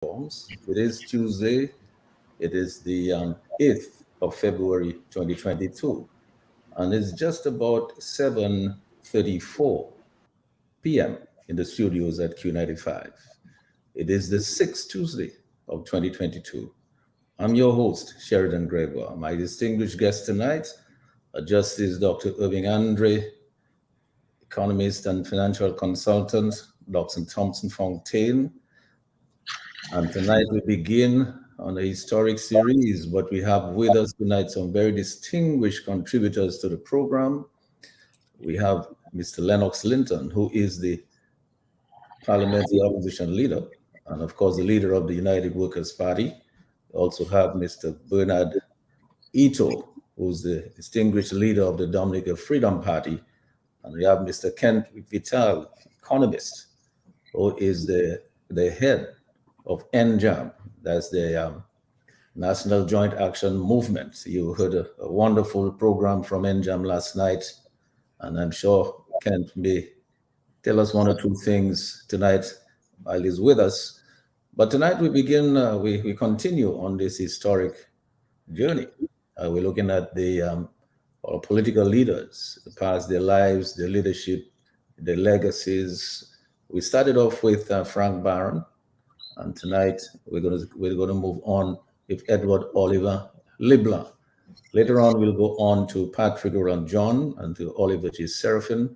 forms. It is Tuesday. It is the 8th of February 2022, and it's just about 7:34 p.m. in the studios at Q95. It is the sixth Tuesday of 2022. I'm your host, Sheridan Gregoire. My distinguished guest tonight, Justice Dr. Irving Andre, economist and financial consultant, Dr. Thompson Fontaine. And tonight we begin on a historic series, but we have with us tonight some very distinguished contributors to the program. We have Mr. Lennox Linton, who is the parliamentary opposition leader, and of course, the leader of the United Workers' Party. We also have Mr. Bernard Ito, who's the distinguished leader of the Dominica Freedom Party. And we have Mr. Kent Vital, economist, who is the head of NJAM, that's the National Joint Action Movement. You heard a wonderful program from NJAM last night, and I'm sure Kent may tell us one or two things tonight while he's with us. But tonight we begin, we continue on this historic journey. We're looking at our political leaders, the past, their lives, their leadership, their legacies. We started off with Frank Barron, and tonight we're going to move on with Edward Oliver Leblanc. Later on, we'll go on to Patrick Oran John and to Oliver G. Seraphin,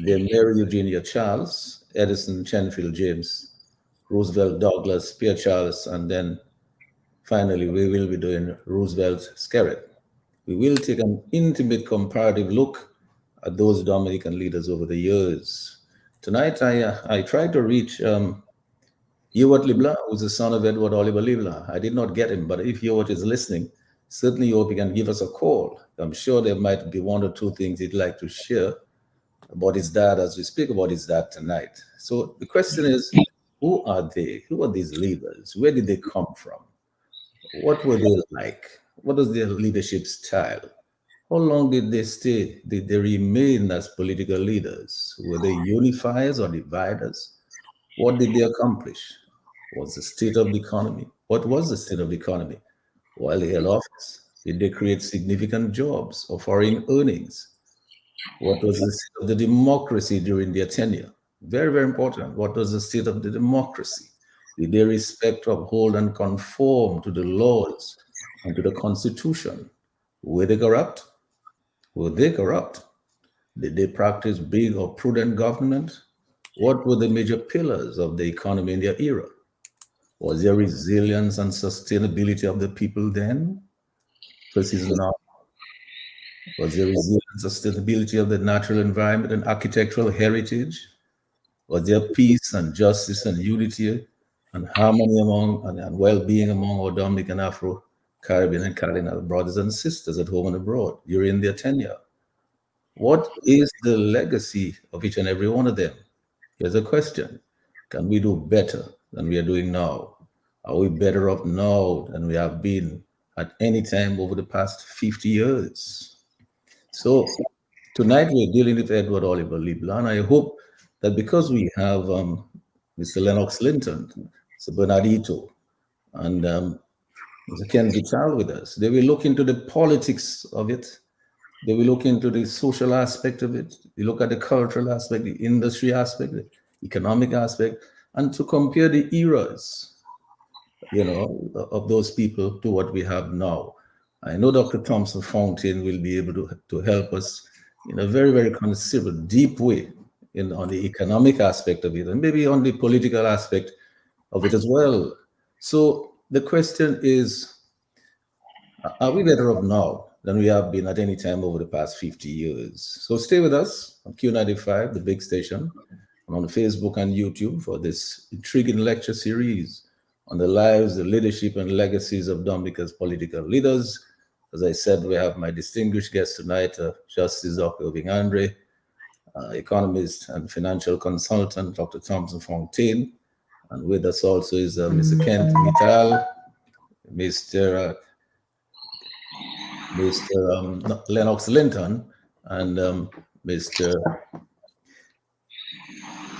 then Mary Eugenia Charles, Edison Chenfield James, Roosevelt Douglas, Pierre Charles, and then finally we will be doing Roosevelt Skerritt. We will take an intimate comparative look at those Dominican leaders over the years. Tonight, I tried to reach Ewart LeBlanc, who's the son of Edward Oliver LeBlanc. I did not get him, but if Ewart is listening, certainly you hope he can give us a call. I'm sure there might be one or two things he'd like to share about his dad as we speak about his dad tonight. So the question is, who are they? Who are these leaders? Where did they come from? What were they like? What was their leadership style? How long did they stay? Did they remain as political leaders? Were they unifiers or dividers? What did they accomplish? What's the state of the economy? What was the state of the economy while they held office? Did they create significant jobs or foreign earnings? What was the state of the democracy during their tenure? Very, very important. What was the state of the democracy? Did they respect, uphold, and conform to the laws and to the Constitution? Were they corrupt? Were they corrupt? Did they practice big or prudent government? What were the major pillars of the economy in their era? Was there resilience and sustainability of the people then versus now? Was there resilience and sustainability of the natural environment and architectural heritage? Was there peace and justice and unity and harmony among and well-being among our Dominican, Afro, Caribbean, and Caribbean brothers and sisters at home and abroad during their tenure? What is the legacy of each and every one of them? Here's a question. Can we do better than we are doing now? Are we better off now than we have been at any time over the past 50 years? So tonight we're dealing with Edward Oliver LeBlanc. I hope that because we have Mr. Lennox Linton, Mr. Bernardito, and Mr. Ken Vital with us, they will look into the politics of it. They will look into the social aspect of it. They look at the cultural aspect, the industry aspect, the economic aspect, and to compare the eras, of those people to what we have now. I know Dr. Thompson Fontaine will be able to help us in a very, very considerable, deep way on the economic aspect of it, and maybe on the political aspect of it as well. So the question is, are we better off now than we have been at any time over the past 50 years? So stay with us on Q95, the big station, and on Facebook and YouTube for this intriguing lecture series on the lives, the leadership, and legacies of Dominica's political leaders. As I said, we have my distinguished guest tonight, Justice Dr. Irving Andre, economist and financial consultant, Dr. Thompson Fontaine. And with us also is Mr. Kent Vital, Mr. Lennox Linton, and Mr.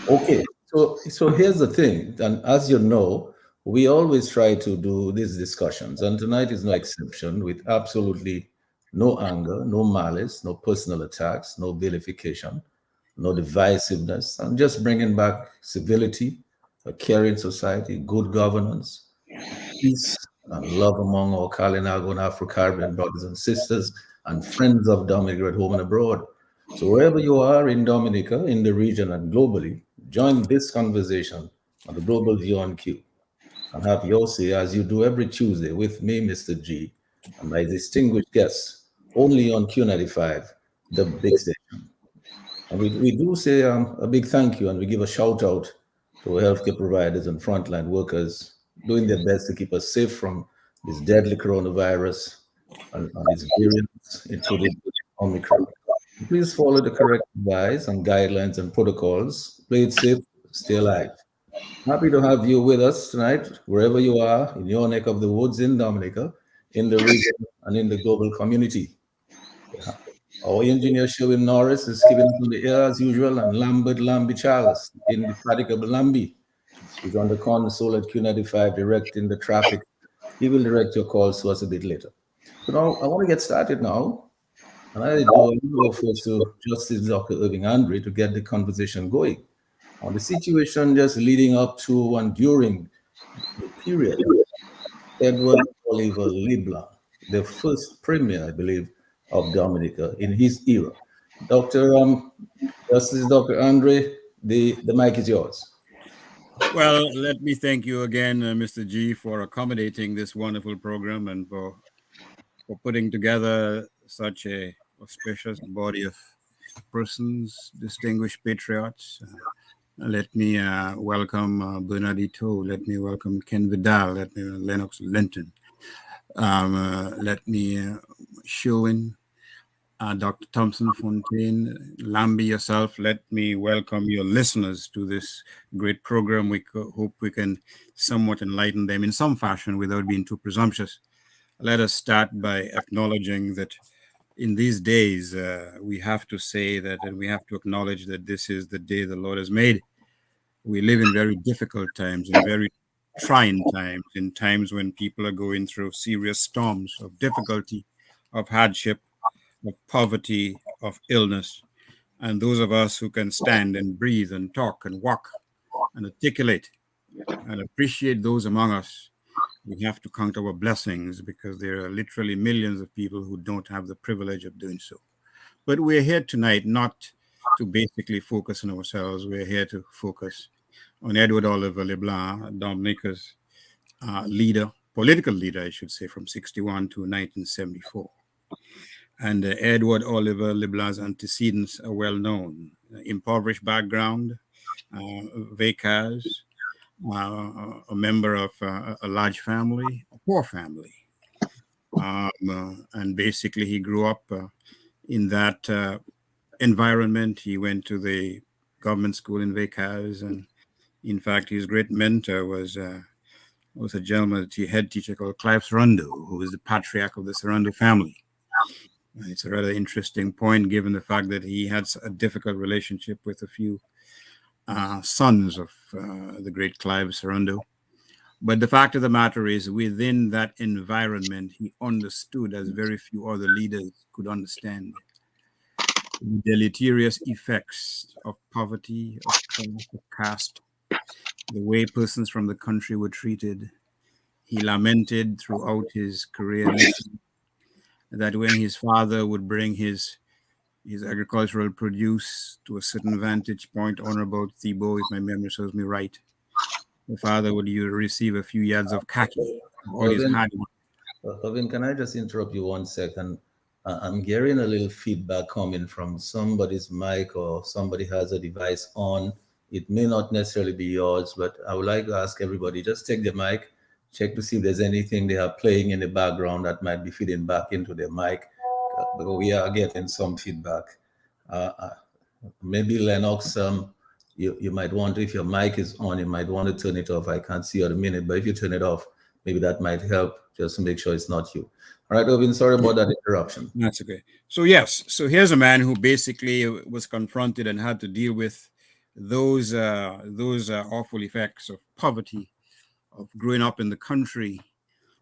Okay, so here's the thing, and as you know, We always try to do these discussions, and tonight is no exception, with absolutely no anger, no malice, no personal attacks, no vilification, no divisiveness, and just bringing back civility, a caring society, good governance, peace, and love among our Kalinago and Afro-Caribbean brothers and sisters and friends of Dominica at home and abroad. So wherever you are in Dominica, in the region and globally, join this conversation on the Global View on Q and have your say as you do every Tuesday with me, Mr. G, and my distinguished guests, only on Q95, the big station. And we do say a big thank you and we give a shout out to our healthcare providers and frontline workers doing their best to keep us safe from this deadly coronavirus and its variants, including Omicron. Please follow the correct advice and guidelines and protocols. Play it safe, stay alive. Happy to have you with us tonight, wherever you are, in your neck of the woods in Dominica, in the region, and in the global community. Our engineer Sherwin Norris is keeping us on the air as usual, and Lambert Lambi Charles, indefatigable Lambi, is on the console at Q95 directing the traffic. He will direct your calls to us a bit later. So now I want to get started now, and I go first to Justice Dr. Irving Andre to get the conversation going on the situation just leading up to and during the period Edward Oliver Leblanc, the first premier, I believe, of Dominica in his era. Dr. Justice Dr. Andre, the mic is yours. Well, let me thank you again, Mr. G, for accommodating this wonderful program and for putting together such a auspicious body of persons, distinguished patriots. Let me welcome Bernardito. Let me welcome Ken Vidal. Let me Lennox Linton. Let me show in Dr. Thompson Fontaine, Lambi yourself. Let me welcome your listeners to this great program. We hope we can somewhat enlighten them in some fashion without being too presumptuous. Let us start by acknowledging that in these days, we have to say that, and we have to acknowledge that this is the day the Lord has made. We live in very difficult times, in very trying times, in times when people are going through serious storms of difficulty, of hardship, of poverty, of illness. And those of us who can stand and breathe and talk and walk and articulate and appreciate those among us, we have to count our blessings because there are literally millions of people who don't have the privilege of doing so. But we're here tonight not to basically focus on ourselves. We're here to focus on Edward Oliver Leblanc, Dominica's leader, political leader, I should say, from 61 to 1974. And Edward Oliver Leblanc's antecedents are well known. Impoverished background, Vacaz, a member of a large family, a poor family. And basically, he grew up in that environment. He went to the government school in Vacaz, and in fact, his great mentor was a gentleman, a head teacher called Clive Sarando, who is the patriarch of the Sarando family. It's a rather interesting point, given the fact that he had a difficult relationship with a few sons of the great Clive Sarando. But the fact of the matter is, within that environment, he understood, as very few other leaders could understand, the deleterious effects of poverty, of class, of caste, the way persons from the country were treated. He lamented throughout his career that when his father would bring his agricultural produce to a certain vantage point, Honorable Thibault, if my memory serves me right, the father would receive a few yards of khaki. All his hard work. Irvin, can I just interrupt you 1 second? I'm getting a little feedback coming from somebody's mic or somebody has a device on. It may not necessarily be yours, but I would like to ask everybody, just take the mic, check to see if there's anything they are playing in the background that might be feeding back into their mic. Because we are getting some feedback. Maybe Lennox, you might want to, if your mic is on, you might want to turn it off. I can't see you at a minute, but if you turn it off, maybe that might help just to make sure it's not you. All right, Irvin, sorry about that interruption. That's okay. So yes, so here's a man who basically was confronted and had to deal with those awful effects of poverty, of growing up in the country,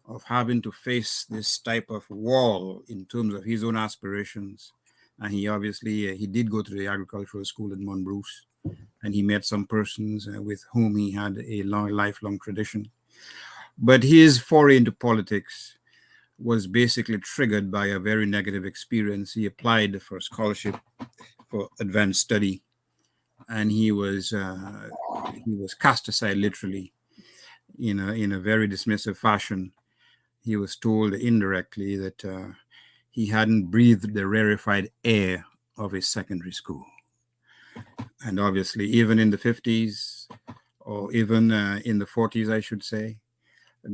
of having to face this type of wall in terms of his own aspirations. And he obviously, he did go to the agricultural school in Monbruce, and he met some persons with whom he had a lifelong tradition. But his foray into politics was basically triggered by a very negative experience. He applied for a scholarship for advanced study, and he was cast aside literally in a very dismissive fashion. He was told indirectly that he hadn't breathed the rarefied air of his secondary school. And obviously, even in the 50s, or even in the 40s, I should say,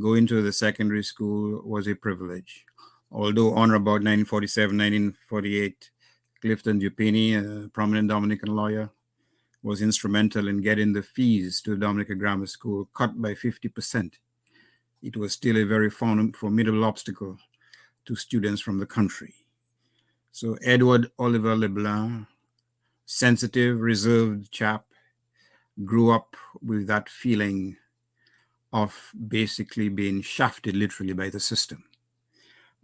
going to the secondary school was a privilege. Although on or about 1947, 1948, Clifton Jupini, a prominent Dominican lawyer, was instrumental in getting the fees to the Dominica Grammar School cut by 50%. It was still a very formidable obstacle to students from the country. So Edward Oliver Leblanc, sensitive, reserved chap, grew up with that feeling of basically being shafted literally by the system.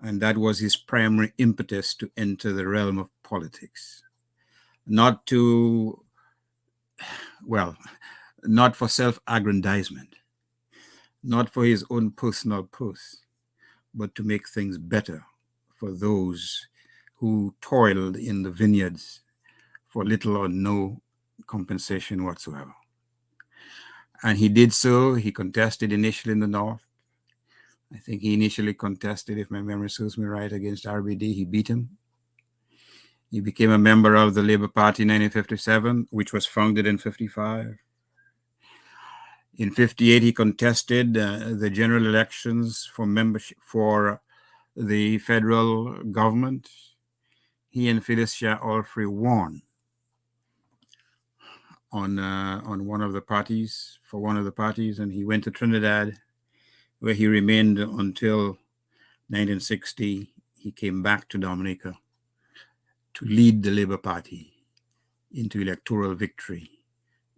And that was his primary impetus to enter the realm of politics. Not for self-aggrandizement, not for his own personal purse, but to make things better for those who toiled in the vineyards for little or no compensation whatsoever. And he did so. He contested initially in the North. I think he initially contested, if my memory serves me right, against RBD. He beat him. He became a member of the Labour Party in 1957, which was founded in 55. In 58, he contested the general elections for membership for the federal government. He and Felicia Allfrey won on one of the parties, for one of the parties, and he went to Trinidad, where he remained until 1960. He came back to Dominica to lead the Labour Party into electoral victory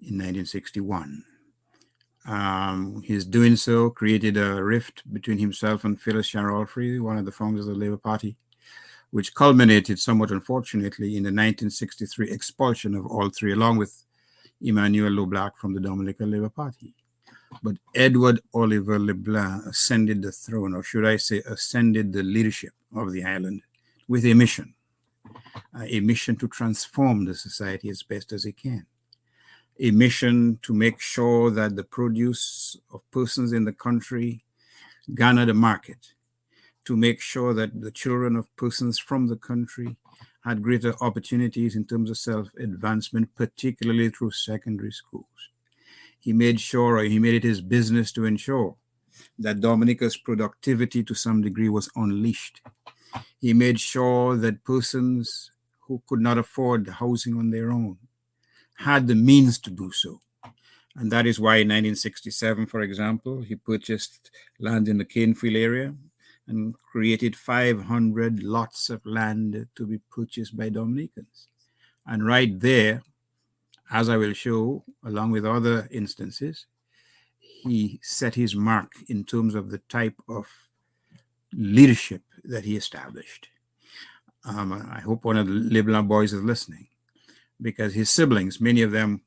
in 1961. His doing so created a rift between himself and Phyllis Allfrey, one of the founders of the Labour Party, which culminated somewhat unfortunately in the 1963 expulsion of all three, along with Emmanuel Leblanc from the Dominica Labour Party. But Edward Oliver Leblanc ascended the throne, or should I say ascended the leadership of the island with a mission to transform the society as best as he can. A mission to make sure that the produce of persons in the country garnered a market, to make sure that the children of persons from the country had greater opportunities in terms of self-advancement, particularly through secondary schools. He made it his business to ensure that Dominica's productivity to some degree was unleashed. He made sure that persons who could not afford housing on their own had the means to do so. And that is why in 1967, for example, he purchased land in the Canefield area and created 500 lots of land to be purchased by Dominicans. And right there, as I will show, along with other instances, he set his mark in terms of the type of leadership that he established. I hope one of the Leblanc boys is listening, because his siblings, many of them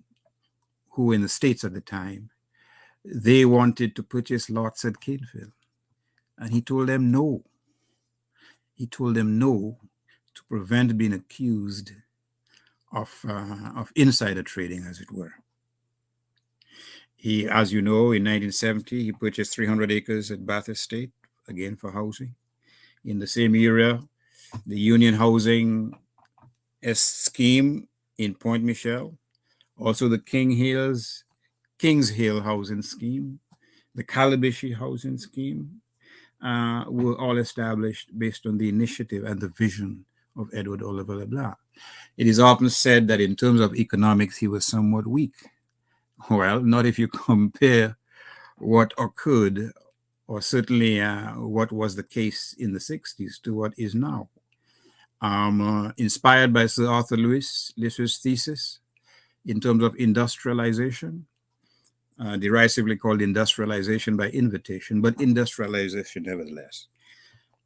who were in the States at the time, they wanted to purchase lots at Canefield. And he told them no. He told them no to prevent being accused of insider trading, as it were. He, as you know, in 1970, he purchased 300 acres at Bath Estate, again for housing. In the same era, the Union Housing scheme in Point Michelle, also the Kings Hill housing scheme, the Calabishi housing scheme, were all established based on the initiative and the vision of Edward Oliver Leblanc. It is often said that in terms of economics, he was somewhat weak. Well, not if you compare what occurred, or certainly what was the case in the 60s to what is now. Inspired by Sir Arthur Lewis' thesis in terms of industrialization, derisively called industrialization by invitation, but industrialization nevertheless.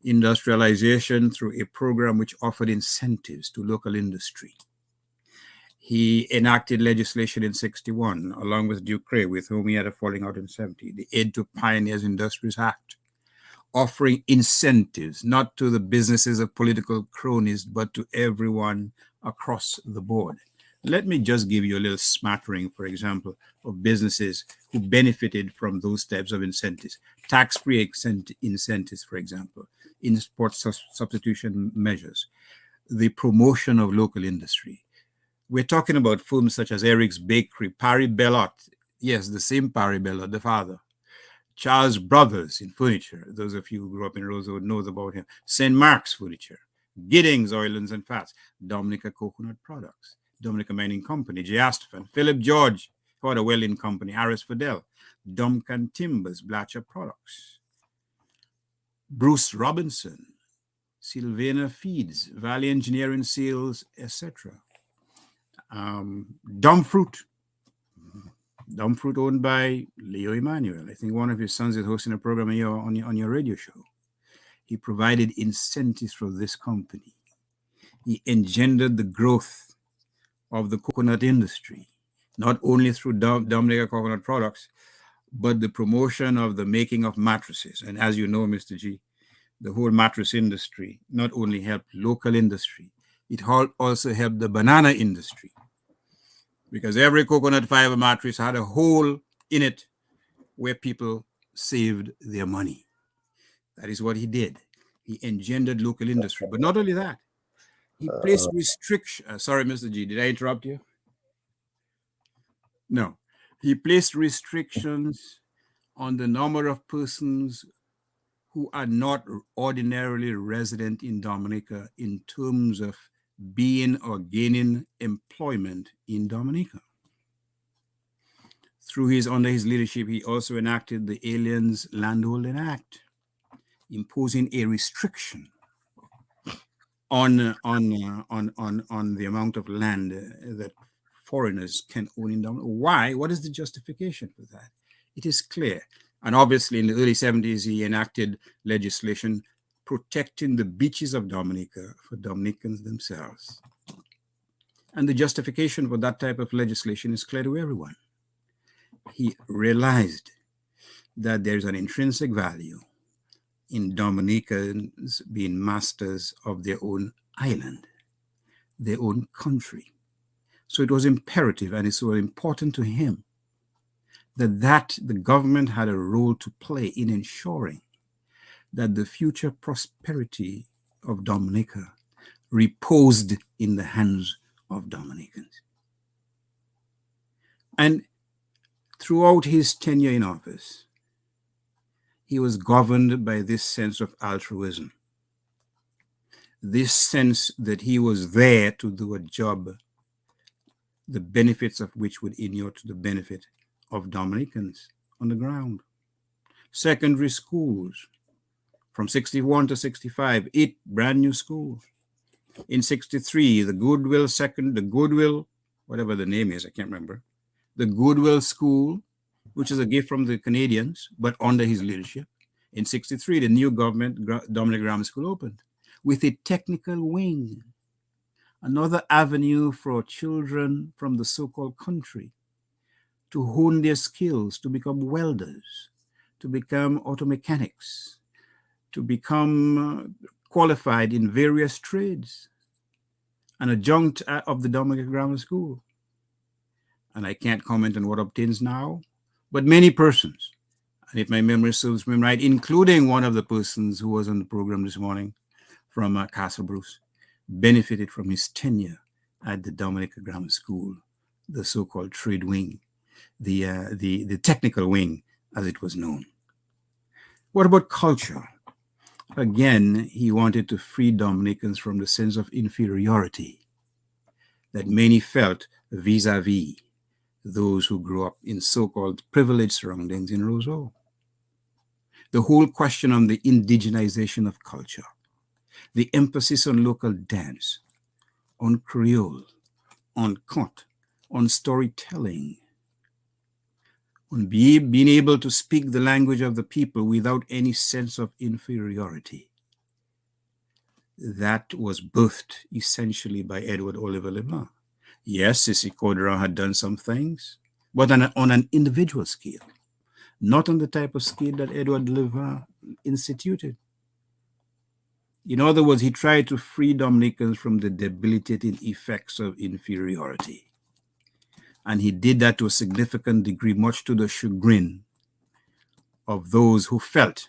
Industrialization through a program which offered incentives to local industry. He enacted legislation in 61, along with Ducre, with whom he had a falling out in 70, the Aid to Pioneers Industries Act, offering incentives not to the businesses of political cronies, but to everyone across the board. Let me just give you a little smattering, for example, of businesses who benefited from those types of incentives. Tax-free incentives, for example, import substitution measures, the promotion of local industry. We're talking about firms such as Eric's Bakery, Paris Bellot, yes, the same Paris Bellot, the father. Charles Brothers in furniture, those of you who grew up in Rosewood knows about him. St. Mark's Furniture, Giddings Oils and Fats, Dominica Coconut Products, Dominica Mining Company, J. Astafan, Philip George, who had a welding company, Harris Fidel, Duncan Timbers, Blatcher Products, Bruce Robinson, Sylvania Feeds, Valley Engineering Sales, etc. Dumb Fruit owned by Leo Emanuel. I think one of his sons is hosting a program on your radio show. He provided incentives for this company. He engendered the growth of the coconut industry, not only through Dominica Coconut Products, but the promotion of the making of mattresses. And as you know, Mr. G, the whole mattress industry not only helped local industry, it also helped the banana industry, because every coconut fiber mattress had a hole in it where people saved their money. That is what he did. He engendered local industry. But not only that, he placed restrictions. Sorry, Mr. G, did I interrupt you? No. He placed restrictions on the number of persons who are not ordinarily resident in Dominica in terms of being or gaining employment in Dominica. Under his leadership, he also enacted the Aliens Landholding Act, imposing a restriction on the amount of land that foreigners can own in Dominica. Why? What is the justification for that? It is clear. And obviously, in the early 70s, he enacted legislation protecting the beaches of Dominica for Dominicans themselves. And the justification for that type of legislation is clear to everyone. He realized that there's an intrinsic value in Dominicans being masters of their own island, their own country. So it was imperative, and it's so important to him that the government had a role to play in ensuring that the future prosperity of Dominica reposed in the hands of Dominicans. And throughout his tenure in office, he was governed by this sense of altruism, this sense that he was there to do a job, the benefits of which would inure to the benefit of Dominicans on the ground. Secondary schools, from 61 to 65, 8 brand new schools. In 63, the Goodwill, whatever the name is, I can't remember, the Goodwill School, which is a gift from the Canadians, but under his leadership. In 63, the new government Dominica Grammar School opened with a technical wing, another avenue for children from the so-called country to hone their skills, to become welders, to become auto mechanics, to become qualified in various trades, an adjunct of the Dominica Grammar School. And I can't comment on what obtains now, but many persons, and if my memory serves me right, including one of the persons who was on the program this morning from Castle Bruce, benefited from his tenure at the Dominica Grammar School, the so-called trade wing, the technical wing, as it was known. What about culture? Again, he wanted to free Dominicans from the sense of inferiority that many felt vis-a-vis those who grew up in so-called privileged surroundings in Roseau. The whole question on the indigenization of culture, the emphasis on local dance, on Creole, on conte, on storytelling, on being able to speak the language of the people without any sense of inferiority. That was birthed essentially by Edward Oliver LeBlanc. Yes, Sissy Corderon had done some things, but on an individual scale, not on the type of scale that Edward LeBlanc instituted. In other words, he tried to free Dominicans from the debilitating effects of inferiority. And he did that to a significant degree, much to the chagrin of those who felt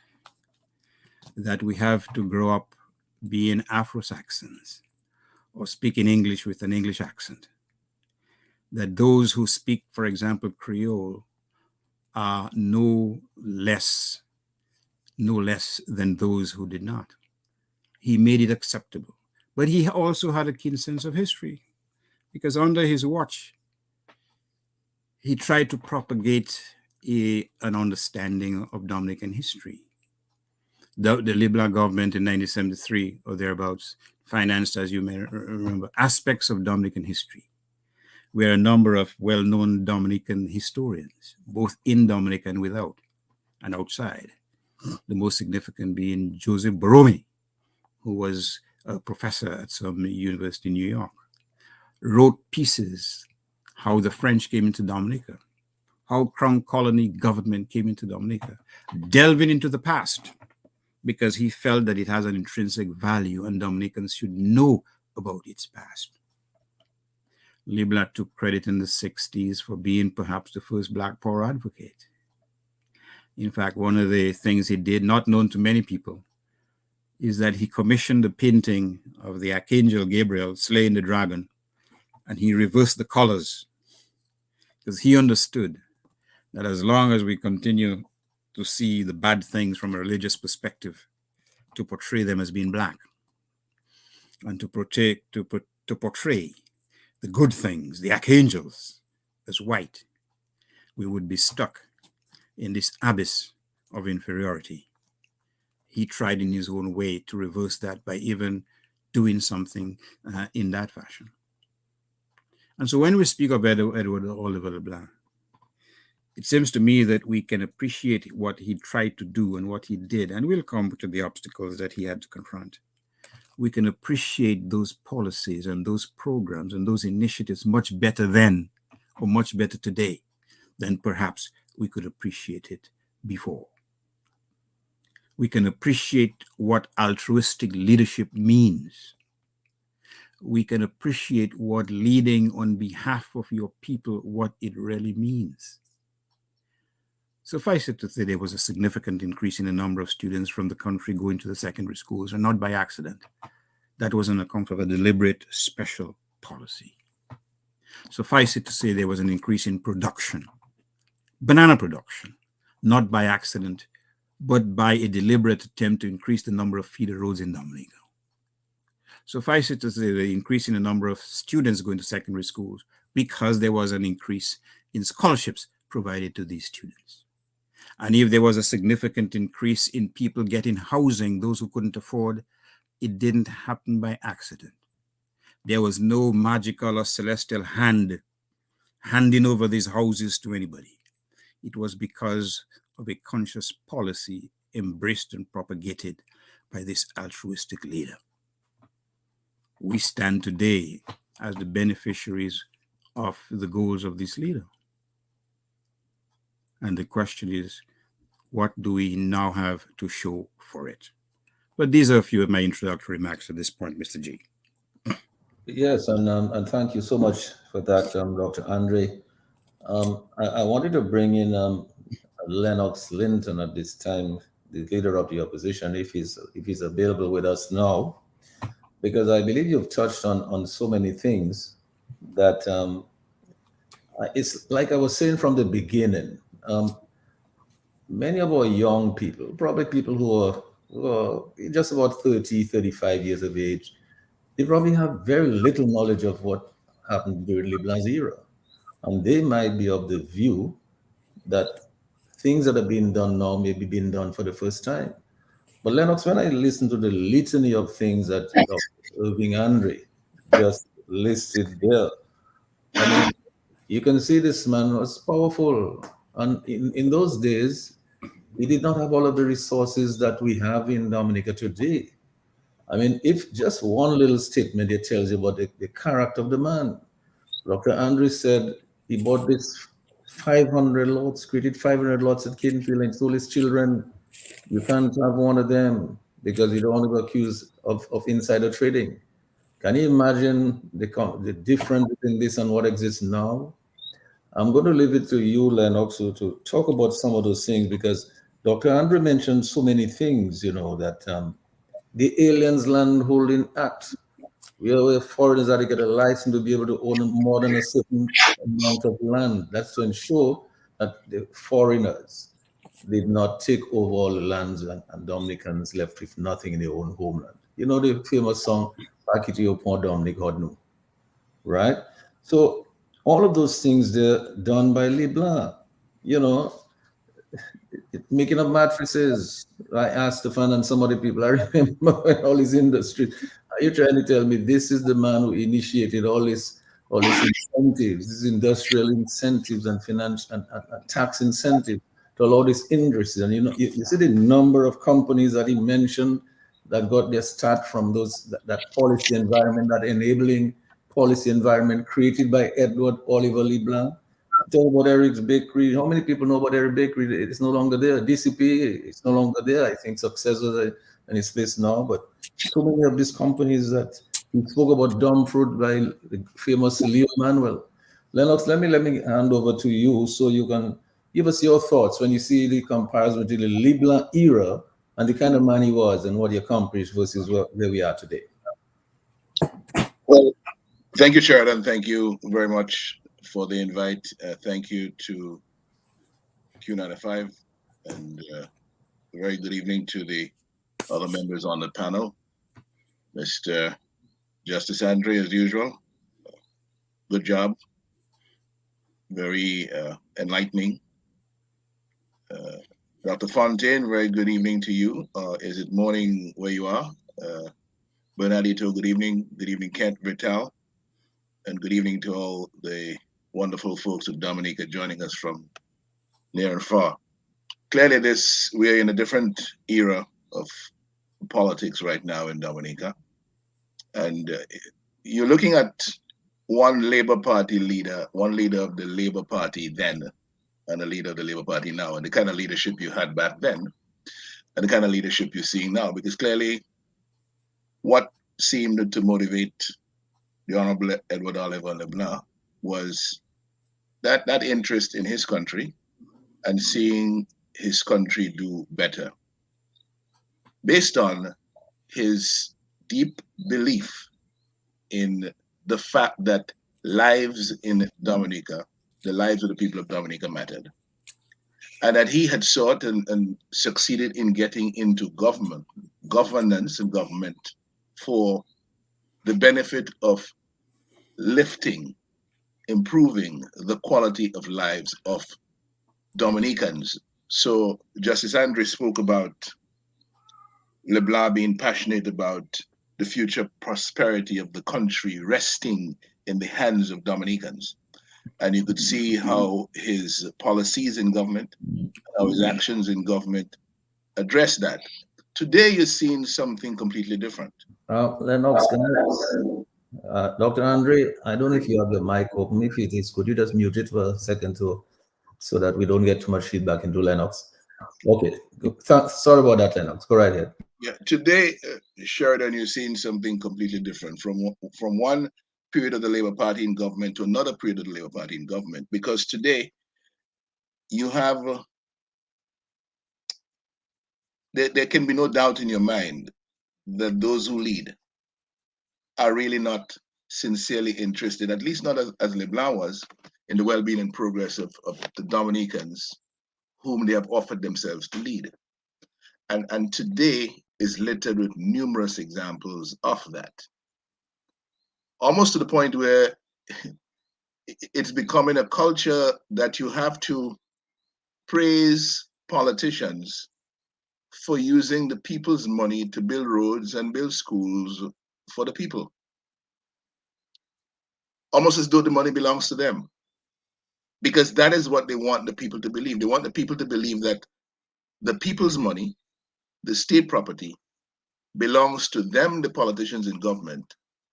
that we have to grow up being Afro-Saxons or speaking English with an English accent. That those who speak, for example, Creole are no less than those who did not. He made it acceptable. But he also had a keen sense of history, because under his watch, he tried to propagate an understanding of Dominican history. The LeBlanc government in 1973 or thereabouts financed, as you may remember, aspects of Dominican history, where a number of well-known Dominican historians, both in Dominica and without and outside, the most significant being Joseph Borromée, who was a professor at some university in New York, wrote pieces how the French came into Dominica, how Crown Colony government came into Dominica, delving into the past, because he felt that it has an intrinsic value and Dominicans should know about its past. LeBlanc took credit in the 60s for being perhaps the first Black Power advocate. In fact, one of the things he did, not known to many people, is that he commissioned a painting of the Archangel Gabriel slaying the dragon, and he reversed the colors, because he understood that as long as we continue to see the bad things from a religious perspective, to portray them as being Black, and to portray the good things, the archangels, as white, we would be stuck in this abyss of inferiority. He tried in his own way to reverse that by even doing something in that fashion. And so when we speak of Edward Oliver LeBlanc, it seems to me that we can appreciate what he tried to do and what he did, and we'll come to the obstacles that he had to confront. We can appreciate those policies and those programs and those initiatives much better then, or much better today, than perhaps we could appreciate it before. We can appreciate what altruistic leadership means. We can appreciate what leading on behalf of your people, what it really means. Suffice it to say, there was a significant increase in the number of students from the country going to the secondary schools, and not by accident. That was on account of a deliberate special policy. Suffice it to say, there was an increase in production, banana production, not by accident, but by a deliberate attempt to increase the number of feeder roads in Dominica. Suffice it to say, the increase in the number of students going to secondary schools, because there was an increase in scholarships provided to these students. And if there was a significant increase in people getting housing, those who couldn't afford, it didn't happen by accident. There was no magical or celestial hand handing over these houses to anybody. It was because of a conscious policy embraced and propagated by this altruistic leader. We stand today as the beneficiaries of the goals of this leader. And the question is, what do we now have to show for it? But these are a few of my introductory remarks at this point, Mr. G. Yes, and thank you so much for that, Dr. Andre. I wanted to bring in Lennox Linton at this time, the leader of the opposition, if he's available with us now, because I believe you've touched on so many things that it's like I was saying from the beginning. Many of our young people, probably people who are just about 30, 35 years of age, they probably have very little knowledge of what happened during LeBlanc's era. And they might be of the view that things that are being done now may be being done for the first time. But Lennox, when I listen to the litany of things that Dr. Irving Andre just listed there, I mean, you can see this man was powerful. And in those days, we did not have all of the resources that we have in Dominica today. I mean, if just one little statement it tells you about the character of the man. Dr. Andrew said he bought this 500 lots, created 500 lots at Cadenfield and told his children, you can't have one of them because you don't want to be accused of insider trading. Can you imagine the difference between this and what exists now? I'm going to leave it to you, Lennox, to talk about some of those things because Dr. Andrew mentioned so many things, that the Aliens Land Holding Act, where foreigners are to get a license to be able to own more than a certain amount of land. That's to ensure that the foreigners did not take over all the lands and Dominicans left with nothing in their own homeland. You know the famous song, Pakiti Opon Dominic Hodnu, right? So all of those things, they're done by LeBlanc. You know, making up mattresses. I asked Stefan and some other people, I remember all his industry. Are you trying to tell me this is the man who initiated all these incentives, these industrial incentives and finance and tax incentives to allow this industry? And you see the number of companies that he mentioned that got their start from that policy environment, that enabling policy environment created by Edward Oliver LeBlanc. Talk about Eric's Bakery. How many people know about Eric Bakery? It's no longer there. DCP, it's no longer there. I think Successor in its place now. But so many of these companies that we spoke about Dumb Fruit by the famous Leo Manuel. Lennox, let me hand over to you so you can give us your thoughts when you see the comparison between the LeBlanc era and the kind of man he was and what he accomplished versus where we are today. Well, thank you, Sheridan. Thank you very much for the invite. Thank you to Q95, and a very good evening to the other members on the panel. Mr. Justice Andre, as usual, good job. Very enlightening. Dr. Fontaine, very good evening to you. Is it morning where you are? Bernardito, good evening. Good evening, Kent Vital. And good evening to all the wonderful folks of Dominica joining us from near and far. Clearly, we are in a different era of politics right now in Dominica. And you're looking at one Labour Party leader, one leader of the Labour Party then, and a leader of the Labour Party now, and the kind of leadership you had back then, and the kind of leadership you're seeing now. Because clearly, what seemed to motivate the Honorable Edward Oliver LeBlanc was that interest in his country and seeing his country do better, based on his deep belief in the fact that lives in Dominica, the lives of the people of Dominica mattered, and that he had sought and succeeded in getting into governance and government for the benefit of lifting, improving the quality of lives of Dominicans. So Justice Andre spoke about LeBlanc being passionate about the future prosperity of the country resting in the hands of Dominicans. And you could see how his policies in government, how his actions in government address that. Today, you're seeing something completely different. Lennox, Dr. Andre, I don't know if you have your mic open. If it is, could you just mute it for a second so that we don't get too much feedback into Lennox? Okay, sorry about that, Lennox. Go right ahead. Yeah, today, Sheridan, you're seeing something completely different from one period of the Labour Party in government to another period of the Labour Party in government. Because today, you have there can be no doubt in your mind that those who lead are really not sincerely interested, at least not as LeBlanc was, in the well-being and progress of the Dominicans whom they have offered themselves to lead. And today is littered with numerous examples of that. Almost to the point where it's becoming a culture that you have to praise politicians for using the people's money to build roads and build schools for the people. Almost as though the money belongs to them. because that is what they want the people to believe. They want the people to believe that the people's money, the state property, belongs to them, the politicians in government,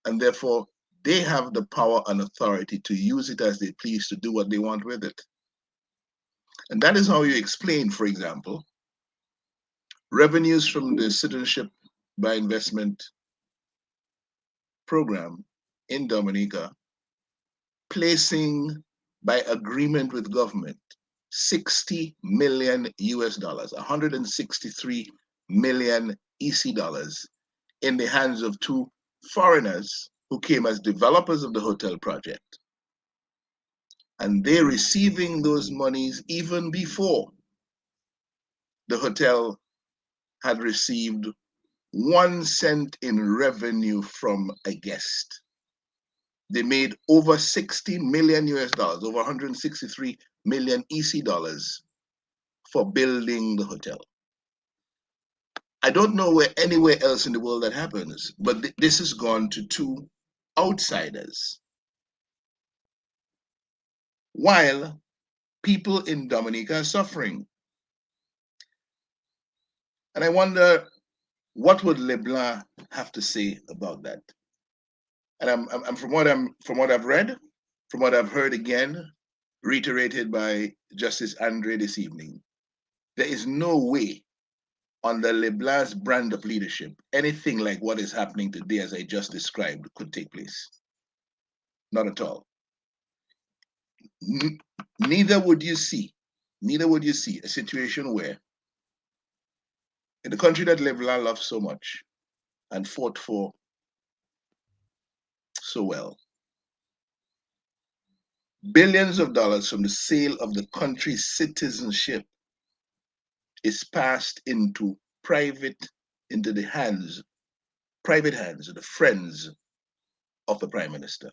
and therefore they have the power and authority to use it as they please to do what they want with it. And that is how you explain, for example, revenues from the Citizenship by Investment program in Dominica, placing by agreement with government 60 million US dollars, 163 million EC dollars in the hands of two foreigners who came as developers of the hotel project. And they're receiving those monies even before the hotel had received 1 cent in revenue from a guest. They made over 60 million US dollars, over 163 million EC dollars for building the hotel. I don't know where anywhere else in the world that happens, but this has gone to two outsiders. While people in Dominica are suffering. And I wonder, what would LeBlanc have to say about that? And I'm from what I've read, from what I've heard again, reiterated by Justice Andre this evening, there is no way under LeBlanc's brand of leadership, anything like what is happening today, as I just described, could take place. Not at all. Neither would you see a situation where, in the country that LeBlanc loves so much and fought for so well, billions of dollars from the sale of the country's citizenship is passed into private hands of the friends of the Prime Minister,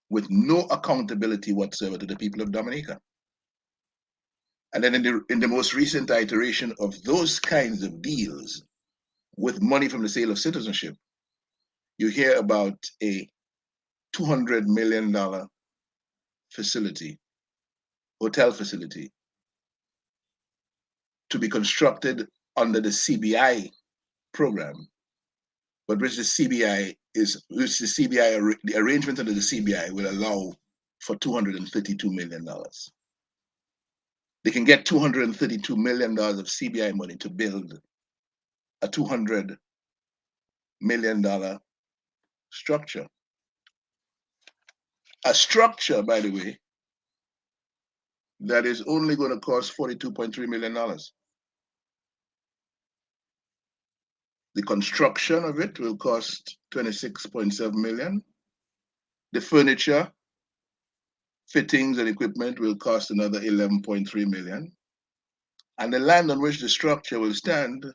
with no accountability whatsoever to the people of Dominica. And then in the most recent iteration of those kinds of deals with money from the sale of citizenship, you hear about a $200 million hotel facility, to be constructed under the CBI program, but which the arrangement under the CBI will allow for $232 million. They can get $232 million of CBI money to build a $200 million structure. A structure, by the way, that is only going to cost $42.3 million. The construction of it will cost $26.7 million. The furniture, fittings, and equipment will cost another $11.3 million. And the land on which the structure will stand,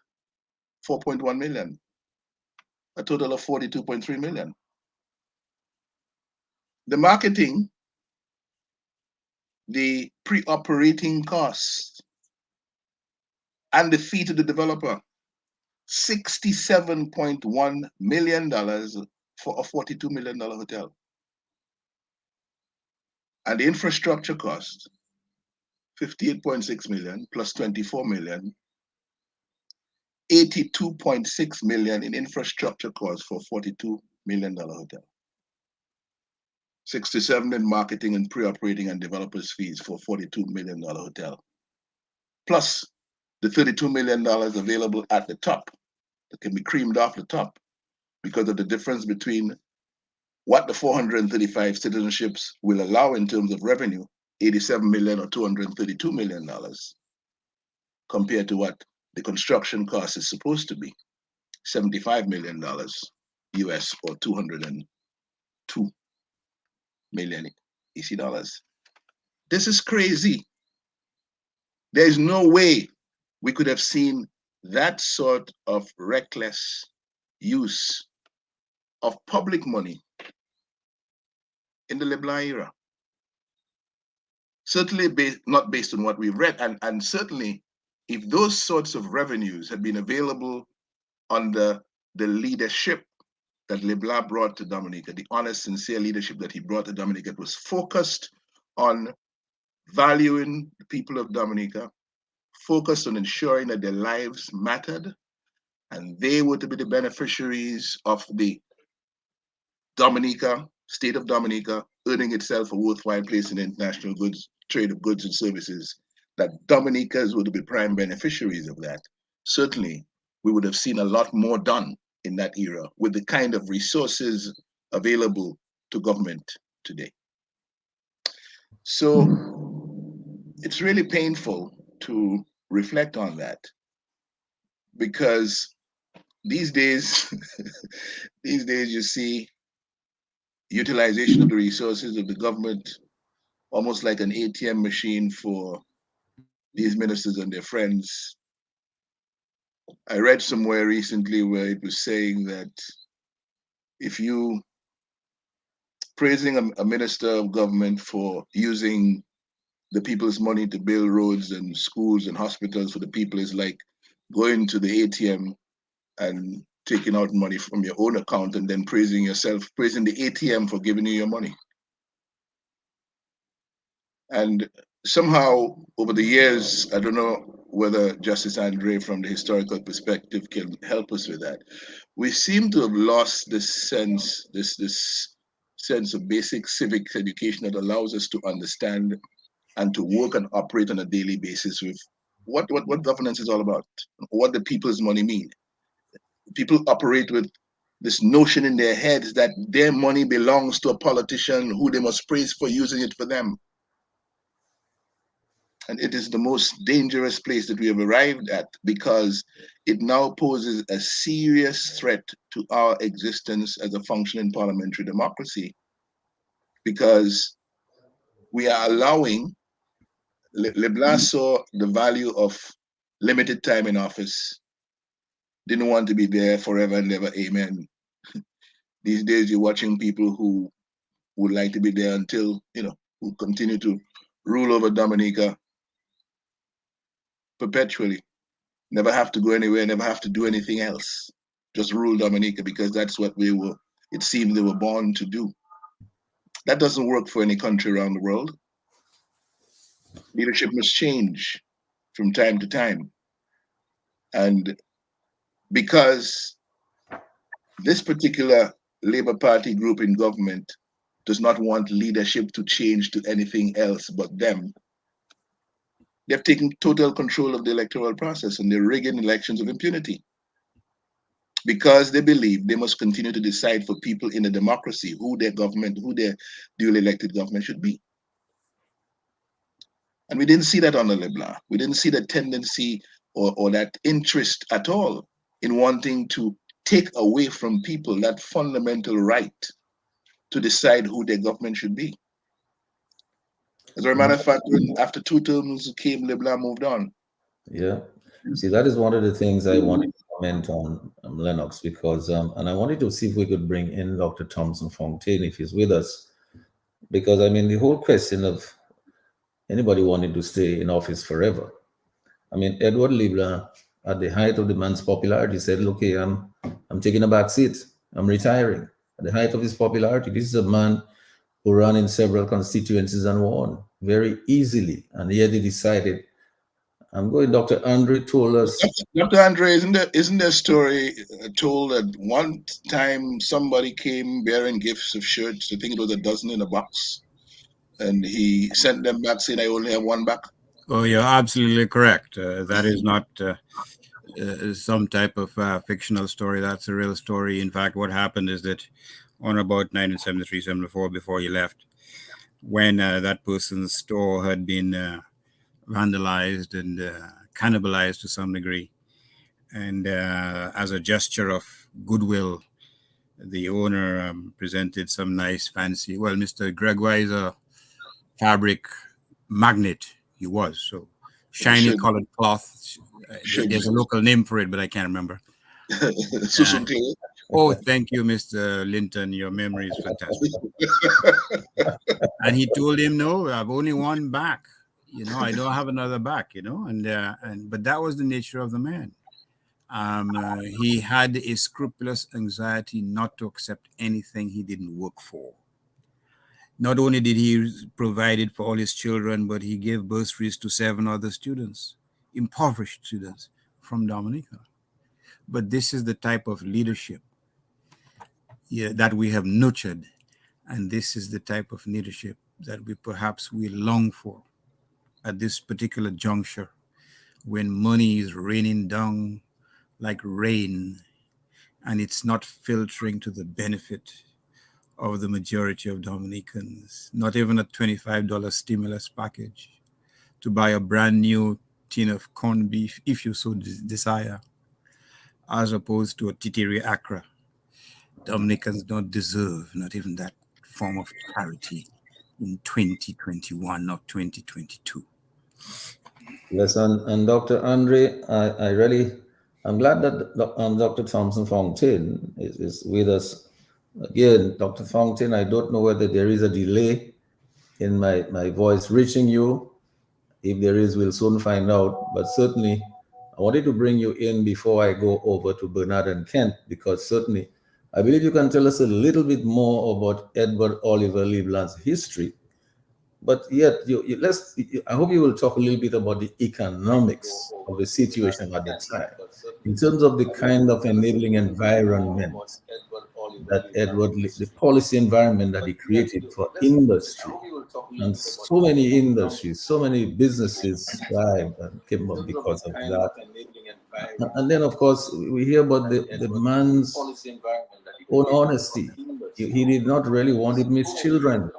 $4.1 million. A total of $42.3 million. The marketing, the pre-operating costs, and the fee to the developer, $67.1 million for a $42 million hotel. And the infrastructure cost, $58.6 million plus $24 million, $82.6 million in infrastructure costs for a $42 million hotel. 67 in marketing and pre-operating and developers fees for $42 million hotel. Plus the $32 million available at the top that can be creamed off the top because of the difference between what the 435 citizenships will allow in terms of revenue, $87 million or $232 million, compared to what the construction cost is supposed to be, $75 million US or 202 million EC dollars. This is crazy. There's no way we could have seen that sort of reckless use of public money in the LeBlanc era. Certainly not based on what we've read, and certainly if those sorts of revenues had been available under the leadership that LeBlanc brought to Dominica, the honest, sincere leadership that he brought to Dominica, it was focused on valuing the people of Dominica, focused on ensuring that their lives mattered, and they were to be the beneficiaries of the Dominica, state of Dominica, earning itself a worthwhile place in the international trade of goods and services, that Dominicans were to be prime beneficiaries of that. Certainly, we would have seen a lot more done in that era with the kind of resources available to government today. So it's really painful to reflect on that, because these days, these days you see utilization of the resources of the government almost like an ATM machine for these ministers and their friends. I read somewhere recently where it was saying that if you praising a minister of government for using the people's money to build roads and schools and hospitals for the people is like going to the ATM and taking out money from your own account and then praising yourself, praising the ATM for giving you your money. And somehow over the years, I don't know whether Justice Andre from the historical perspective can help us with that. We seem to have lost this sense, this sense of basic civics education that allows us to understand and to work and operate on a daily basis with what governance is all about, what the people's money mean. People operate with this notion in their heads that their money belongs to a politician who they must praise for using it for them. And it is the most dangerous place that we have arrived at, because it now poses a serious threat to our existence as a functioning parliamentary democracy, because we are allowing, LeBlanc saw the value of limited time in office, didn't want to be there forever and ever, amen. These days you're watching people who would like to be there until, who continue to rule over Dominica perpetually. Never have to go anywhere, never have to do anything else. Just rule Dominica, because that's what it seemed they were born to do. That doesn't work for any country around the world. Leadership must change from time to time. And because this particular Labour Party group in government does not want leadership to change to anything else but them, they've taken total control of the electoral process and they're rigging elections of impunity, because they believe they must continue to decide for people in a democracy who their duly elected government should be. And we didn't see that under LeBlanc. We didn't see that tendency or that interest at all in wanting to take away from people that fundamental right to decide who their government should be. As a matter of fact, after 2 terms came, LeBlanc moved on. Yeah. See, that is one of the things I wanted to comment on, Lennox, because, and I wanted to see if we could bring in Dr. Thompson Fontaine if he's with us, because, I mean, the whole question of anybody wanting to stay in office forever. I mean, Edward LeBlanc, at the height of the man's popularity, said, look here, I'm taking a back seat. I'm retiring. At the height of his popularity, this is a man who ran in several constituencies and won very easily. And yet he decided, I'm going, Dr. Andre told us. Dr. Andre, isn't there a story told that one time somebody came bearing gifts of shirts, I think it was a dozen in a box, and he sent them back saying, I only have one back? Oh, you're absolutely correct. That is not some type of fictional story. That's a real story. In fact, what happened is that on about 1973-74, before he left, when that person's store had been vandalized and cannibalized to some degree, and as a gesture of goodwill, the owner presented some nice fancy, well, Mr. Gregoire is a fabric magnate. He was. So shiny colored cloth. There's a local name for it, but I can't remember. Oh, thank you, Mr. Linton. Your memory is fantastic. And he told him, no, I've only one back. I don't have another back, but that was the nature of the man. He had a scrupulous anxiety not to accept anything he didn't work for. Not only did he provide it for all his children, but he gave bursaries to 7 other students, impoverished students from Dominica. But this is the type of leadership that we have nurtured, and this is the type of leadership that we long for at this particular juncture, when money is raining down like rain, and it's not filtering to the benefit of the majority of Dominicans. Not even a $25 stimulus package to buy a brand new tin of corned beef, if you so desire, as opposed to a titiri accra. Dominicans don't deserve not even that form of charity in 2021 or 2022. Yes, and Dr. Andre, I'm glad that Dr. Thompson Fontaine is with us. Again, Dr. Fontaine, I don't know whether there is a delay in my voice reaching you. If there is, we'll soon find out. But certainly, I wanted to bring you in before I go over to Bernard and Kent, because certainly, I believe you can tell us a little bit more about Edward Oliver LeBlanc's history. But yet, I hope you will talk a little bit about the economics of the situation at the time, in terms of the kind of enabling environment that the policy environment that he created for industry. And so many industries, so many businesses thrived and came up because of that. And then, of course, we hear about the man's own honesty. He did not really want his children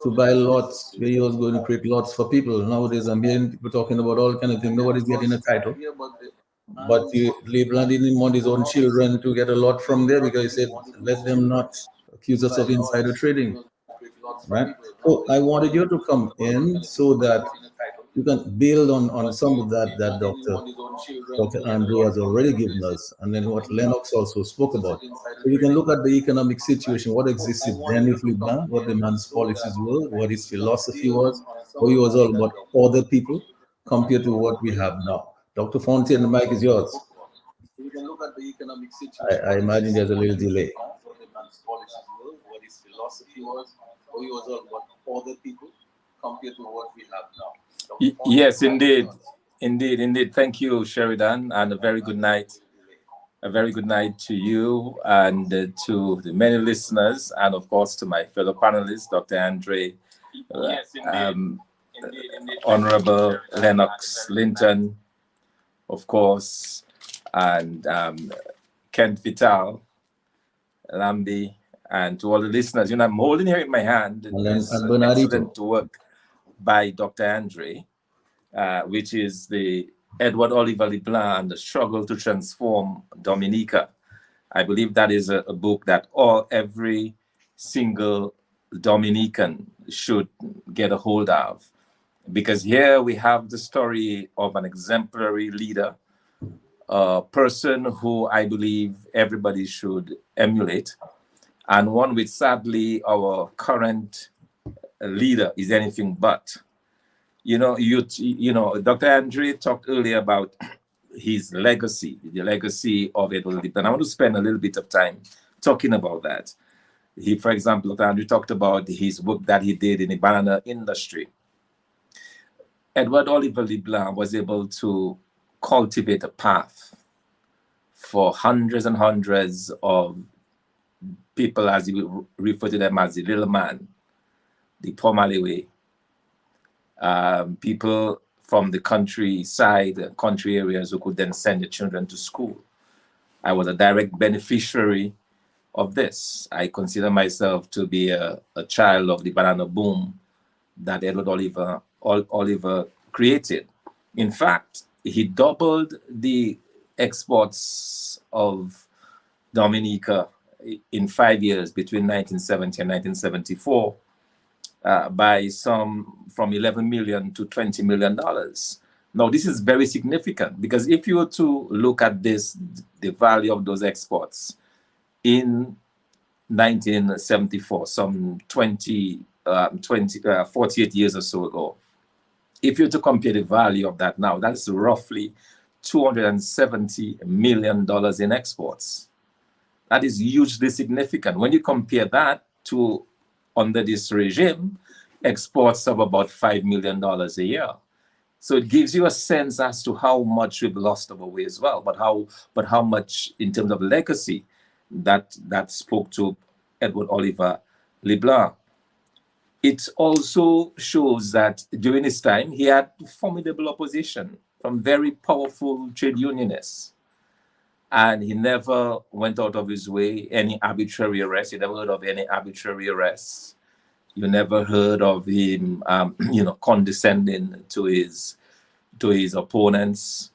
to buy lots where he was going to create lots for people. Nowadays, I'm hearing people talking about all kind of things. Nobody's getting a title. But LeBlanc didn't want his own children to get a lot from there, because he said, let them not accuse us of insider trading. Right? So I wanted you to come in so that you can build on some of that Dr. Andrew has already given us, and then what Lennox also spoke about. So you can look at the economic situation, what existed then with LeBlanc, what the man's policies were, what his philosophy was, how he was all about other people compared to what we have now. Dr. Fontaine, the mic is yours. You can look at the economic situation. I imagine there's a little delay. What the man's policies were, what his philosophy was, how he was all about other people compared to what we have now. Yes, indeed. Thank you, Sheridan, and a very good night. A very good night to you and to the many listeners, and of course to my fellow panelists, Dr. Andre, Honorable Lennox Linton, of course, and Kent Vital, Lambi, and to all the listeners. You know, I'm holding here in my hand this excellent work by Dr. Andre, which is the Edward Oliver LeBlanc and the Struggle to Transform Dominica. I believe that is a book that every single Dominican should get a hold of, because here we have the story of an exemplary leader, a person who I believe everybody should emulate, and one which sadly our current leader is anything but. You know, Dr. Andre talked earlier about his legacy, the legacy of Edward LeBlanc. I want to spend a little bit of time talking about that. For example, Dr. Andre talked about his work that he did in the banana industry. Edward Oliver LeBlanc was able to cultivate a path for hundreds and hundreds of people, as he referred to them as the little man, the poor Malawi. People from the countryside, country areas, who could then send their children to school. I was a direct beneficiary of this. I consider myself to be a child of the banana boom that Edward Oliver created. In fact, he doubled the exports of Dominica in 5 years between 1970 and 1974. By from 11 million to $20 million. Now, this is very significant, because if you were to look at this, the value of those exports in 1974, some 48 years or so ago, if you were to compare the value of that now, that's roughly $270 million in exports. That is hugely significant. When you compare that to under this regime, exports of about $5 million a year. So it gives you a sense as to how much we've lost our way as well, but how much in terms of legacy that spoke to Edward Oliver LeBlanc. It also shows that during his time, he had formidable opposition from very powerful trade unionists. And he never went out of his way, any arbitrary arrest. You never heard of any arbitrary arrests. You never heard of him, condescending to his opponents.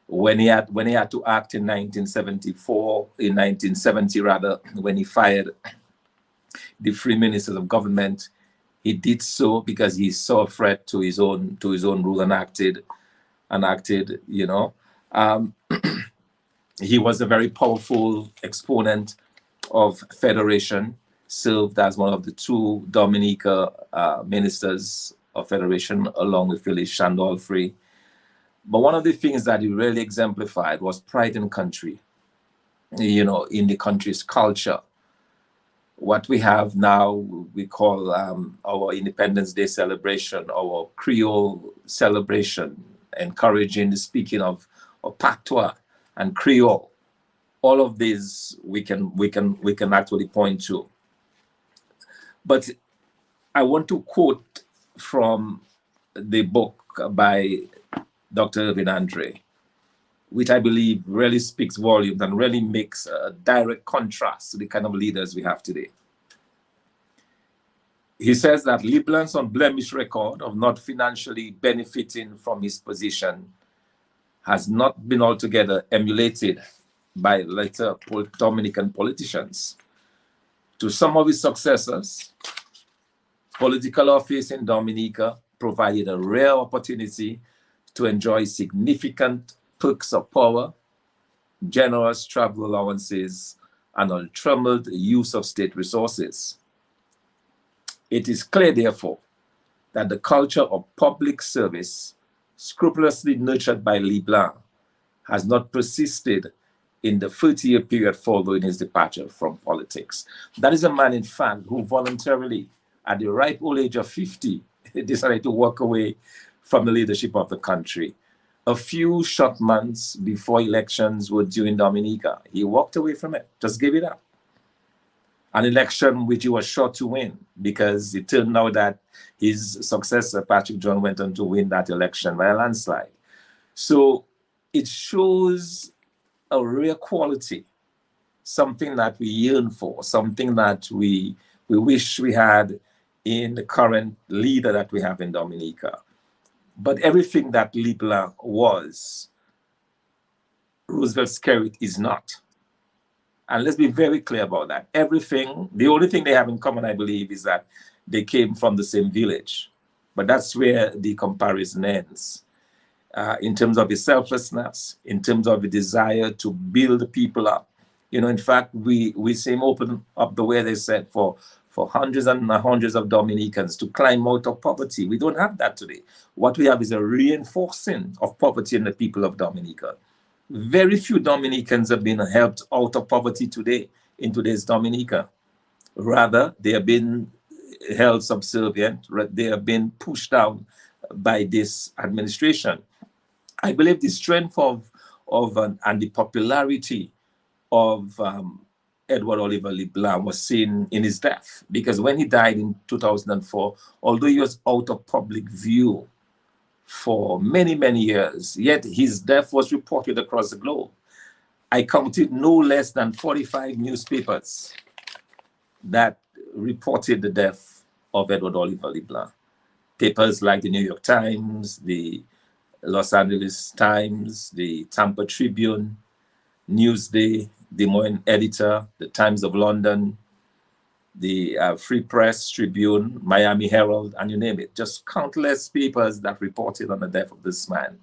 When he had to act in 1970 rather, when he fired the three ministers of government, he did so because he saw a threat to his own rule and acted. He was a very powerful exponent of federation, served as one of the two Dominica ministers of federation, along with Phyllis Shandolfree. But one of the things that he really exemplified was pride in country, in the country's culture. What we have now, we call our Independence Day celebration, our Creole celebration, encouraging the speaking of patois and Creole. All of these we can actually point to. But I want to quote from the book by Dr. Irvin Andre, which I believe really speaks volumes and really makes a direct contrast to the kind of leaders we have today. He says that LeBlanc's unblemished record of not financially benefiting from his position has not been altogether emulated by later Dominican politicians. To some of his successors, political office in Dominica provided a rare opportunity to enjoy significant perks of power, generous travel allowances, and untrammeled use of state resources. It is clear, therefore, that the culture of public service, scrupulously nurtured by LeBlanc, has not persisted in the 30-year period following his departure from politics. That is a man, in fact, who voluntarily, at the ripe old age of 50, decided to walk away from the leadership of the country. A few short months before elections were due in Dominica, he walked away from it, just gave it up. An election which he was sure to win, because it turned out that his successor, Patrick John, went on to win that election by a landslide. So it shows a rare quality, something that we yearn for, something that we wish we had in the current leader that we have in Dominica. But everything that LeBlanc was, Roosevelt Skerrit is not. And let's be very clear about that. Everything, the only thing they have in common, I believe, is that they came from the same village. But that's where the comparison ends. In terms of his selflessness, in terms of the desire to build people up. In fact, we see him open up the way they said for hundreds and hundreds of Dominicans to climb out of poverty. We don't have that today. What we have is a reinforcing of poverty in the people of Dominica. Very few Dominicans have been helped out of poverty today in today's Dominica. Rather, they have been held subservient. They have been pushed down by this administration. I believe the strength of and the popularity of Edward Oliver LeBlanc was seen in his death, because when he died in 2004, although he was out of public view for many, many years, yet his death was reported across the globe. I counted no less than 45 newspapers that reported the death of Edward Oliver LeBlanc. Papers like the New York Times, the Los Angeles Times, the Tampa Tribune, Newsday, Des Moines Editor, the Times of London, the Free Press, Tribune, Miami Herald, and you name it. Just countless papers that reported on the death of this man.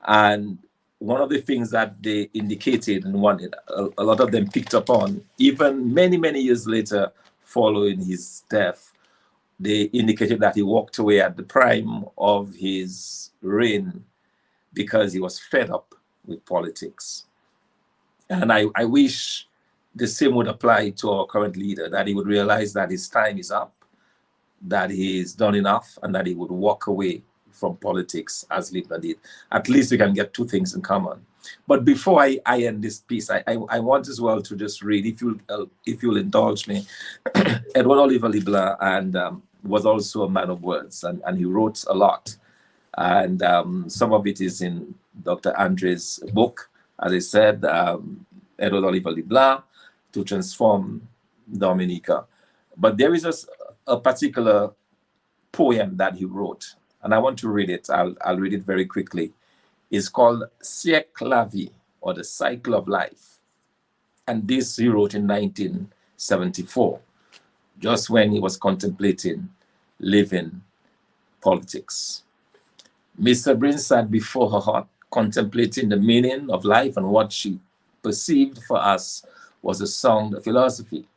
And one of the things that they indicated and wanted, a lot of them picked up on, even many, many years later following his death, they indicated that he walked away at the prime of his reign because he was fed up with politics. And I wish the same would apply to our current leader, that he would realize that his time is up that he's done enough and that he would walk away from politics as Libna did. At least we can get two things in common. But before I end this piece, I want as well to just read, if you'll indulge me, Edward Oliver Libna, and was also a man of words, and he wrote a lot. And some of it is in Dr. Andre's book, as I said, Edward Oliver Libna, To Transform Dominica. But there is a particular poem that he wrote, and I want to read it. I'll read it very quickly. It's called Siècle la vie, or The Cycle of Life. And this he wrote in 1974, just when he was contemplating leaving politics. Mr. Bryn sat before her heart, contemplating the meaning of life, and what she perceived for us was a sound philosophy.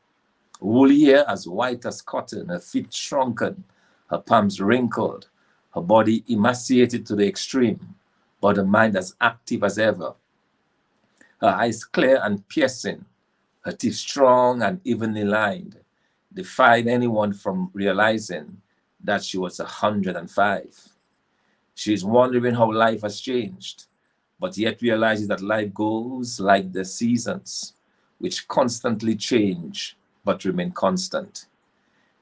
Woolly hair as white as cotton, her feet shrunken, her palms wrinkled, her body emaciated to the extreme, but her mind as active as ever. Her eyes clear and piercing, her teeth strong and evenly lined, defied anyone from realizing that she was 105. She's wondering how life has changed, but yet realizes that life goes like the seasons, which constantly change but remain constant.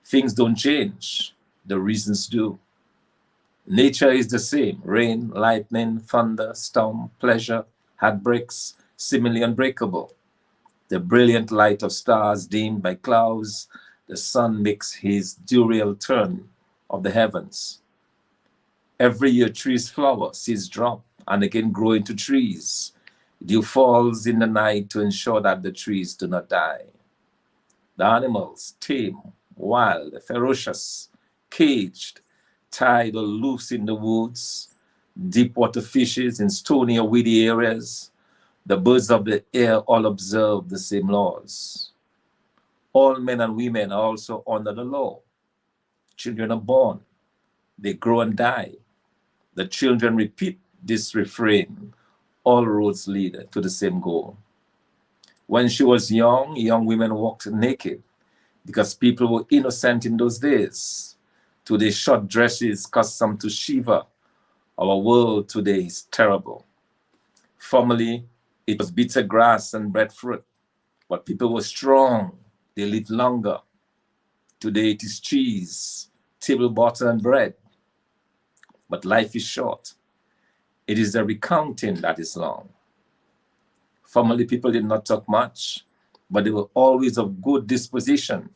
Things don't change, the reasons do. Nature is the same: rain, lightning, thunder, storm, pleasure, heartbreaks, seemingly unbreakable. The brilliant light of stars dimmed by clouds, the sun makes his dual turn of the heavens. Every year trees flower, seeds drop, and again grow into trees. Dew falls in the night to ensure that the trees do not die. The animals, tame, wild, ferocious, caged, tied or loose in the woods, deep water fishes in stony or weedy areas, the birds of the air all observe the same laws. All men and women are also under the law. Children are born, they grow and die. The children repeat this refrain: all roads lead to the same goal. When she was young women walked naked because people were innocent in those days. Today, short dresses custom to Shiva. Our world today is terrible. Formerly, it was bitter grass and breadfruit, but people were strong. They lived longer. Today, it is cheese, table butter, and bread. But life is short. It is the recounting that is long. Formerly, people did not talk much, but they were always of good disposition.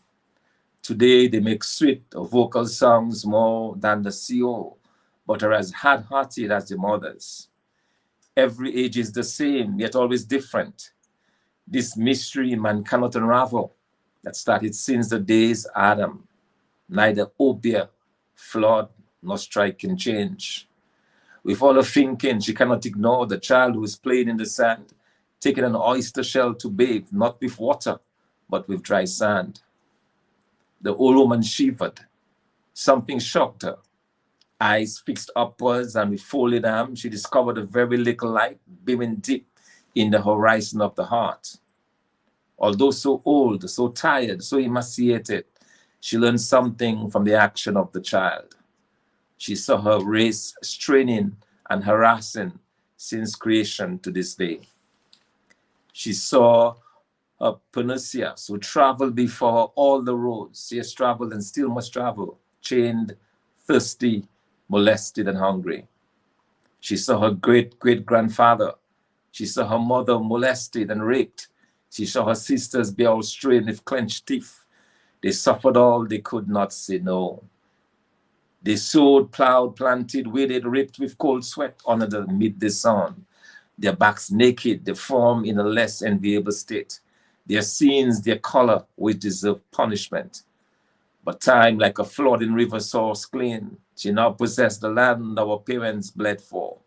Today, they make sweet vocal songs more than the CEO, but are as hard-hearted as the mothers. Every age is the same, yet always different. This mystery man cannot unravel, that started since the days of Adam. Neither obeah, flood, nor strike can change. With all her thinking, she cannot ignore the child who is playing in the sand, taking an oyster shell to bathe, not with water, but with dry sand. The old woman shivered. Something shocked her. Eyes fixed upwards, and with folded arms, she discovered a very little light beaming deep in the horizon of the heart. Although so old, so tired, so emaciated, she learned something from the action of the child. She saw her race straining and harassing since creation to this day. She saw her Panacea, who traveled before all the roads she has traveled and still must travel, chained, thirsty, molested, and hungry. She saw her great-great-grandfather. She saw her mother molested and raped. She saw her sisters be all strained with clenched teeth. They suffered all, they could not say no. They sowed, plowed, planted, waited, ripped with cold sweat under the midday sun. Their backs naked, deformed in a less enviable state. Their sins, their color, which deserve punishment. But time, like a flooding river, saw us clean. She now possessed the land our parents bled for.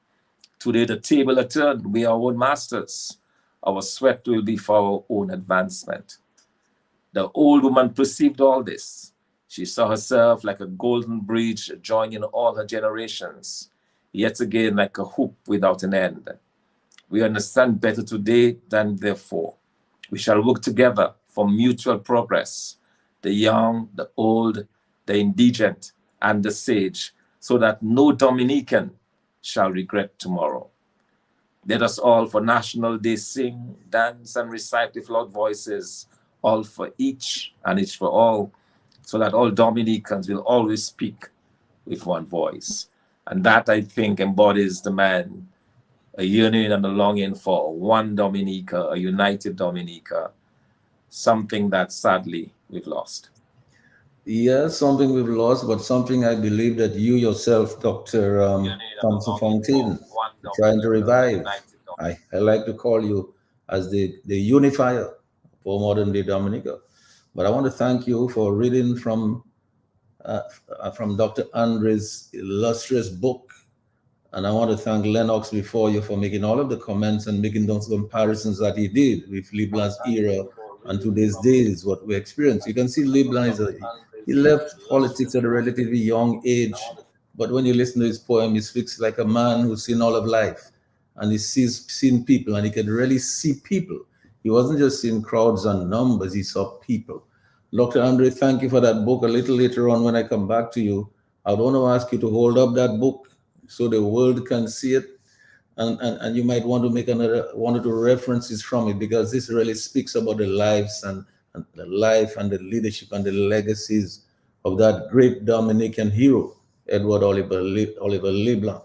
Today the table are turned, we are our own masters. Our sweat will be for our own advancement. The old woman perceived all this. She saw herself like a golden bridge joining all her generations, yet again like a hoop without an end. We understand better today than therefore. We shall work together for mutual progress, the young, the old, the indigent, and the sage, so that no Dominican shall regret tomorrow. Let us all for National Day sing, dance, and recite with loud voices, all for each and each for all, so that all Dominicans will always speak with one voice. And that, I think, embodies the man, a yearning and a longing for one Dominica, a united Dominica, something that sadly we've lost. Yes, something we've lost, but something I believe that you yourself, Dr. Thompson Fontaine, are trying to revive. I like to call you as the unifier for modern day Dominica. But I want to thank you for reading from Dr. Andre's illustrious book. And I want to thank Lennox before you for making all of the comments and making those comparisons that he did with Leblanc's era and today's days, what we experience. You can see Leblanc he left politics at a relatively young age, but when you listen to his poem, he speaks like a man who's seen all of life, and he seen people, and he can really see people. He wasn't just seeing crowds and numbers, he saw people. Dr. Andre, thank you for that book. A little later on when I come back to you, I want to ask you to hold up that book so the world can see it, and you might want to make one or two references from it, because this really speaks about the lives and the life and the leadership and the legacies of that great Dominican hero, Edward Oliver Leblanc.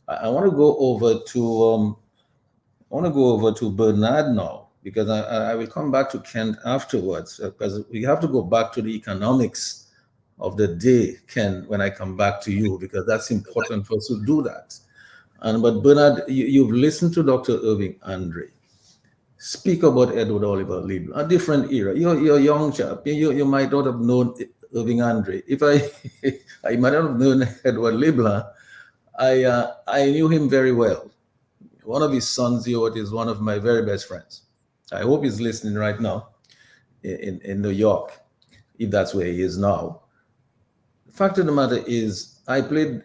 I want to go over to Bernard now, because I will come back to Kent afterwards, because we have to go back to the economics of the day, Ken, when I come back to you, because that's important for us to do that. But Bernard, you've listened to Dr. Irving Andre speak about Edward Oliver Leblanc, a different era. You're a young chap. You might not have known Irving Andre. If I might not have known Edward Leblanc, I knew him very well. One of his sons, is one of my very best friends. I hope he's listening right now in New York, if that's where he is now. The fact of the matter is, I played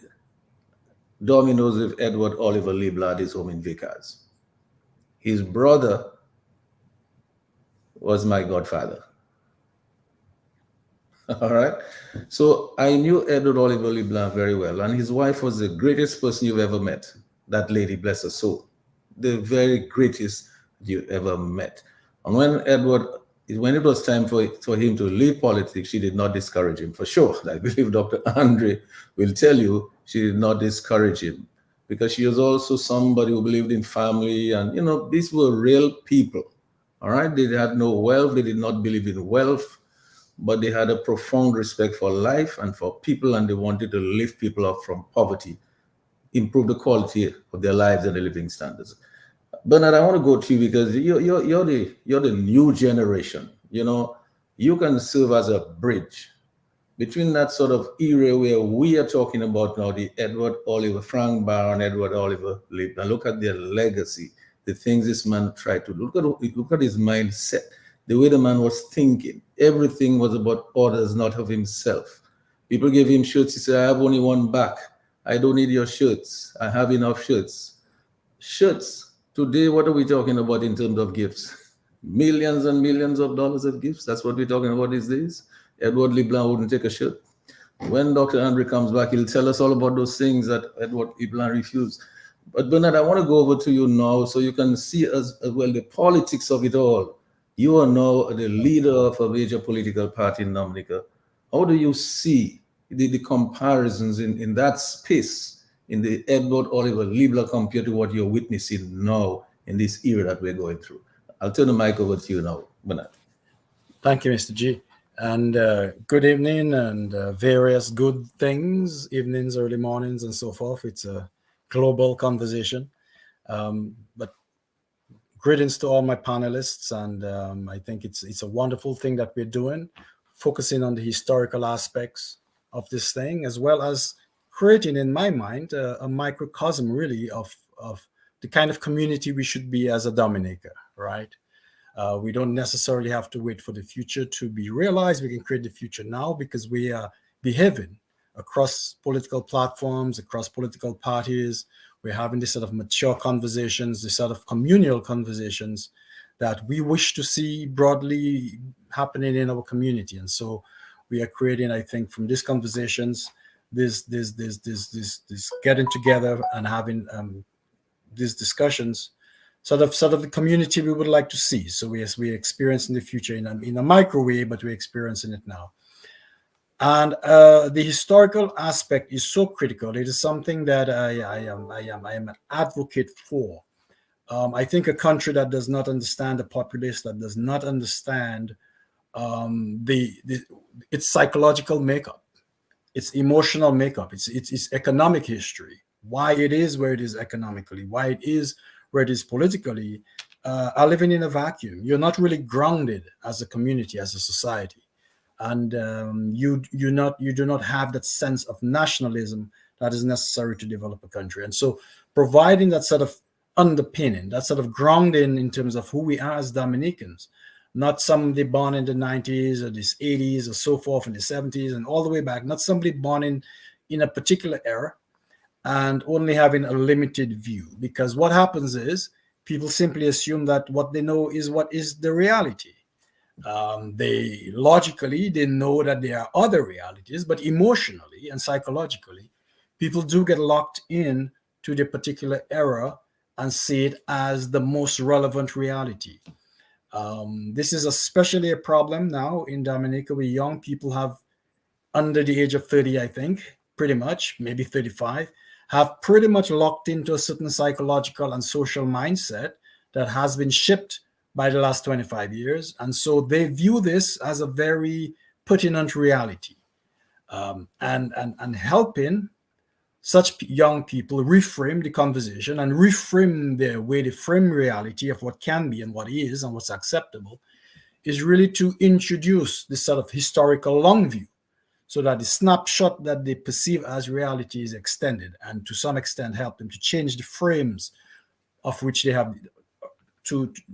dominoes with Edward Oliver Leblanc at his home in Vickers. His brother was my godfather. All right. So I knew Edward Oliver Leblanc very well, and his wife was the greatest person you've ever met. That lady, bless her soul, the very greatest you ever met. And when it was time for him to leave politics, she did not discourage him, for sure. I believe Dr. Andre will tell you she did not discourage him, because she was also somebody who believed in family, and these were real people. All right, they had no wealth, they did not believe in wealth, but they had a profound respect for life and for people, and they wanted to lift people up from poverty, improve the quality of their lives and the living standards. Bernard, I want to go to you, because you're the new generation. You can serve as a bridge between that sort of era where we are talking about now, the Edward Oliver, Frank Barron, Edward Oliver Leblanc. Look at their legacy, the things this man tried to do. Look at his mindset, the way the man was thinking. Everything was about others, not of himself. People gave him shirts. He said, I have only one back. I don't need your shirts. I have enough shirts. Shirts. Today, what are we talking about in terms of gifts? Millions and millions of dollars of gifts. That's what we're talking about these days. Edward Leblanc wouldn't take a shirt. When Dr. Andre comes back, he'll tell us all about those things that Edward Leblanc refused. But Bernard, I want to go over to you now so you can see as well the politics of it all. You are now the leader of a major political party in Dominica. How do you see the comparisons in that space, in the Edward Oliver Leblanc, compared to what you're witnessing now in this era that we're going through? I'll turn the mic over to you now, Bernard. Thank you, Mr. G. And good evening and various good things, evenings, early mornings, and so forth. It's a global conversation. But greetings to all my panelists. And I think it's a wonderful thing that we're doing, focusing on the historical aspects of this thing, as well as creating, in my mind, a microcosm, really, of the kind of community we should be as a Dominica, right? We don't necessarily have to wait for the future to be realized. We can create the future now, because we are behaving across political platforms, across political parties. We're having this sort of mature conversations, this sort of communal conversations that we wish to see broadly happening in our community. And so we are creating, I think, from these conversations, this getting together and having these discussions, sort of the community we would like to see. So we experience in the future in a micro way, but we're experiencing it now. And the historical aspect is so critical. It is something that I am an advocate for. I think a country that does not understand the populace, that does not understand its psychological makeup, its emotional makeup, its economic history, why it is where it is economically, why it is where it is politically, are living in a vacuum. You're not really grounded as a community, as a society. And you do not have that sense of nationalism that is necessary to develop a country. And so providing that sort of underpinning, that sort of grounding in terms of who we are as Dominicans, not somebody born in the 90s or the 80s or so forth, in the 70s and all the way back, not somebody born in a particular era and only having a limited view. Because what happens is people simply assume that what they know is what is the reality. They know that there are other realities, but emotionally and psychologically, people do get locked in to the particular era and see it as the most relevant reality. This is especially a problem now in Dominica, where young people have, under the age of 30, I think, pretty much, maybe 35, have pretty much locked into a certain psychological and social mindset that has been shipped by the last 25 years. And so they view this as a very pertinent reality, and helping such young people reframe the conversation and reframe their way to frame reality of what can be and what is and what's acceptable is really to introduce this sort of historical long view, so that the snapshot that they perceive as reality is extended, and to some extent help them to change the frames of which they have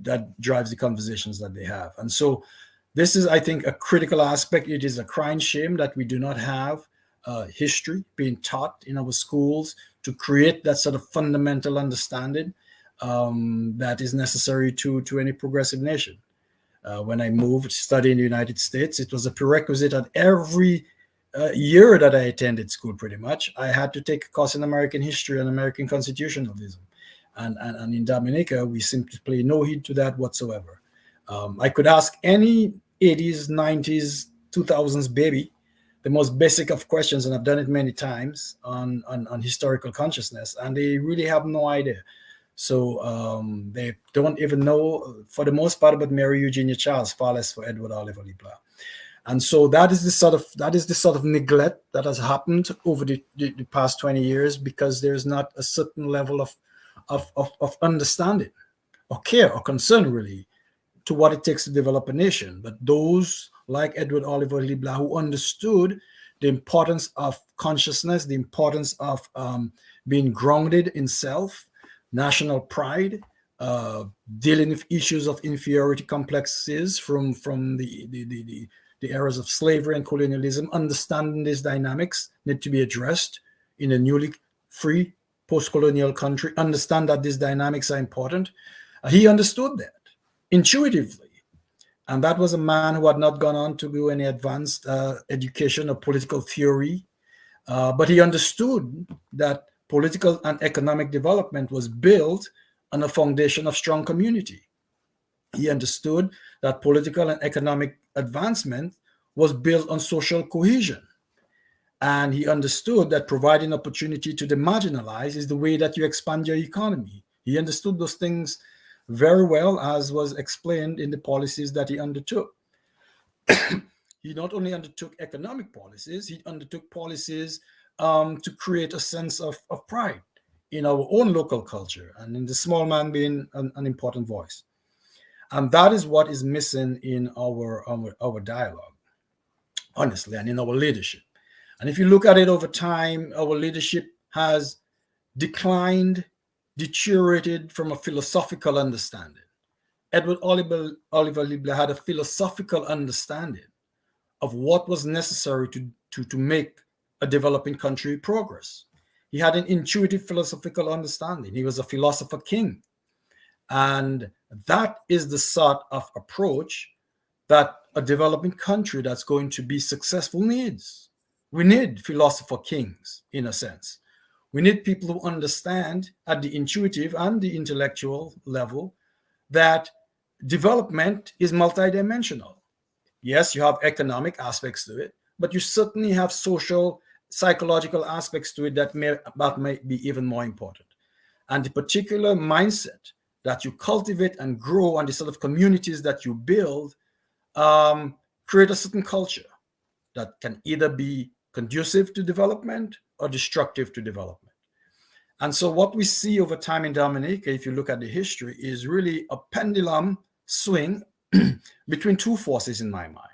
that drives the conversations that they have. And so this is, I think, a critical aspect. It is a crying shame that we do not have history being taught in our schools to create that sort of fundamental understanding that is necessary to any progressive nation. When I moved to study in the United States, it was a prerequisite at every year that I attended school, pretty much. I had to take a course in American history and American constitutionalism. And in Dominica, we simply pay no heed to that whatsoever. I could ask any 80s, 90s, 2000s baby the most basic of questions, and I've done it many times on historical consciousness, and they really have no idea. So they don't even know, for the most part, about Mary Eugenia Charles, far less for Edward Oliver Leblanc. And so that is the sort of neglect that has happened over the past 20 years, because there's not a certain level of understanding or care or concern really to what it takes to develop a nation. But those like Edward Oliver Leblanc, who understood the importance of consciousness, the importance of being grounded in self, national pride, dealing with issues of inferiority complexes from the eras of slavery and colonialism, understanding these dynamics need to be addressed in a newly free post-colonial country, understand that these dynamics are important. He understood that intuitively. And that was a man who had not gone on to do any advanced education or political theory, but he understood that political and economic development was built on a foundation of strong community. He understood that political and economic advancement was built on social cohesion. And he understood that providing opportunity to the marginalized is the way that you expand your economy. He understood those things very well, as was explained in the policies that he undertook. He not only undertook economic policies, he undertook policies to create a sense of pride in our own local culture, and in the small man being an important voice. And that is what is missing in our dialogue, honestly, and in our leadership. And if you look at it over time, our leadership has declined, deteriorated from a philosophical understanding. Edward Oliver Leblanc had a philosophical understanding of what was necessary to make a developing country progress. He had an intuitive philosophical understanding. He was a philosopher king. And that is the sort of approach that a developing country that's going to be successful needs. We need philosopher kings, in a sense. We need people who understand at the intuitive and the intellectual level that development is multidimensional. Yes, you have economic aspects to it, but you certainly have social, psychological aspects to it that may be even more important. And the particular mindset that you cultivate and grow and the sort of communities that you build create a certain culture that can either be conducive to development or destructive to development. And so what we see over time in Dominica, if you look at the history, is really a pendulum swing between two forces in my mind.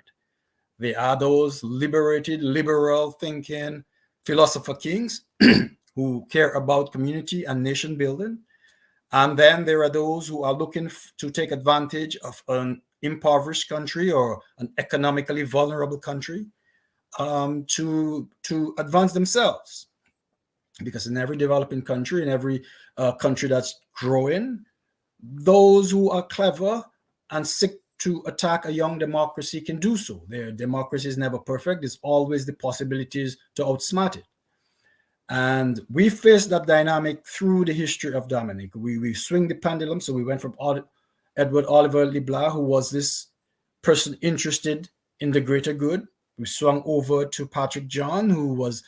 There are those liberated, liberal thinking philosopher kings who care about community and nation building. And then there are those who are looking to take advantage of an impoverished country or an economically vulnerable country to advance themselves. Because in every developing country, in every country that's growing, those who are clever and seek to attack a young democracy can do so. Their democracy is never perfect. There's always the possibilities to outsmart it. And we faced that dynamic through the history of Dominica. We swing the pendulum. So we went from Edward Oliver LeBlanc, who was this person interested in the greater good. We swung over to Patrick John, who was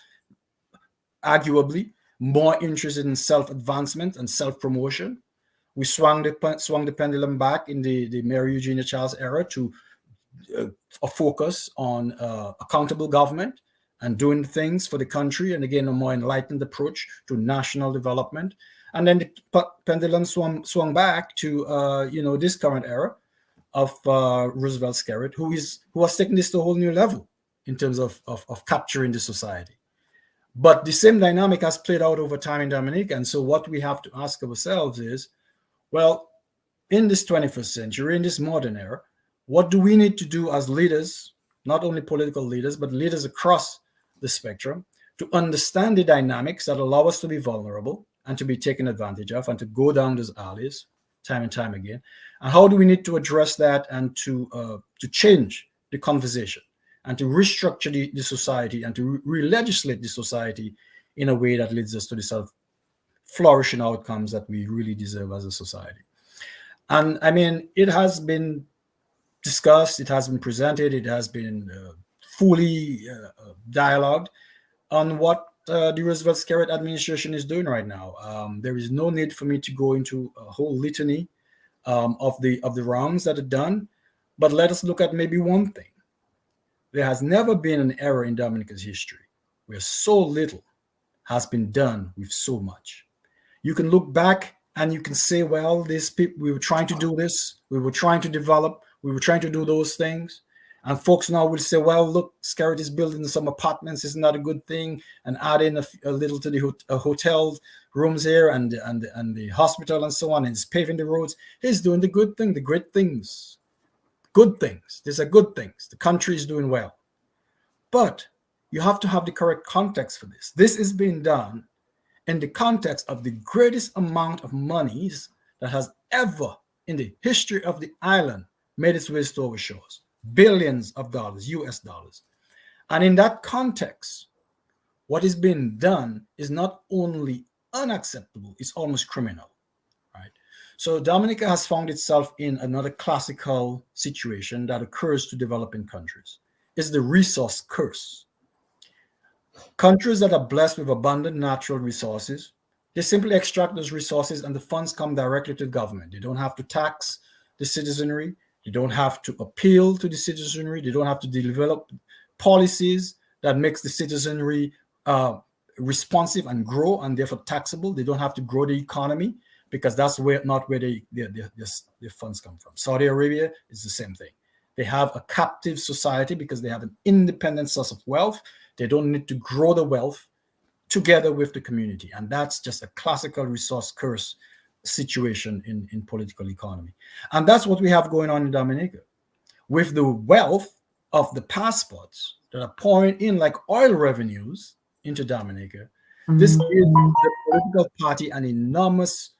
arguably more interested in self-advancement and self-promotion. We swung the pendulum back in the Mary Eugenia Charles era to a focus on accountable government and doing things for the country, and again, a more enlightened approach to national development. And then the pendulum swung back to this current era of Roosevelt Skerritt, who has taken this to a whole new level in terms of capturing the society. But the same dynamic has played out over time in Dominica. And so what we have to ask ourselves is, well, in this 21st century, in this modern era, what do we need to do as leaders, not only political leaders, but leaders across the spectrum, to understand the dynamics that allow us to be vulnerable and to be taken advantage of and to go down those alleys time and time again? And how do we need to address that and to change the conversation and to restructure the society and to re-legislate the society in a way that leads us to the sort of flourishing outcomes that we really deserve as a society? And I mean, it has been discussed, it has been presented, it has been fully dialogued on what the Roosevelt Skerritt administration is doing right now. There is no need for me to go into a whole litany of the wrongs that are done, but let us look at maybe one thing. There has never been an era in Dominica's history where so little has been done with so much. You can look back and you can say, well, these people, we were trying to do this, we were trying to develop, we were trying to do those things. And folks now will say, well, look, Skerritt is building some apartments, isn't that a good thing? And adding a little to the hotel rooms here and the hospital and so on, and he's paving the roads. He's doing the good thing, the great things. Good things. These are good things. The country is doing well. But you have to have the correct context for this. This is being done in the context of the greatest amount of monies that has ever in the history of the island made its way to our shores. Billions of dollars, US dollars. And in that context, what is being done is not only unacceptable, it's almost criminal, right? So Dominica has found itself in another classical situation that occurs to developing countries. It's the resource curse. Countries that are blessed with abundant natural resources, they simply extract those resources and the funds come directly to government. They don't have to tax the citizenry. They don't have to appeal to the citizenry. They don't have to develop policies that makes the citizenry responsive and grow and therefore taxable. They don't have to grow the economy because that's not where the funds come from. Saudi Arabia is the same thing. They have a captive society because they have an independent source of wealth. They don't need to grow the wealth together with the community. And that's just a classical resource curse situation in political economy. And that's what we have going on in Dominica. With the wealth of the passports that are pouring in like oil revenues into Dominica, this gives the political party an enormous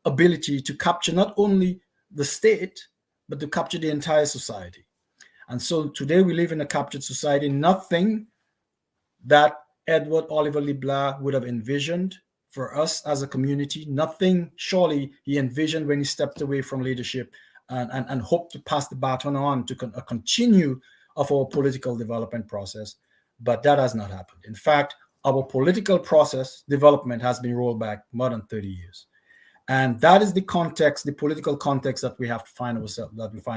ability to capture not only the state, but to capture the entire society. And so today we live in a captured society. Nothing that Edward Oliver LeBlanc would have envisioned for us as a community, nothing surely he envisioned when he stepped away from leadership and hoped to pass the baton on to continue of our political development process. But that has not happened. In fact, our political process development has been rolled back more than 30 years. And that is the context, the political context that we find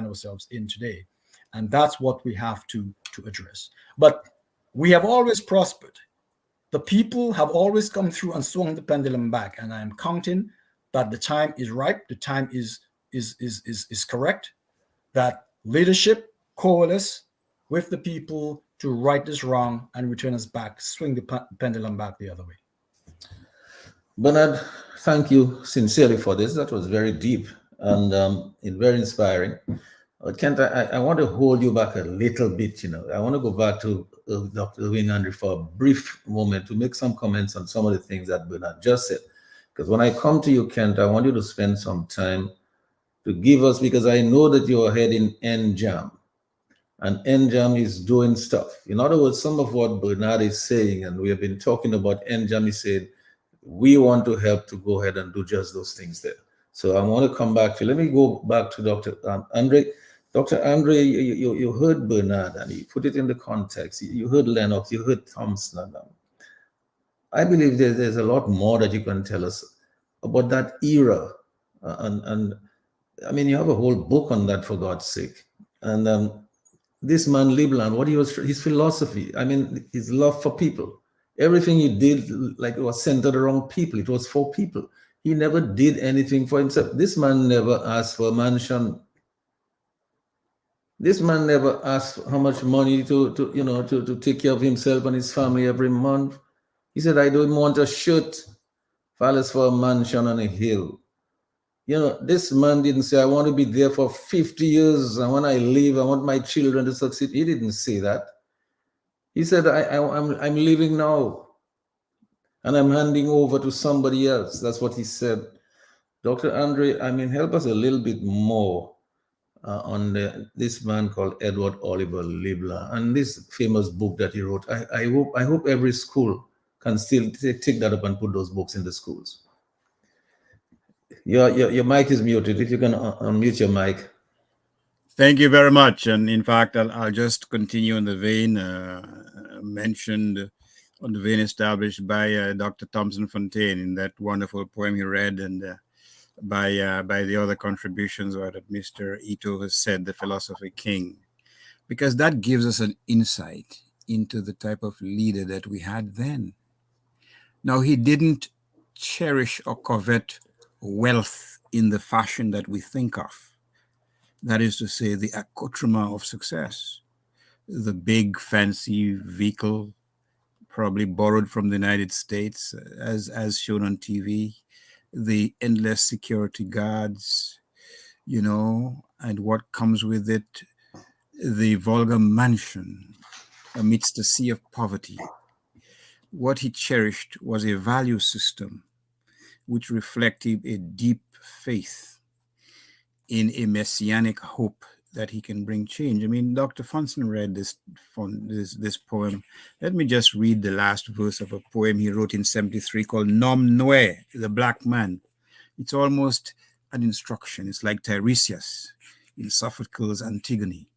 ourselves in today. And that's what we have to address. But we have always prospered. The people have always come through and swung the pendulum back. And I am counting that the time is ripe, the time is correct, that leadership coalesce with the people to right this wrong and return us back, swing the pendulum back the other way. Bernard, thank you sincerely for this. That was very deep and very inspiring. Kent, I want to hold you back a little bit. I want to go back to Dr. Irving Andre for a brief moment to make some comments on some of the things that Bernard just said. Because when I come to you, Kent, I want you to spend some time to give us, because I know that you're heading NJAM, and NJAM is doing stuff. In other words, some of what Bernard is saying, and we have been talking about NJAM, he said, we want to help to go ahead and do just those things there. So I want to come back to, let me go back to Dr. Andre. Dr. Andre, you heard Bernard and he put it in the context. You heard Lennox, you heard Thompson. I believe there's a lot more that you can tell us about that era. And I mean, you have a whole book on that, for God's sake. And this man, LeBlanc, his philosophy, I mean, his love for people. Everything he did, like, it was centered around people. It was for people. He never did anything for himself. This man never asked for a mansion. This man never asked how much money to take care of himself and his family every month. He said, I don't want a shirt, fathers for a mansion on a hill. This man didn't say, I want to be there for 50 years, and when I leave, I want my children to succeed. He didn't say that. He said, I'm leaving now, and I'm handing over to somebody else. That's what he said. Dr. Andre, I mean, help us a little bit more on this man called Edward Oliver LeBlanc and this famous book that he wrote. I hope every school can still take that up and put those books in the schools. Your mic is muted. If you can unmute your mic. Thank you very much. And in fact, I'll just continue in the vein mentioned, on the vein established by Dr. Thompson Fontaine in that wonderful poem he read, and by the other contributions that Mr. Ito has said, The Philosophy King, because that gives us an insight into the type of leader that we had then. Now, he didn't cherish or covet wealth in the fashion that we think of. That is to say, the accoutrement of success, the big fancy vehicle, probably borrowed from the United States, as shown on TV, the endless security guards, and what comes with it, the vulgar mansion amidst a sea of poverty. What he cherished was a value system which reflected a deep faith in a messianic hope that he can bring change. I mean, Dr. Fonson read this poem. Let me just read the last verse of a poem he wrote in 1973 called Nom Noir, the Black Man. It's almost an instruction. It's like Tiresias in Sophocles' Antigone.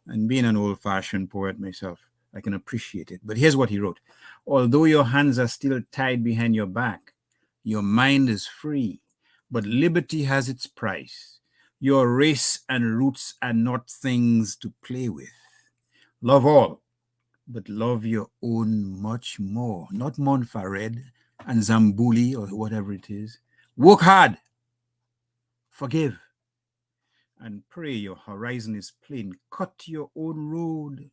And being an old-fashioned poet myself, I can appreciate it. But here's what he wrote. Although your hands are still tied behind your back, your mind is free, but liberty has its price. Your race and roots are not things to play with. Love all, but love your own much more. Not Montfared and Zambuli or whatever it is. Work hard, forgive, and pray your horizon is plain. Cut your own road.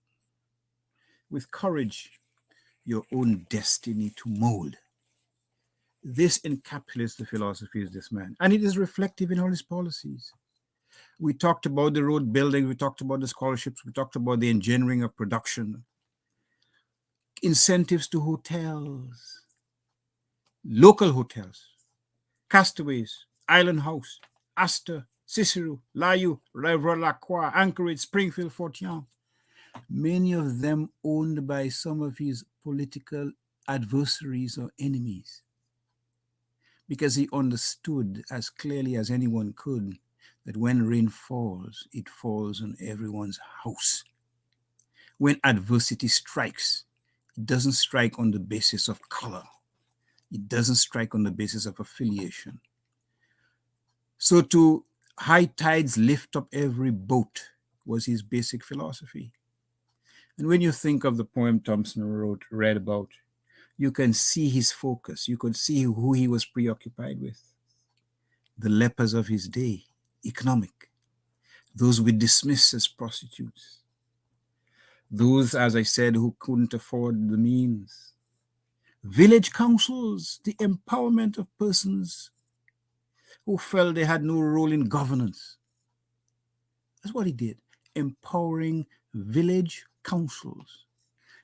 With courage, your own destiny to mold. This encapsulates the philosophy of this man, and it is reflective in all his policies. We talked about the road building, we talked about the scholarships, we talked about the engineering of production, incentives to hotels, local hotels, Castaways, Island House, Astor, Cicero, Layou, River La Croix, Anchorage, Springfield, Fort Young. many of them owned by some of his political adversaries or enemies, because he understood as clearly as anyone could that when rain falls, it falls on everyone's house. When adversity strikes, it doesn't strike on the basis of color. It doesn't strike on the basis of affiliation. So to high tides lift up every boat was his basic philosophy. And when you think of the poem Thompson read about, you can see his focus. You could see who he was preoccupied with. The lepers of his day, economic. Those we dismiss as prostitutes. Those, as I said, who couldn't afford the means. Village councils, the empowerment of persons who felt they had no role in governance. That's what he did, empowering village councils,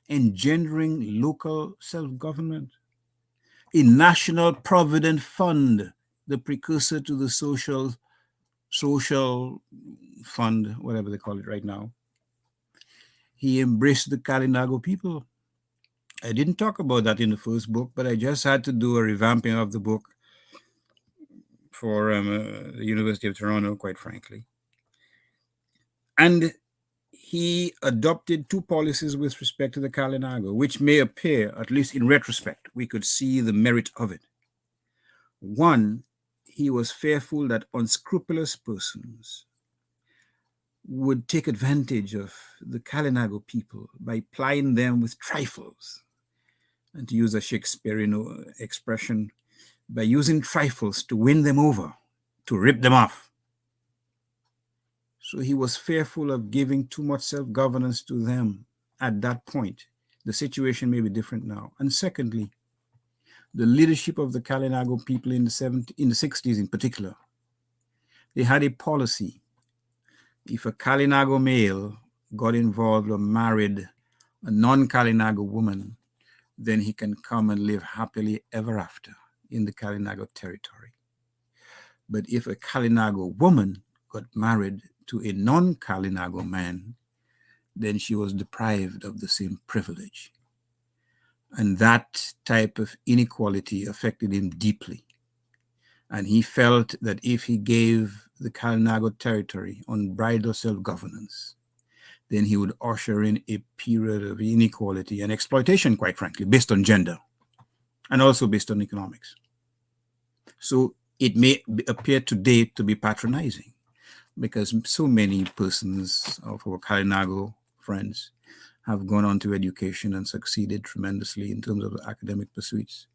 engendering local self-government, a national provident fund, the precursor to the social fund, whatever they call it right now. He embraced the Kalinago people. I didn't talk about that in the first book, but I just had to do a revamping of the book for the University of Toronto, quite frankly. And he adopted two policies with respect to the Kalinago, which may appear, at least in retrospect, we could see the merit of it. One, he was fearful that unscrupulous persons would take advantage of the Kalinago people by plying them with trifles. And to use a Shakespearean expression, by using trifles to win them over, to rip them off. So he was fearful of giving too much self-governance to them at that point. The situation may be different now. And secondly, the leadership of the Kalinago people in the 60s in particular, they had a policy. If a Kalinago male got involved or married a non-Kalinago woman, then he can come and live happily ever after in the Kalinago territory. But if a Kalinago woman got married to a non-Kalinago man, then she was deprived of the same privilege. And that type of inequality affected him deeply. And he felt that if he gave the Kalinago territory unbridled self-governance, then he would usher in a period of inequality and exploitation, quite frankly, based on gender and also based on economics. So it may appear today to be patronizing because so many persons of our Kalinago friends have gone on to education and succeeded tremendously in terms of academic pursuits.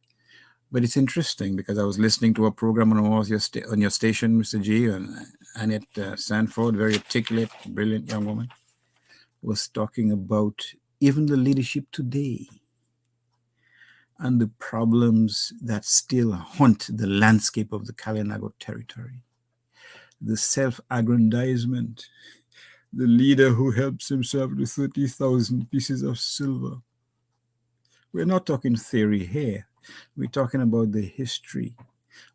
But it's interesting because I was listening to a program on your station, Mr. G, and Annette Sanford, very articulate, brilliant young woman, was talking about even the leadership today and the problems that still haunt the landscape of the Kalinago territory. The self-aggrandizement, the leader who helps himself to 30,000 pieces of silver. We're not talking theory here. We're talking about the history.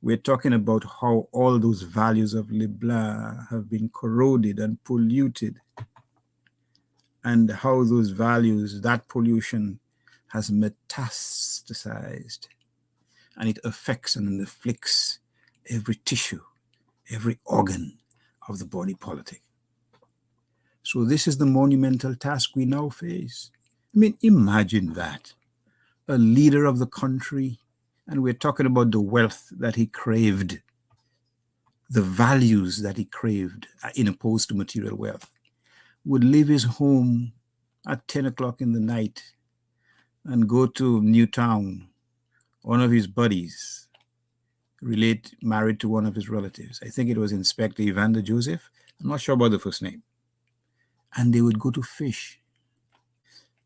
We're talking about how all those values of Leblanc have been corroded and polluted, and how those values, that pollution has metastasized, and it affects and afflicts every tissue, every organ of the body politic. So this is the monumental task we now face. I mean, imagine that. A leader of the country, and we're talking about the wealth that he craved, the values that he craved in opposed to material wealth, would leave his home at 10 o'clock in the night and go to Newtown, one of his buddies, married to one of his relatives. I think it was Inspector Evander Joseph. I'm not sure about the first name. And they would go to fish.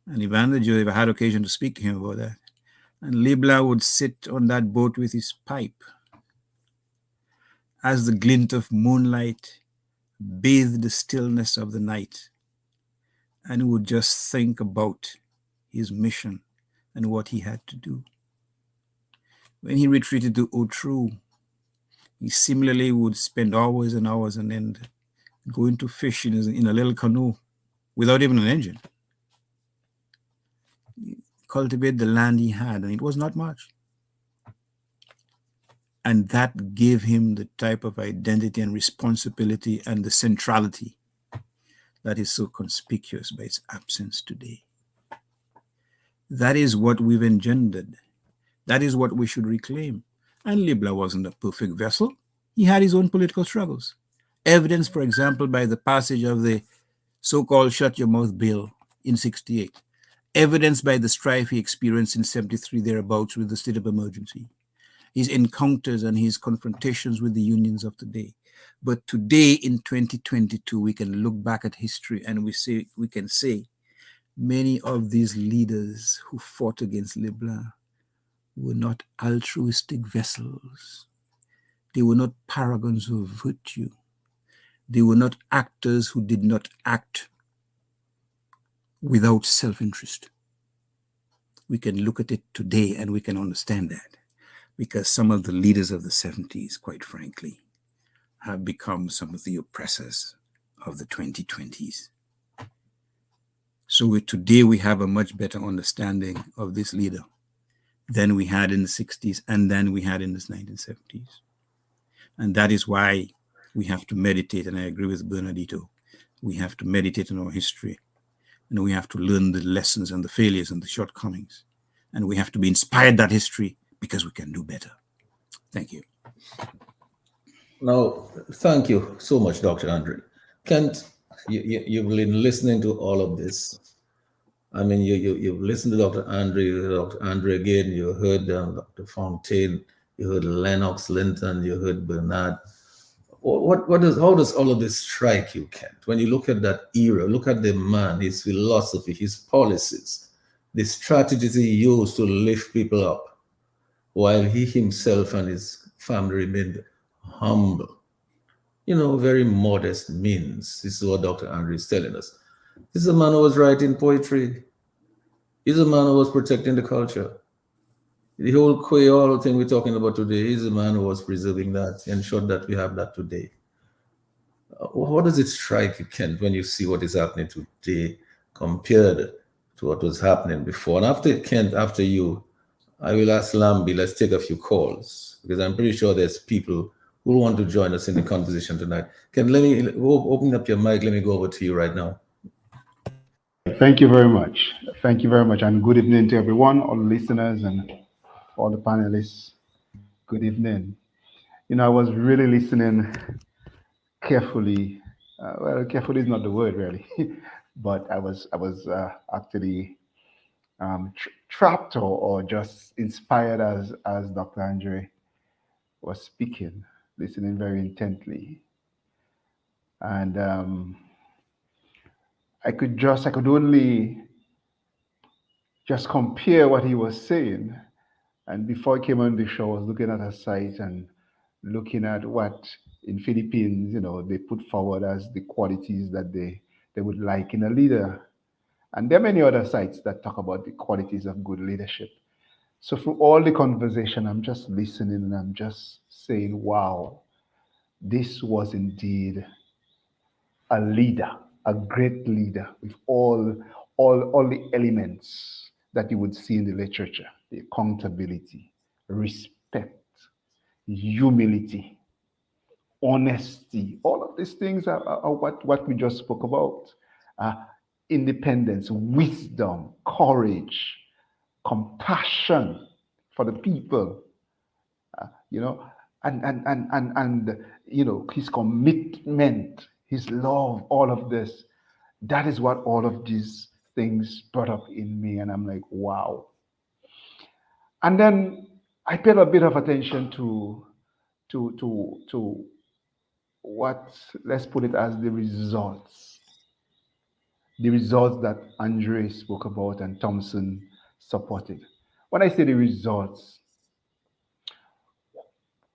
And Evander Joseph, I had occasion to speak to him about that. And Leblanc would sit on that boat with his pipe as the glint of moonlight bathed the stillness of the night. And he would just think about his mission and what he had to do. When he retreated to Otru, he similarly would spend hours and hours and then going to fish in a little canoe without even an engine. cultivate the land he had, and it was not much. And that gave him the type of identity and responsibility and the centrality that is so conspicuous by its absence today. That is what we've engendered. That is what we should reclaim. And Libla wasn't a perfect vessel. He had his own political struggles. Evidenced, for example, by the passage of the so-called Shut Your Mouth Bill in 68. Evidenced by the strife he experienced in 73 thereabouts with the state of emergency. His encounters and his confrontations with the unions of today. But today in 2022, we can look back at history and we can say many of these leaders who fought against Libla were not altruistic vessels. They were not paragons of virtue. They were not actors who did not act without self-interest. We can look at it today and we can understand that, because some of the leaders of the 70s, quite frankly, have become some of the oppressors of the 2020s. So today we have a much better understanding of this leader than we had in the 60s and than we had in the 1970s. And that is why we have to meditate, and I agree with Bernardito, we have to meditate on our history, and we have to learn the lessons and the failures and the shortcomings, and we have to be inspired by that history because we can do better. Thank you. Now, thank you so much, Dr. Andre. Kent, you've been listening to all of this. I mean, you've listened to Dr. Andre again, you heard Dr. Fontaine, you heard Lennox Linton, you heard Bernard. How does all of this strike you, Kent? When you look at that era, look at the man, his philosophy, his policies, the strategies he used to lift people up, while he himself and his family remained humble. You know, very modest means. This is what Dr. Andre is telling us. This is a man who was writing poetry. He's a man who was protecting the culture. The whole Creole thing we're talking about today, he's a man who was preserving that, ensured that we have that today. What does it strike you, Kent, when you see what is happening today compared to what was happening before? And after Kent, after you, I will ask Lambi, let's take a few calls, because I'm pretty sure there's people who want to join us in the conversation tonight. Kent, let me open up your mic. Let me go over to you right now. Thank you very much. Thank you very much. And good evening to everyone, all the listeners and all the panelists. Good evening. You know, I was really listening carefully. Well, carefully is not the word really, but I was actually trapped or just inspired as Dr. Andre was speaking, listening very intently. And I could only just compare what he was saying. And before I came on the show, I was looking at a site and looking at what in Philippines, you know, they put forward as the qualities that they would like in a leader. And there are many other sites that talk about the qualities of good leadership. So through all the conversation, I'm just listening and I'm just saying, wow, this was indeed a leader, a great leader with all the elements that you would see in the literature: the accountability, respect, humility, honesty. All of these things are what we just spoke about. Independence, wisdom, courage, compassion for the people, you know, and you know, his commitment, his love, all of this. That is what all of these things brought up in me, and I'm like, wow. And then I paid a bit of attention to what, let's put it as the results that Andre spoke about and Thompson supported. When I say the results,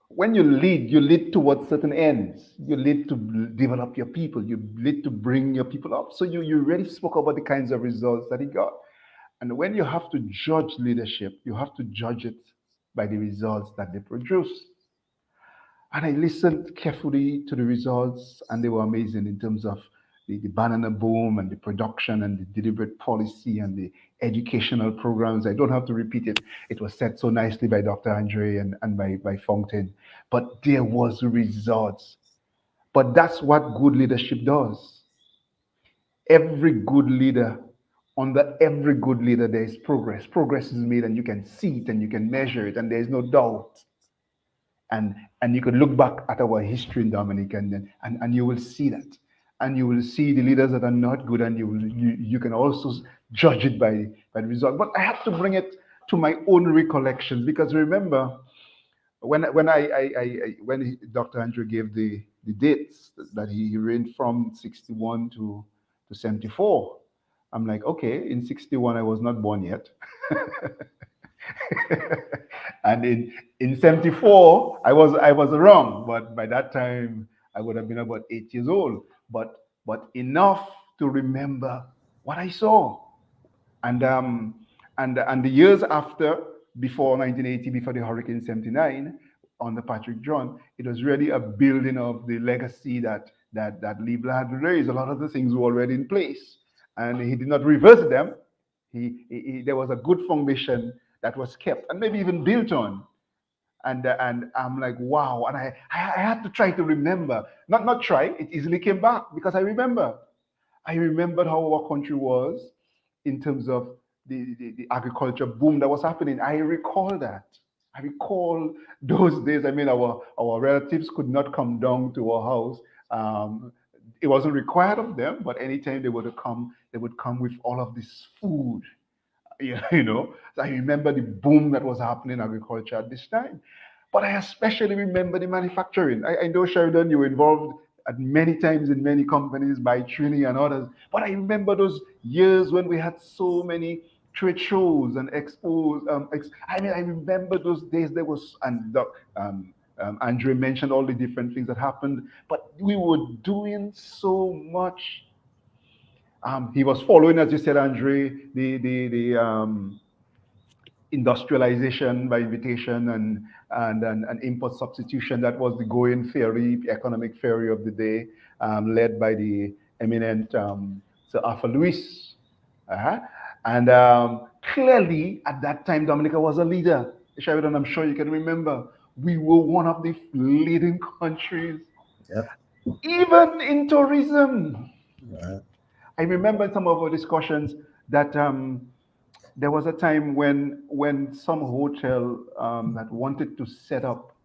when you lead towards certain ends. You lead to develop your people. You lead to bring your people up. So you already spoke about the kinds of results that he got. And when you have to judge leadership, you have to judge it by the results that they produce. And I listened carefully to the results, and they were amazing in terms of, the banana boom and the production and the deliberate policy and the educational programs. I don't have to repeat it. It was said so nicely by Dr. Andre and by Fountain. But there was results. But that's what good leadership does. Every good leader, under every good leader, there is progress. Progress is made and you can see it and you can measure it and there is no doubt. And you can look back at our history in Dominica and you will see that. And you will see the leaders that are not good, and you can also judge it by the result. But I have to bring it to my own recollections, because remember, when Dr. Andrew gave the dates that he reigned from 61 to 74, I'm like, okay, in 61 I was not born yet. And in 74 I was wrong, but by that time I would have been about 8 years old, but enough to remember what I saw. And the years after, before 1980, before the Hurricane 79, under Patrick John, it was really a building of the legacy that Libla had raised. A lot of the things were already in place, and he did not reverse them. There was a good foundation that was kept and maybe even built on. And I'm like, wow. And I had to try to remember, not try, it easily came back, because I remembered how our country was in terms of the agriculture boom that was happening. I recall that. I recall those days. I mean, our relatives could not come down to our house. It wasn't required of them, but anytime they would come with all of this food. You know, so I remember the boom that was happening in agriculture at this time. But I especially remember the manufacturing. I know, Sheridan, you were involved at many times in many companies by Trini and others. But I remember those years when we had so many trade shows and expos. I remember those days. There was, and Andre mentioned all the different things that happened, but we were doing so much. He was following, as you said, Andre, the industrialization by invitation and import substitution. That was the going theory, economic theory of the day, led by the eminent Sir Arthur Lewis. And clearly, at that time, Dominica was a leader. Sheridan, I'm sure you can remember, we were one of the leading countries, even in tourism. I remember in some of our discussions that there was a time when some hotel that wanted to set up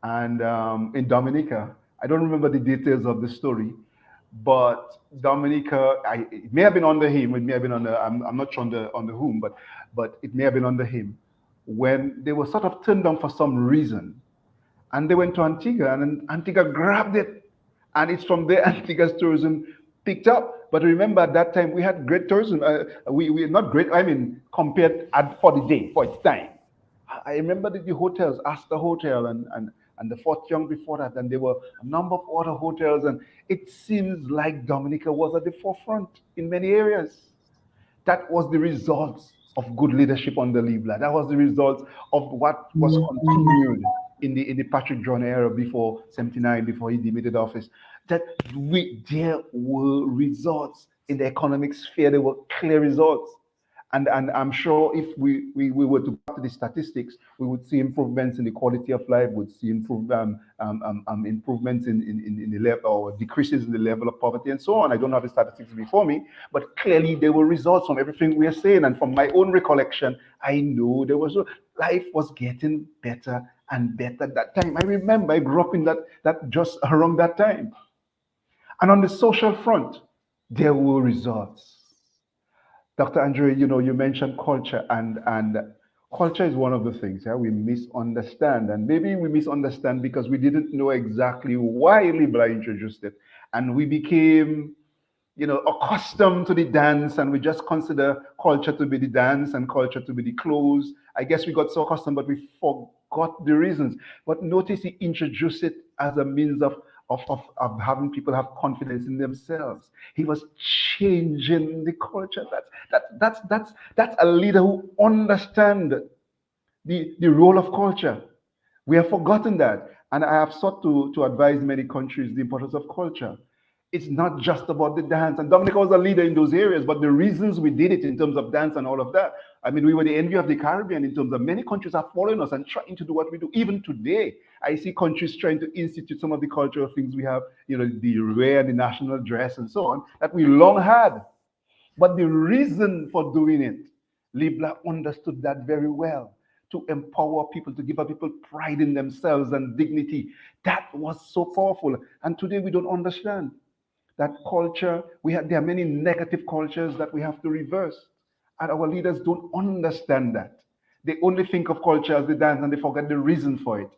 and in Dominica. I don't remember the details of the story, but Dominica, it may have been under him. It may have been under, I'm not sure under whom, but it may have been under him, when they were sort of turned down for some reason, and they went to Antigua, and Antigua grabbed it, and it's from there Antigua's tourism picked up. But remember, at that time we had great tourism. We not great. I mean, compared for the day, for its time. I remember the hotels, Astor Hotel and the Fort Young before that, and there were a number of other hotels, and it seems like Dominica was at the forefront in many areas. That was the results of good leadership under Libla. That was the result of what was continued in the Patrick John era before 79, before he demitted office. That there were results in the economic sphere. There were clear results. And I'm sure if we were to go back to the statistics, we would see improvements in the quality of life, would see improvements in the level, or decreases in the level of poverty and so on. I don't have the statistics before me, but clearly there were results from everything we are saying. And from my own recollection, I know life was getting better and better at that time. I remember I grew up in that just around that time. And on the social front, there were results. Dr. Andre, you mentioned culture, and culture is one of the things we misunderstand. And maybe we misunderstand because we didn't know exactly why Libla introduced it. And we became, accustomed to the dance, and we just consider culture to be the dance and culture to be the clothes. I guess we got so accustomed, but we forgot the reasons. But notice he introduced it as a means of having people have confidence in themselves. He was changing the culture. That's a leader who understands the role of culture. We have forgotten that. And I have sought to advise many countries the importance of culture. It's not just about the dance. And Dominica was a leader in those areas, but the reasons we did it in terms of dance and all of that, I mean, we were the envy of the Caribbean in terms of many countries are following us and trying to do what we do. Even today, I see countries trying to institute some of the cultural things we have, the wear, the national dress, and so on, that we long had. But the reason for doing it, Libla understood that very well. To empower people, to give people pride in themselves and dignity. That was so powerful. And today we don't understand that culture. There are many negative cultures that we have to reverse. And our leaders don't understand that. They only think of culture as the dance and they forget the reason for it.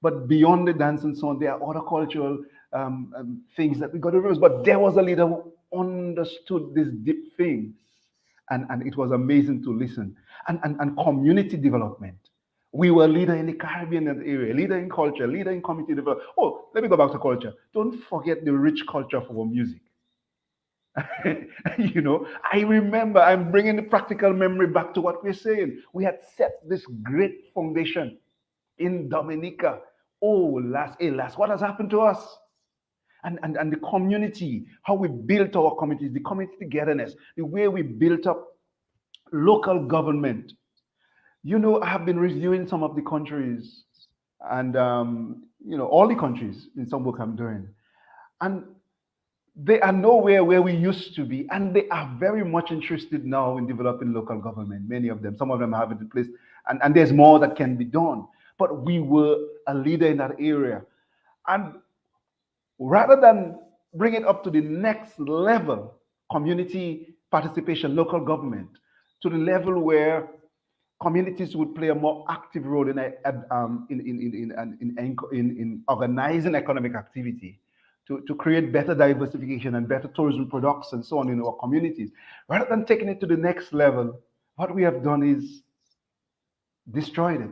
But beyond the dance and so on, there are other cultural things that we got to reverse. But there was a leader who understood these deep things. And it was amazing to listen. And community development. We were a leader in the Caribbean area, leader in culture, leader in community development. Oh, let me go back to culture. Don't forget the rich culture of our music. I remember, I'm bringing the practical memory back to what we're saying. We had set this great foundation in Dominica. Oh, last, what has happened to us? And the community, how we built our communities, the community togetherness, the way we built up local government. I have been reviewing some of the countries and, all the countries in some work I'm doing. And they are nowhere where we used to be. And they are very much interested now in developing local government, many of them. Some of them have it in place. And there's more that can be done. But we were a leader in that area. And rather than bring it up to the next level, community participation, local government, to the level where communities would play a more active role in organizing economic activity, to create better diversification and better tourism products and so on in our communities. Rather than taking it to the next level, what we have done is destroyed it.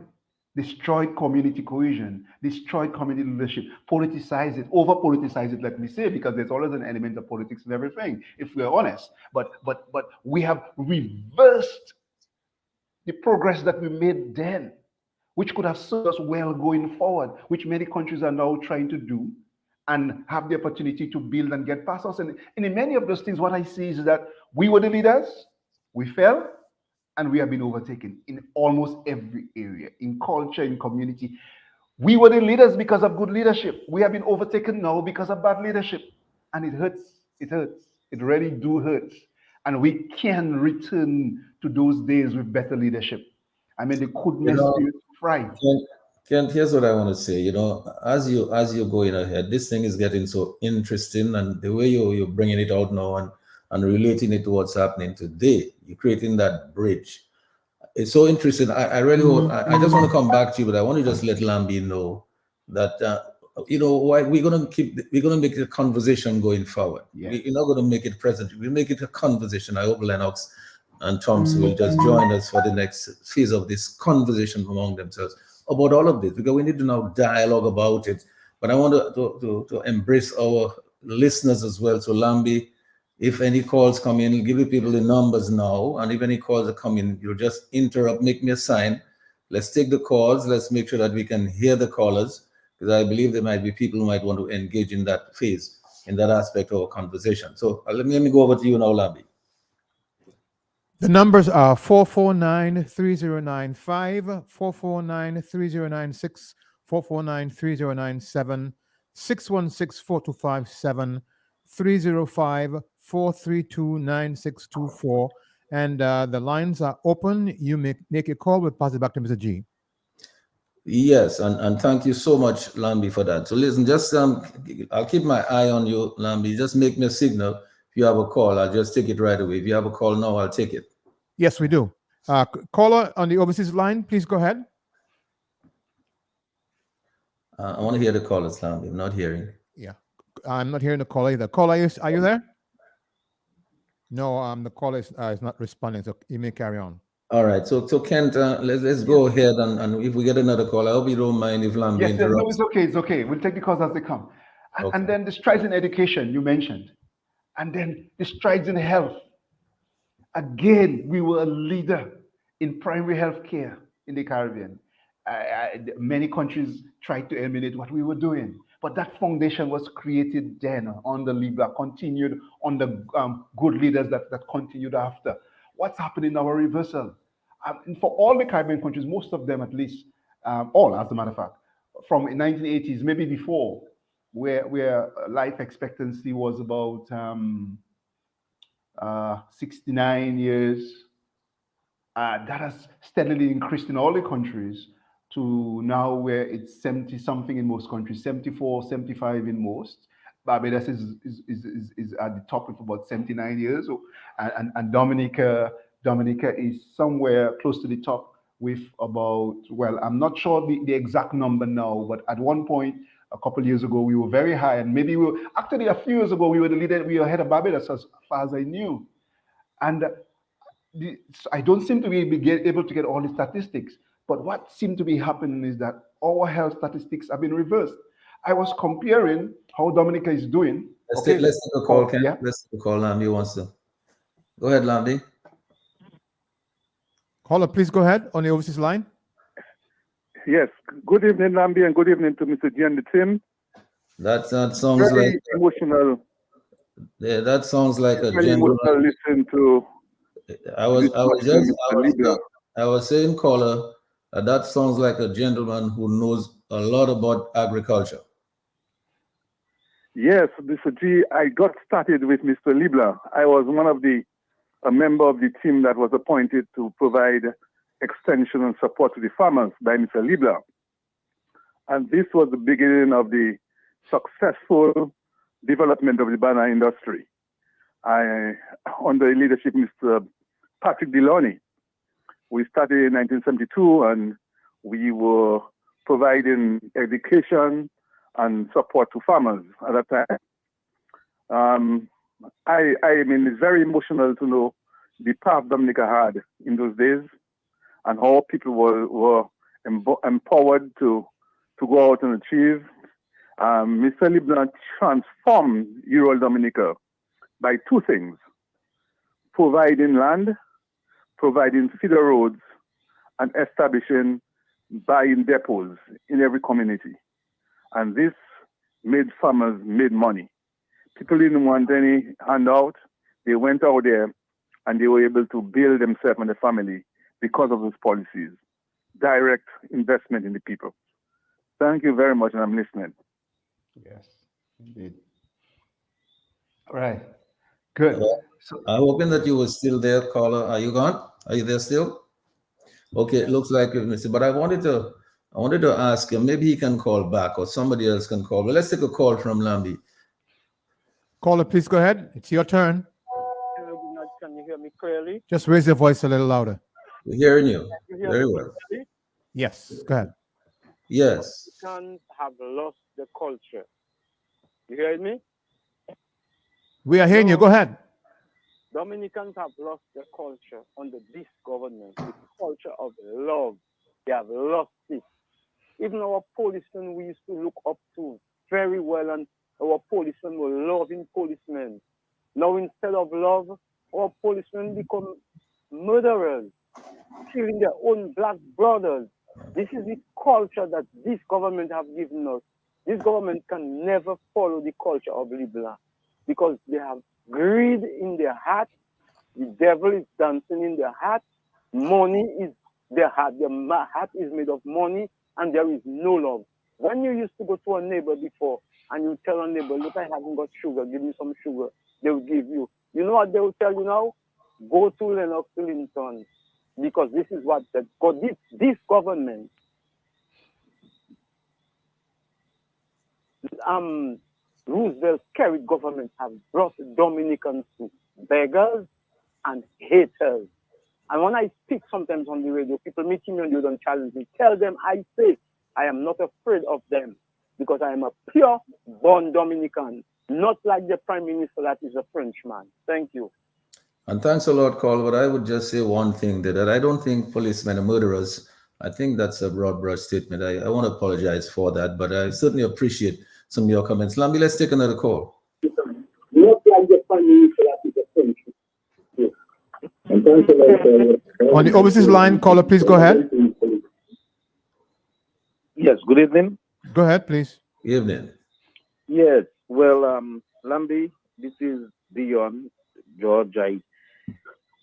Destroyed community cohesion, destroyed community leadership, politicize it, over-politicize it, let me say, because there's always an element of politics in everything, if we're honest. But we have reversed the progress that we made then, which could have served us well going forward, which many countries are now trying to do and have the opportunity to build and get past us. And in many of those things, what I see is that we were the leaders, we fell, and we have been overtaken in almost every area, in culture, in community. We were the leaders because of good leadership. We have been overtaken now because of bad leadership. And it hurts. It hurts. It really do hurt. And we can return to those days with better leadership. I mean, the goodness spirit thrive. Kent, here's what I want to say. As you're going ahead, this thing is getting so interesting, and the way you're bringing it out now and relating it to what's happening today, you're creating that bridge. It's so interesting. I really I just want to come back to you, but I want to just let Lambi know that why we're gonna make a conversation going forward. Yes. We're not gonna make it present. We'll make it a conversation. I hope Lennox and Thompson will just join us for the next phase of this conversation among themselves about all of this, because we need to now dialogue about it. But I want to embrace our listeners as well. So Lambi, if any calls come in, give the people the numbers now. And if any calls are coming, you'll just interrupt, make me a sign. Let's take the calls. Let's make sure that we can hear the callers, because I believe there might be people who might want to engage in that phase, in that aspect of our conversation. So let me go over to you now, Lambi. The numbers are 449-3095, 449-3096, 449-3097, 616-4257, 305-432-9624. And the lines are open. You make a call. We'll pass it back to Mr. G. Yes, and thank you so much, Lambi, for that. So listen, just I'll keep my eye on you, Lambi. Just make me a signal. If you have a call, I'll just take it right away. If you have a call now, I'll take it. Yes, we do. Caller on the overseas line, please go ahead. I want to hear the callers, Lambi. I'm not hearing. Yeah, I'm not hearing the caller either. Caller, are you there? No, the caller is not responding, so you may carry on. All right, so Kent, let's go ahead, and if we get another call, I hope you don't mind if Lambi interrupts. No, it's okay. We'll take the calls as they come. And then the strides in education you mentioned, and then the strides in health. Again, we were a leader in primary health care in the Caribbean. Many countries tried to emulate what we were doing, But that foundation was created then under Libya, continued on the good leaders that continued after. What's happening now? A reversal. And for all the Caribbean countries, most of them at least, all as a matter of fact, from the 1980s, maybe before, where life expectancy was about 69 years. That has steadily increased in all the countries to now where it's 70 something in most countries, 74, 75 in most. Barbados is at the top with about 79 years, and Dominica is somewhere close to the top with about, well, I'm not sure the exact number now, but at one point a couple of years ago we were very high, and maybe we were actually a few years ago we were the leader, we were ahead of Barbados as far as I knew. And I don't seem to be able to get all the statistics, but what seemed to be happening is that our health statistics have been reversed. I was comparing how Dominica is doing. Let's take a call, Ken. Yeah. Let's take a call. Lambi wants to. Go ahead, Lambi. Caller, please go ahead on the overseas line. Yes. Good evening, Lambi, and good evening to Mr. G and the team. That sounds Very like emotional. yeah, that sounds like a Very gentleman. emotional listening to. I was saying, caller, that sounds like a gentleman who knows a lot about agriculture. Yes, Mr. G, I got started with Mr. Libla. I was a member of the team that was appointed to provide extension and support to the farmers by Mr. Libla. And this was the beginning of the successful development of the banana industry. Under the leadership of Mr. Patrick Deloney, we started in 1972, and we were providing education and support to farmers at that time. I mean, it's very emotional to know the path Dominica had in those days and how people were empowered to go out and achieve. Mr. Libna transformed rural Dominica by two things: providing land, providing feeder roads, and establishing buying depots in every community. And this made farmers made money. People didn't want any handout. They went out there and they were able to build themselves and their family because of those policies. Direct investment in the people. Thank you very much, and I'm listening. Yes, indeed. All right. Good. So, I'm hoping that you were still there, caller. Are you gone? Are you there still? Okay, it looks like you've missed it. But I wanted to ask him, maybe he can call back or somebody else can call. But let's take a call from Lambi. Caller, please go ahead. It's your turn. Can you hear me clearly? Just raise your voice a little louder. We're hearing you hear very me well. clearly? Yes, go ahead. Yes. Dominicans have lost the culture. You hear me? We are hearing you. Go ahead. Dominicans have lost their culture under this government, the culture of love. They have lost it. Even our policemen we used to look up to very well, and our policemen were loving policemen. Now instead of love, our policemen become murderers, killing their own black brothers. This is the culture that this government have given us. This government can never follow the culture of Libya because they have greed in their heart. The devil is dancing in their heart. Money is their heart. Their heart is made of money, and there is no love. When you used to go to a neighbor before and you tell a neighbor, look, I haven't got sugar, give me some sugar, they will give you. You know what they will tell you now? Go to Lennox Linton, because this is what this government, Roosevelt carried government have brought Dominicans to beggars and haters. And when I speak sometimes on the radio, people meeting me on the road and challenge me, tell them I say I am not afraid of them because I am a pure born Dominican, not like the Prime Minister that is a Frenchman. Thank you. And thanks a lot, Carl. But I would just say one thing, that I don't think policemen are murderers. I think that's a broad brush statement. I want to apologize for that, but I certainly appreciate some of your comments. Lambi, let's take another call. Not like the Prime Minister that is a Frenchman. On the overseas line, caller, please go ahead. Yes, good evening. Go ahead, please. Evening. Yes, well, Lambi, this is Dion, George. I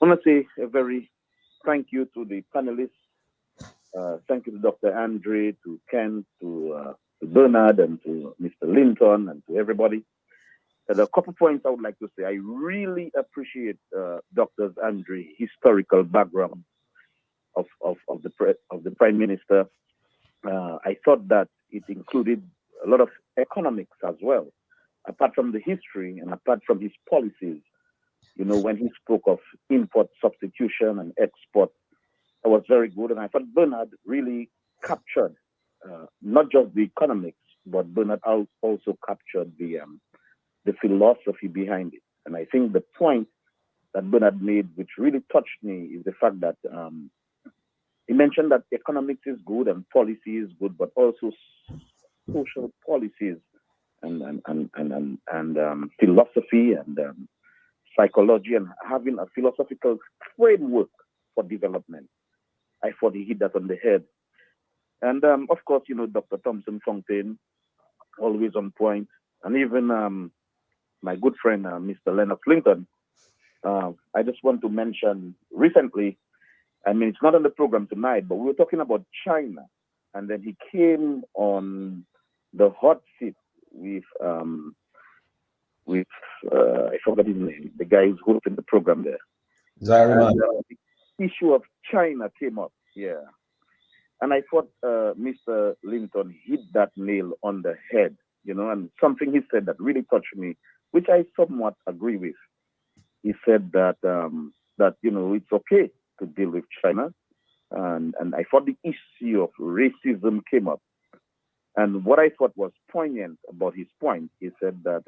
want to say a very thank you to the panelists. Thank you to Dr. Andre, to Ken, to Bernard, and to Mr. Linton, and to everybody. A couple points I would like to say. I really appreciate Dr. Andre historical background of the Prime Minister. I thought that it included a lot of economics as well, apart from the history and apart from his policies. You know, when he spoke of import substitution and export, that was very good. And I thought Bernard really captured not just the economics, but Bernard also captured the philosophy behind it. And I think the point that Bernard made, which really touched me, is the fact that he mentioned that economics is good and policy is good, but also social policies and philosophy and psychology and having a philosophical framework for development. I thought he hit that on the head. And of course, you know, Dr. Thompson Fontaine, always on point. And even my good friend, Mr. Lennox Linton, I just want to mention recently, I mean, it's not on the program tonight, but we were talking about China. And then he came on the hot seat with I forgot his name, the guy who's hosting the program there. Zariman. The issue of China came up, yeah. And I thought Mr. Linton hit that nail on the head, you know, and something he said that really touched me, which I somewhat agree with. He said that that, you know, it's okay to deal with China. And I thought the issue of racism came up. And what I thought was poignant about his point, he said that,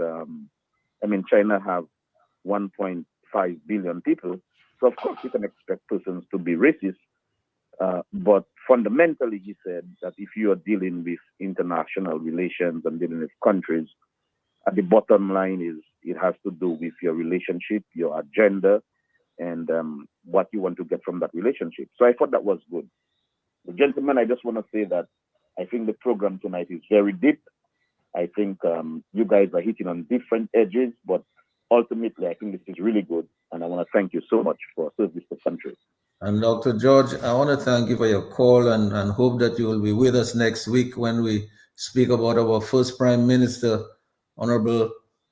I mean, China have 1.5 billion people. So, of course, you can expect persons to be racist. But fundamentally, he said that if you are dealing with international relations and dealing with countries, at the bottom line is it has to do with your relationship, your agenda, and what you want to get from that relationship. So I thought that was good. The gentlemen, I just want to say that I think the program tonight is very deep. I think you guys are hitting on different edges, but ultimately, I think this is really good. And I want to thank you so much for service to the country. And Dr. George, I want to thank you for your call and hope that you will be with us next week when we speak about our first Prime Minister, Honorable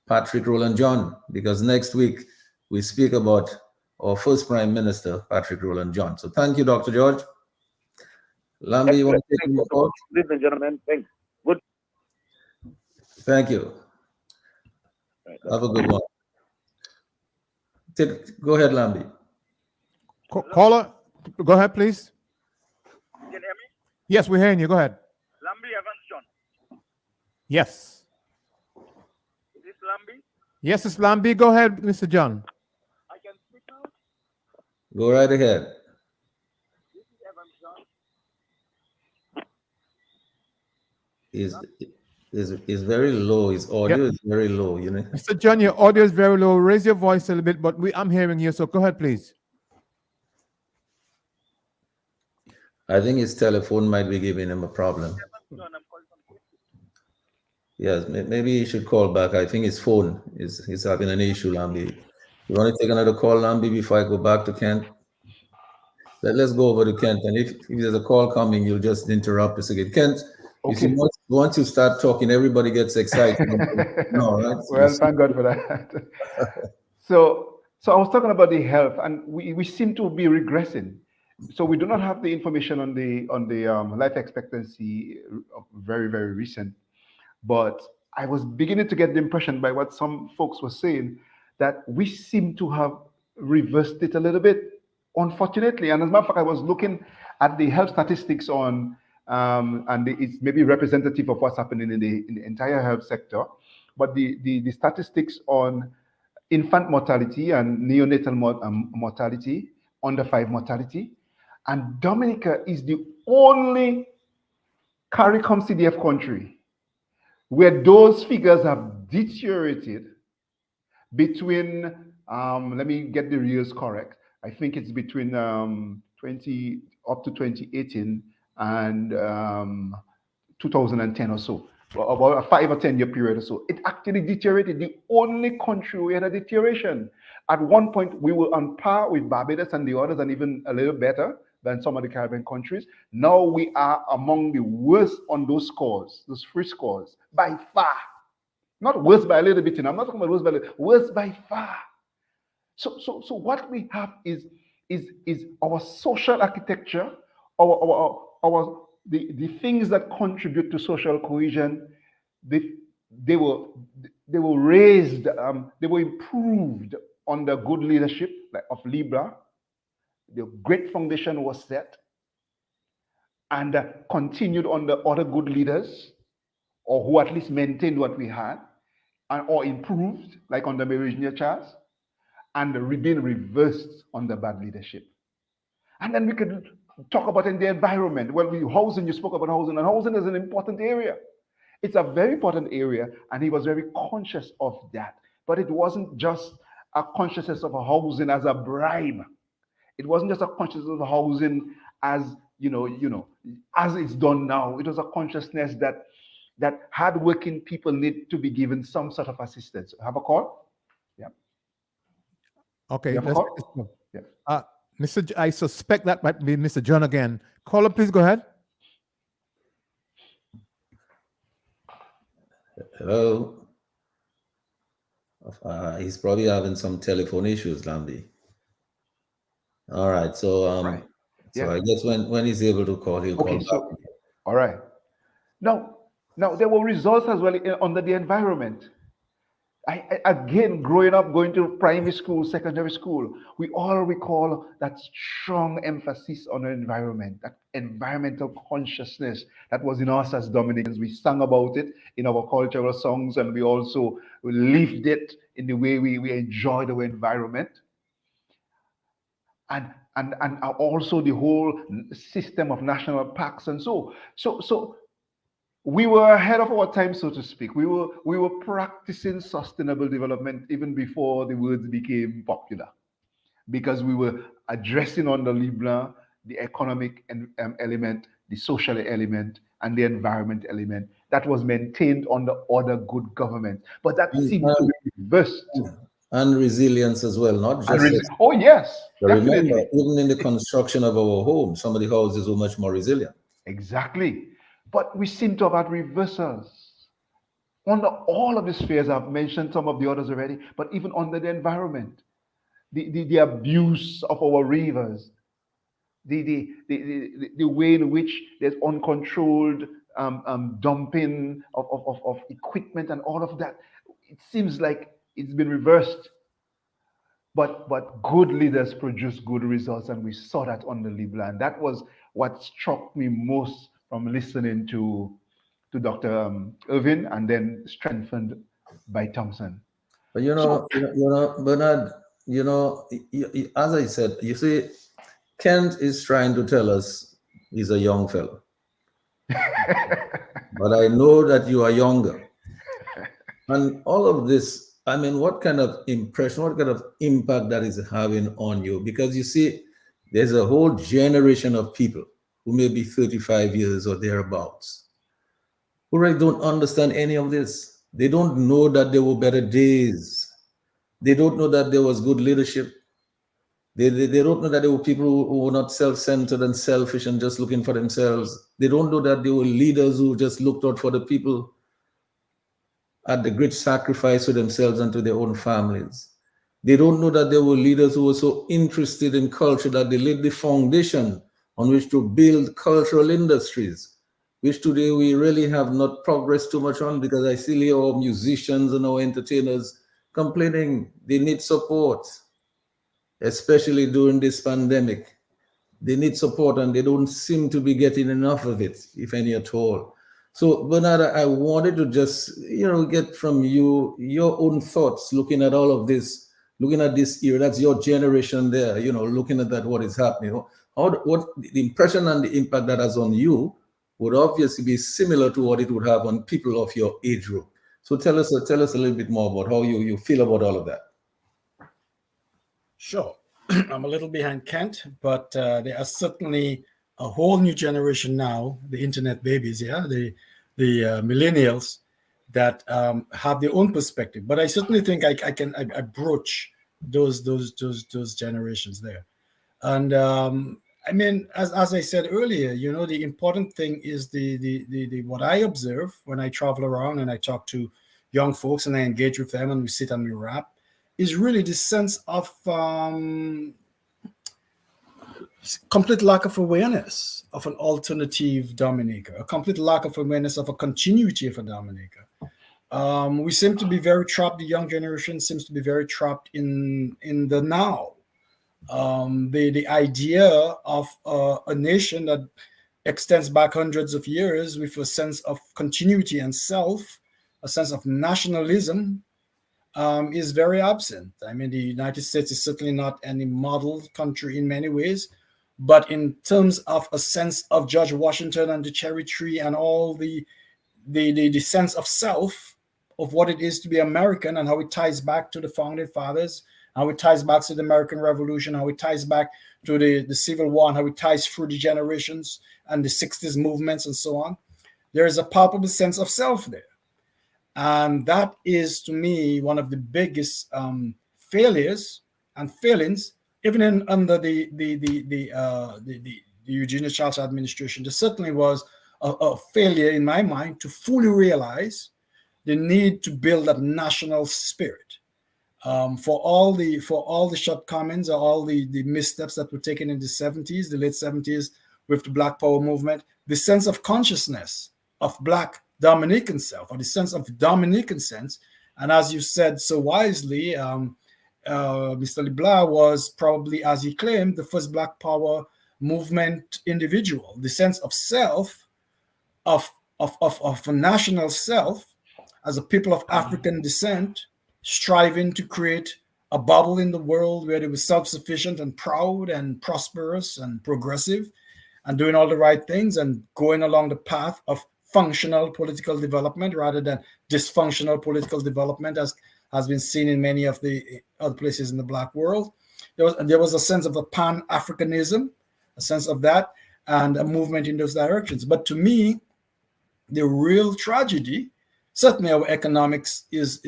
Patrick Roland John, because next week we speak about our first Prime Minister, Patrick Roland John. So thank you, Dr. George. Lambi, you want to take the call? Ladies and gentlemen, thanks. Good. Thank you. Right, have a good one. Go ahead, Lambi. Caller, go ahead, please. Can you hear me? Yes, we're hearing you. Go ahead. Lambi Evans John. Yes. Is this Lambi? Yes, it's Lambi. Go ahead, Mr. John. I can speak now. Go right ahead. This is Evans John. Is very low. His audio is very low, you know. Mr. John, your audio is very low. Raise your voice a little bit, but I'm hearing you, so go ahead, please. I think his telephone might be giving him a problem. Yes, maybe he should call back. I think his phone is having an issue, Lambi. You want to take another call, Lambi, before I go back to Kent? Let's go over to Kent, and if there's a call coming, you'll just interrupt us again. Kent, okay. You see, once you start talking, everybody gets excited. No, right? Well, thank God for that. So I was talking about the health, and we seem to be regressing. So we do not have the information on the life expectancy very, very recent, but I was beginning to get the impression by what some folks were saying that we seem to have reversed it a little bit, unfortunately. And as a matter of fact, I was looking at the health statistics on, and it's maybe representative of what's happening in the entire health sector, but the statistics on infant mortality and neonatal mortality, under 5 mortality. And Dominica is the only CARICOM CDF country where those figures have deteriorated between, let me get the years correct. I think it's between up to 2018 and 2010 or so. about a 5 or 10 year period or so. It actually deteriorated. The only country we had a deterioration. At one point, we were on par with Barbados and the others, and even a little better than some of the Caribbean countries. Now we are among the worst on those scores, those free scores, by far. Not worse by a little bit, I'm not talking about worse by a little, worse by far. So what we have is our social architecture, the things that contribute to social cohesion. They were raised, they were improved under good leadership of Libra. The great foundation was set and continued under other good leaders, or who at least maintained what we had, or improved, like under Mary Charles, and been reversed under bad leadership. And then we could talk about in the environment. Well, housing, you spoke about housing, and housing is an important area. It's a very important area, and he was very conscious of that. But it wasn't just a consciousness of a housing as a bribe. It wasn't just a consciousness of housing as, as it's done now. It was a consciousness that hardworking people need to be given some sort of assistance. Have a call? Yeah. Okay. Yeah. I suspect that might be Mr. John again. Caller, please go ahead. Hello. He's probably having some telephone issues, Lambi. All right. So Right. so Yeah. I guess when he's able to call, he'll Okay, call back. All right. Now there were results as well under the environment. Again, growing up, going to primary school, secondary school, we all recall that strong emphasis on the environment, that environmental consciousness that was in us as Dominicans. We sang about it in our cultural songs, and we also lived it in the way we enjoyed our environment. And also the whole system of national parks and so we were ahead of our time, so to speak. We were practicing sustainable development even before the words became popular, because we were addressing on the Libra the economic element, the social element, and the environment element that was maintained under other good government. But that seemed to be reversed. And resilience as well, not just. Oh yes, remember, definitely. even in the construction of our homes, some of the houses were much more resilient. Exactly. But we seem to have had reversals under all of the spheres. I've mentioned some of the others already, but even under the environment, the abuse of our rivers, the way in which there's uncontrolled dumping of equipment and all of that. It seems like it's been reversed. But good leaders produce good results, and we saw that on the Libra. And that was what struck me most from listening to Dr. Irvin, and then strengthened by Thompson. But Bernard, as I said, you see, Kent is trying to tell us he's a young fellow. But I know that you are younger. And all of this, I mean, what kind of impression, what kind of impact that is having on you? Because you see, there's a whole generation of people who may be 35 years or thereabouts, who really don't understand any of this. They don't know that there were better days. They don't know that there was good leadership. They don't know that there were people who were not self-centered and selfish and just looking for themselves. They don't know that there were leaders who just looked out for the people at the great sacrifice to themselves and to their own families. They don't know that there were leaders who were so interested in culture that they laid the foundation on which to build cultural industries, which today we really have not progressed too much on, because I still hear our musicians and our entertainers complaining they need support, especially during this pandemic. They need support, and they don't seem to be getting enough of it, if any at all. So, Bernard, I wanted to just, get from you your own thoughts, looking at all of this, looking at this era. That's your generation there, looking at that, what is happening. What the impression and the impact that has on you would obviously be similar to what it would have on people of your age group. So tell us a little bit more about how you feel about all of that. Sure. I'm a little behind Kent, but there are certainly a whole new generation now, the internet babies, millennials that have their own perspective. But I certainly think I can broach those generations there. And I mean, as I said earlier, you know, the important thing is the what I observe when I travel around and I talk to young folks and I engage with them and we sit and we rap, is really the sense of complete lack of awareness of an alternative Dominica, a complete lack of awareness of a continuity of a Dominica. We seem to be very trapped. The young generation seems to be very trapped in the now. The idea of a nation that extends back hundreds of years with a sense of continuity and self, a sense of nationalism, is very absent. I mean, the United States is certainly not any model country in many ways, but in terms of a sense of George Washington and the cherry tree and all the sense of self, of what it is to be American and how it ties back to the founding fathers, how it ties back to the American Revolution, how it ties back to the Civil War, and how it ties through the generations and the 60s movements and so on. There is a palpable sense of self there. And that is, to me, one of the biggest failures and failings, even under the Eugenia Charles administration. There certainly was a failure in my mind to fully realize the need to build that national spirit. For all the shortcomings or all the missteps that were taken in the 70s, the late 70s, with the Black Power movement, the sense of consciousness of Black Dominican self, or the sense of Dominican sense, and as you said so wisely, Mr. LeBlanc was probably, as he claimed, the first Black Power movement individual. The sense of self, of a national self, as a people of African descent, striving to create a bubble in the world where they were self-sufficient and proud and prosperous and progressive and doing all the right things and going along the path of functional political development rather than dysfunctional political development, as has been seen in many of the other places in the Black world. There was a sense of a Pan-Africanism, a sense of that, and a movement in those directions. But to me, the real tragedy, certainly our economics is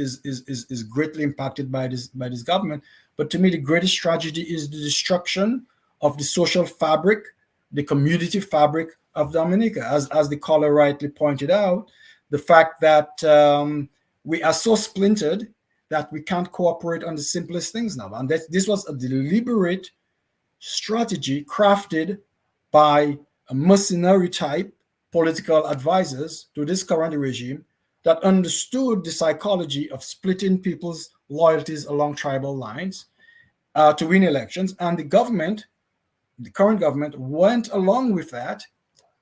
greatly impacted by this government, but to me the greatest tragedy is the destruction of the social fabric, the community fabric of Dominica. As the caller rightly pointed out, the fact that we are so splintered that we can't cooperate on the simplest things now. And this was a deliberate strategy crafted by a mercenary type political advisors to this current regime that understood the psychology of splitting people's loyalties along tribal lines to win elections. And the government, the current government, went along with that.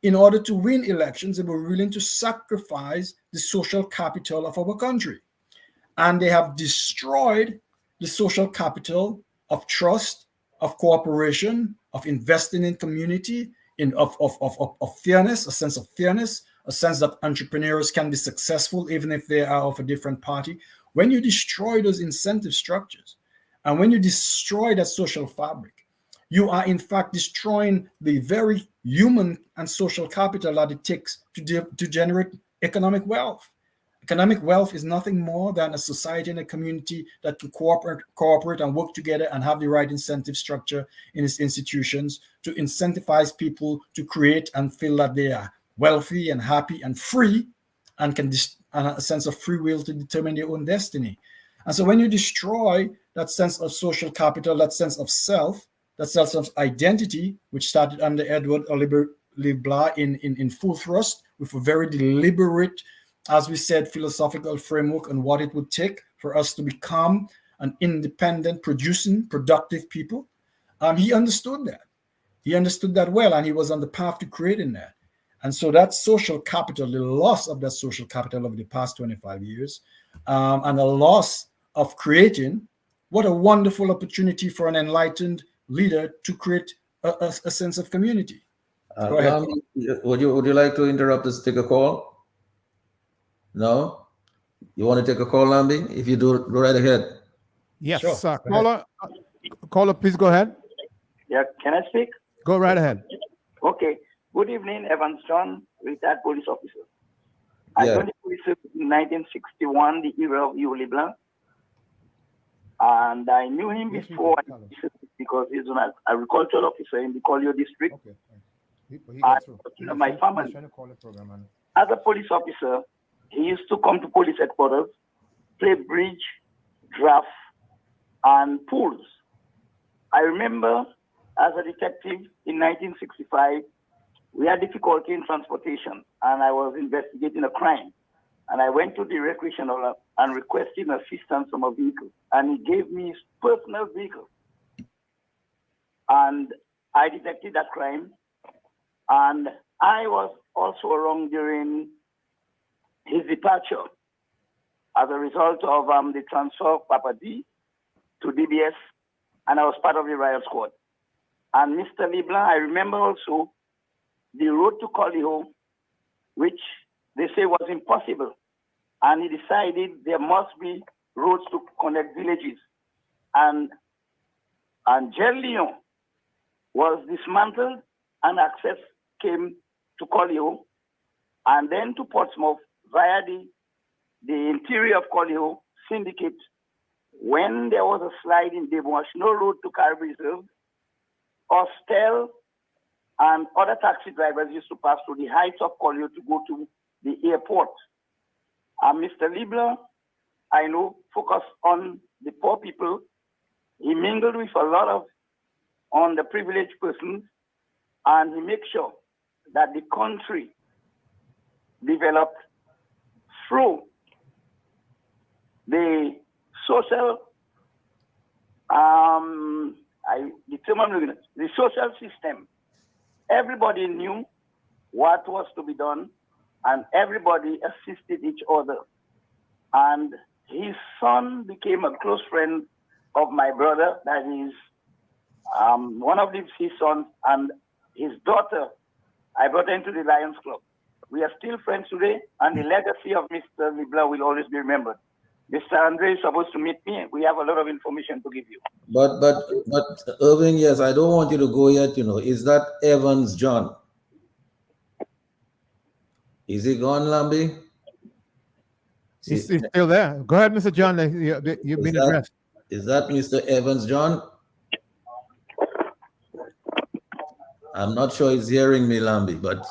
In order to win elections, they were willing to sacrifice the social capital of our country. And they have destroyed the social capital of trust, of cooperation, of investing in community, of fairness, a sense of fairness, a sense that entrepreneurs can be successful even if they are of a different party. When you destroy those incentive structures, and when you destroy that social fabric, you are in fact destroying the very human and social capital that it takes to generate economic wealth. Economic wealth is nothing more than a society and a community that can cooperate and work together and have the right incentive structure in its institutions to incentivize people to create and feel that they are wealthy and happy and free and can and a sense of free will to determine their own destiny. And so when you destroy that sense of social capital, that sense of self, that sense of identity, which started under Edward LeBlanc in full thrust with a very deliberate, as we said, philosophical framework on what it would take for us to become an independent, producing, productive people. He understood that. He understood that well, and he was on the path to creating that. And so that social capital, the loss of that social capital over the past 25 years, and the loss of creating, what a wonderful opportunity for an enlightened leader to create a sense of community. Go ahead. Would you like to interrupt us, take a call? No? You want to take a call, Lambi? If you do, go right ahead. Yes, Sure. caller, please go ahead. Yeah, can I speak? Go right ahead. Okay. Good evening, Evans John, retired police officer. I Yeah. joined the police service in 1961, the era of Hugh LeBlanc. And I knew him Yes, we before can. because he's an agricultural officer in the Collier district. Okay. He got through. My family. He's trying to call the program, man. As a police officer, he used to come to police headquarters, play bridge, draft, and pools. I remember as a detective in 1965, we had difficulty in transportation, and I was investigating a crime. And I went to the recreational and requested assistance from a vehicle, and he gave me his personal vehicle. And I detected that crime, and I was also around during his departure as a result of the transfer of Papa D to DBS, and I was part of the riot squad. And Mr. LeBlanc, I remember also the road to Collier, which they say was impossible. And he decided there must be roads to connect villages. And Gel Lyon was dismantled and access came to Collier and then to Portsmouth via the interior of Collier syndicate. When there was a slide in Debwash, no road to Caribou Reserve, Ostel and other taxi drivers used to pass through the heights of Collier to go to the airport. Mr. LeBlanc, I know, focused on the poor people. He mingled with a lot of underprivileged persons, and he makes sure that the country developed through the social, the social system. Everybody knew what was to be done, and everybody assisted each other. And his son became a close friend of my brother, that is one of his sons, and his daughter, I brought her into the Lions Club. We are still friends today, and the legacy of Mr. LeBlanc will always be remembered. Mr. Andre is supposed to meet me. We have a lot of information to give you. But Irving, yes, I don't want you to go yet. Is that Evans John? Is he gone, Lambi? He's still there. Go ahead, Mr. John. You've been addressed. Is that Mr. Evans John? I'm not sure he's hearing me, Lambi, but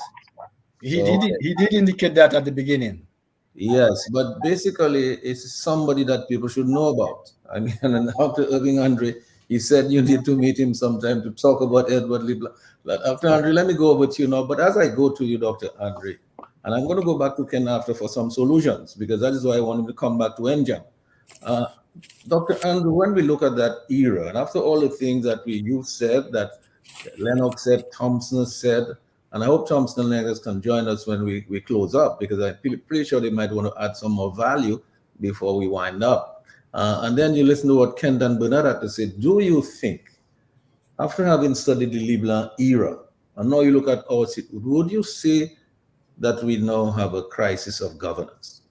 he did indicate that at the beginning. Yes, but basically it's somebody that people should know about. I mean, and after Irving Andre, he said you need to meet him sometime to talk about Edward LeBlanc. But after Andre, let me go over to you now. But as I go to you, Dr. Andre, and I'm going to go back to Ken after for some solutions, because that is why I want him to come back to NJAM. Dr. Andrew, when we look at that era, and after all the things that you said, that Lennox said, Thompson said, and I hope Thompson and Lennox can join us when we close up, because I'm pretty sure they might want to add some more value before we wind up. And then you listen to what Kent and Bernard had to say. Do you think, after having studied the LeBlanc era, and now you look at our city, would you say that we now have a crisis of governance?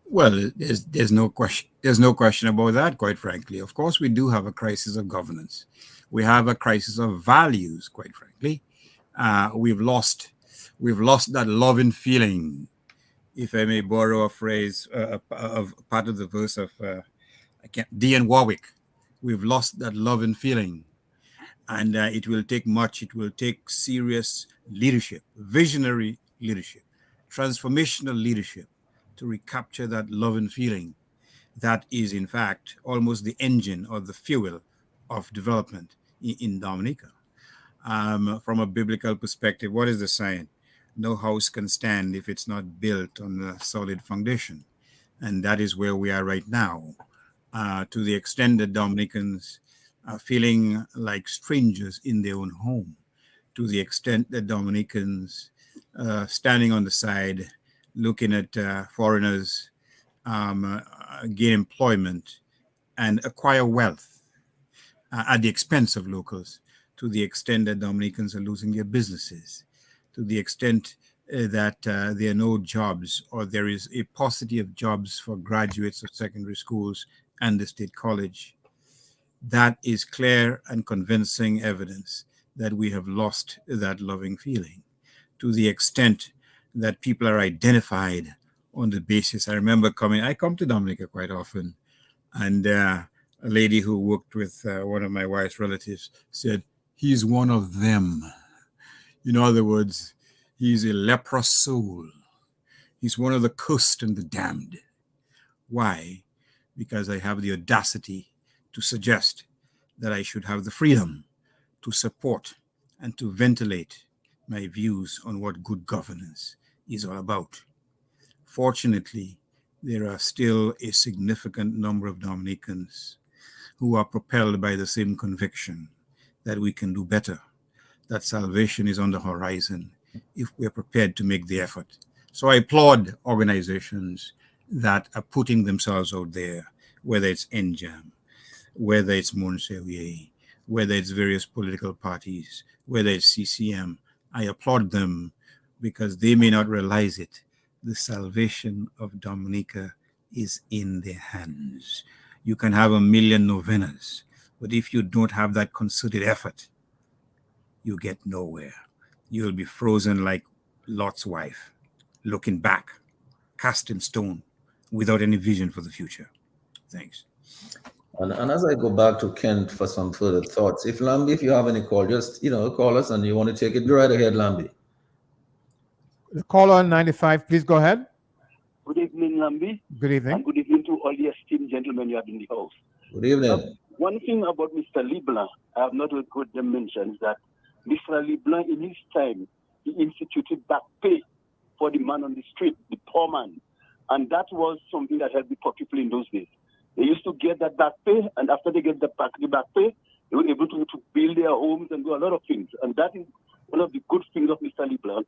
Well, there's no question. There's no question about that, quite frankly. Of course, we do have a crisis of governance. We have a crisis of values, quite frankly. We've lost that loving feeling, if I may borrow a phrase of part of the verse of D.N. Warwick. We've lost that loving feeling, and it will take much. It will take serious leadership, visionary leadership, transformational leadership to recapture that loving feeling that is, in fact, almost the engine or the fuel of development in Dominica. From a biblical perspective, what is the saying? No house can stand if it's not built on a solid foundation. And that is where we are right now. To the extent that Dominicans are feeling like strangers in their own home, to the extent that Dominicans standing on the side, looking at foreigners gain employment and acquire wealth at the expense of locals, to the extent that Dominicans are losing their businesses, to the extent that there are no jobs, or there is a paucity of jobs for graduates of secondary schools and the state college. That is clear and convincing evidence that we have lost that loving feeling. To the extent that people are identified on the basis. I remember I come to Dominica quite often, and a lady who worked with one of my wife's relatives said, "He's one of them." In other words, he's a leprous soul. He's one of the cursed and the damned. Why? Because I have the audacity to suggest that I should have the freedom to support and to ventilate my views on what good governance is all about. Fortunately, there are still a significant number of Dominicans who are propelled by the same conviction that we can do better, that salvation is on the horizon if we're prepared to make the effort. So I applaud organizations that are putting themselves out there, whether it's NJAM, whether it's Monsevier, whether it's various political parties, whether it's CCM. I applaud them because they may not realize it. The salvation of Dominica is in their hands. You can have 1 million novenas, but if you don't have that concerted effort, you get nowhere. You'll be frozen like Lot's wife, looking back, cast in stone, without any vision for the future. Thanks. And as I go back to Kent for some further thoughts, if Lambi, if you have any call, just call us and you want to take it, go right ahead, Lambi. The caller on 95, please go ahead. Good evening, Lambi. Good evening. And good evening to all the esteemed gentlemen you have in the house. Good evening. One thing about Mr. Leblanc, I have not heard them mention, is that Mr. Leblanc, in his time, he instituted back pay for the man on the street, the poor man. And that was something that helped the poor people in those days. They used to get that back pay, and after they get the back pay, they were able to build their homes and do a lot of things. And that is one of the good things of Mr. Leblanc.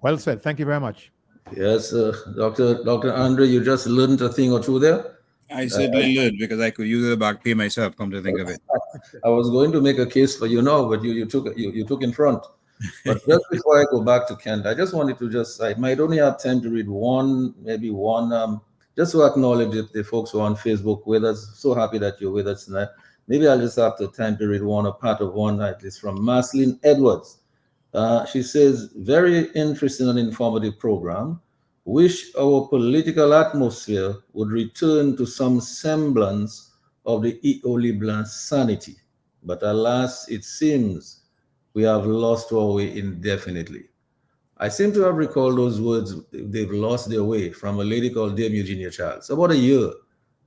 Well said. Thank you very much. Yes, Dr. Andre, you just learned a thing or two there. I certainly learned because I could use the back pay myself, come to think of it. I was going to make a case for you now, but you took in front. But just before I go back to Kent, I just wanted to I might only have time to read maybe one, just to acknowledge the folks who are on Facebook with us. So happy that you're with us tonight. Maybe I'll just have the time to read a part of one, at least from Marceline Edwards. She says, very interesting and informative program. Wish our political atmosphere would return to some semblance of the E.O. Leblanc sanity. But alas, it seems we have lost our way indefinitely. I seem to have recalled those words, they've lost their way, from a lady called Dame Eugenia Childs. About a year,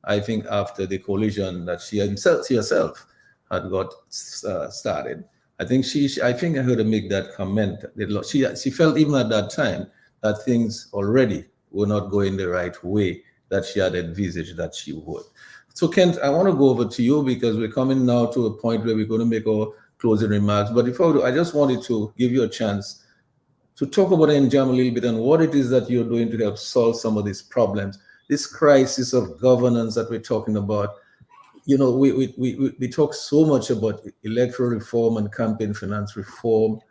I think, after the collision that she herself had got started. I think I heard her make that comment. She felt even at that time that things already were not going the right way that she had envisaged that she would. So Kent, I want to go over to you because we're coming now to a point where we're going to make our closing remarks. But before we do, I just wanted to give you a chance to talk about NJAM a little bit and what it is that you're doing to help solve some of these problems, this crisis of governance that we're talking about. We talk so much about electoral reform and campaign finance reform.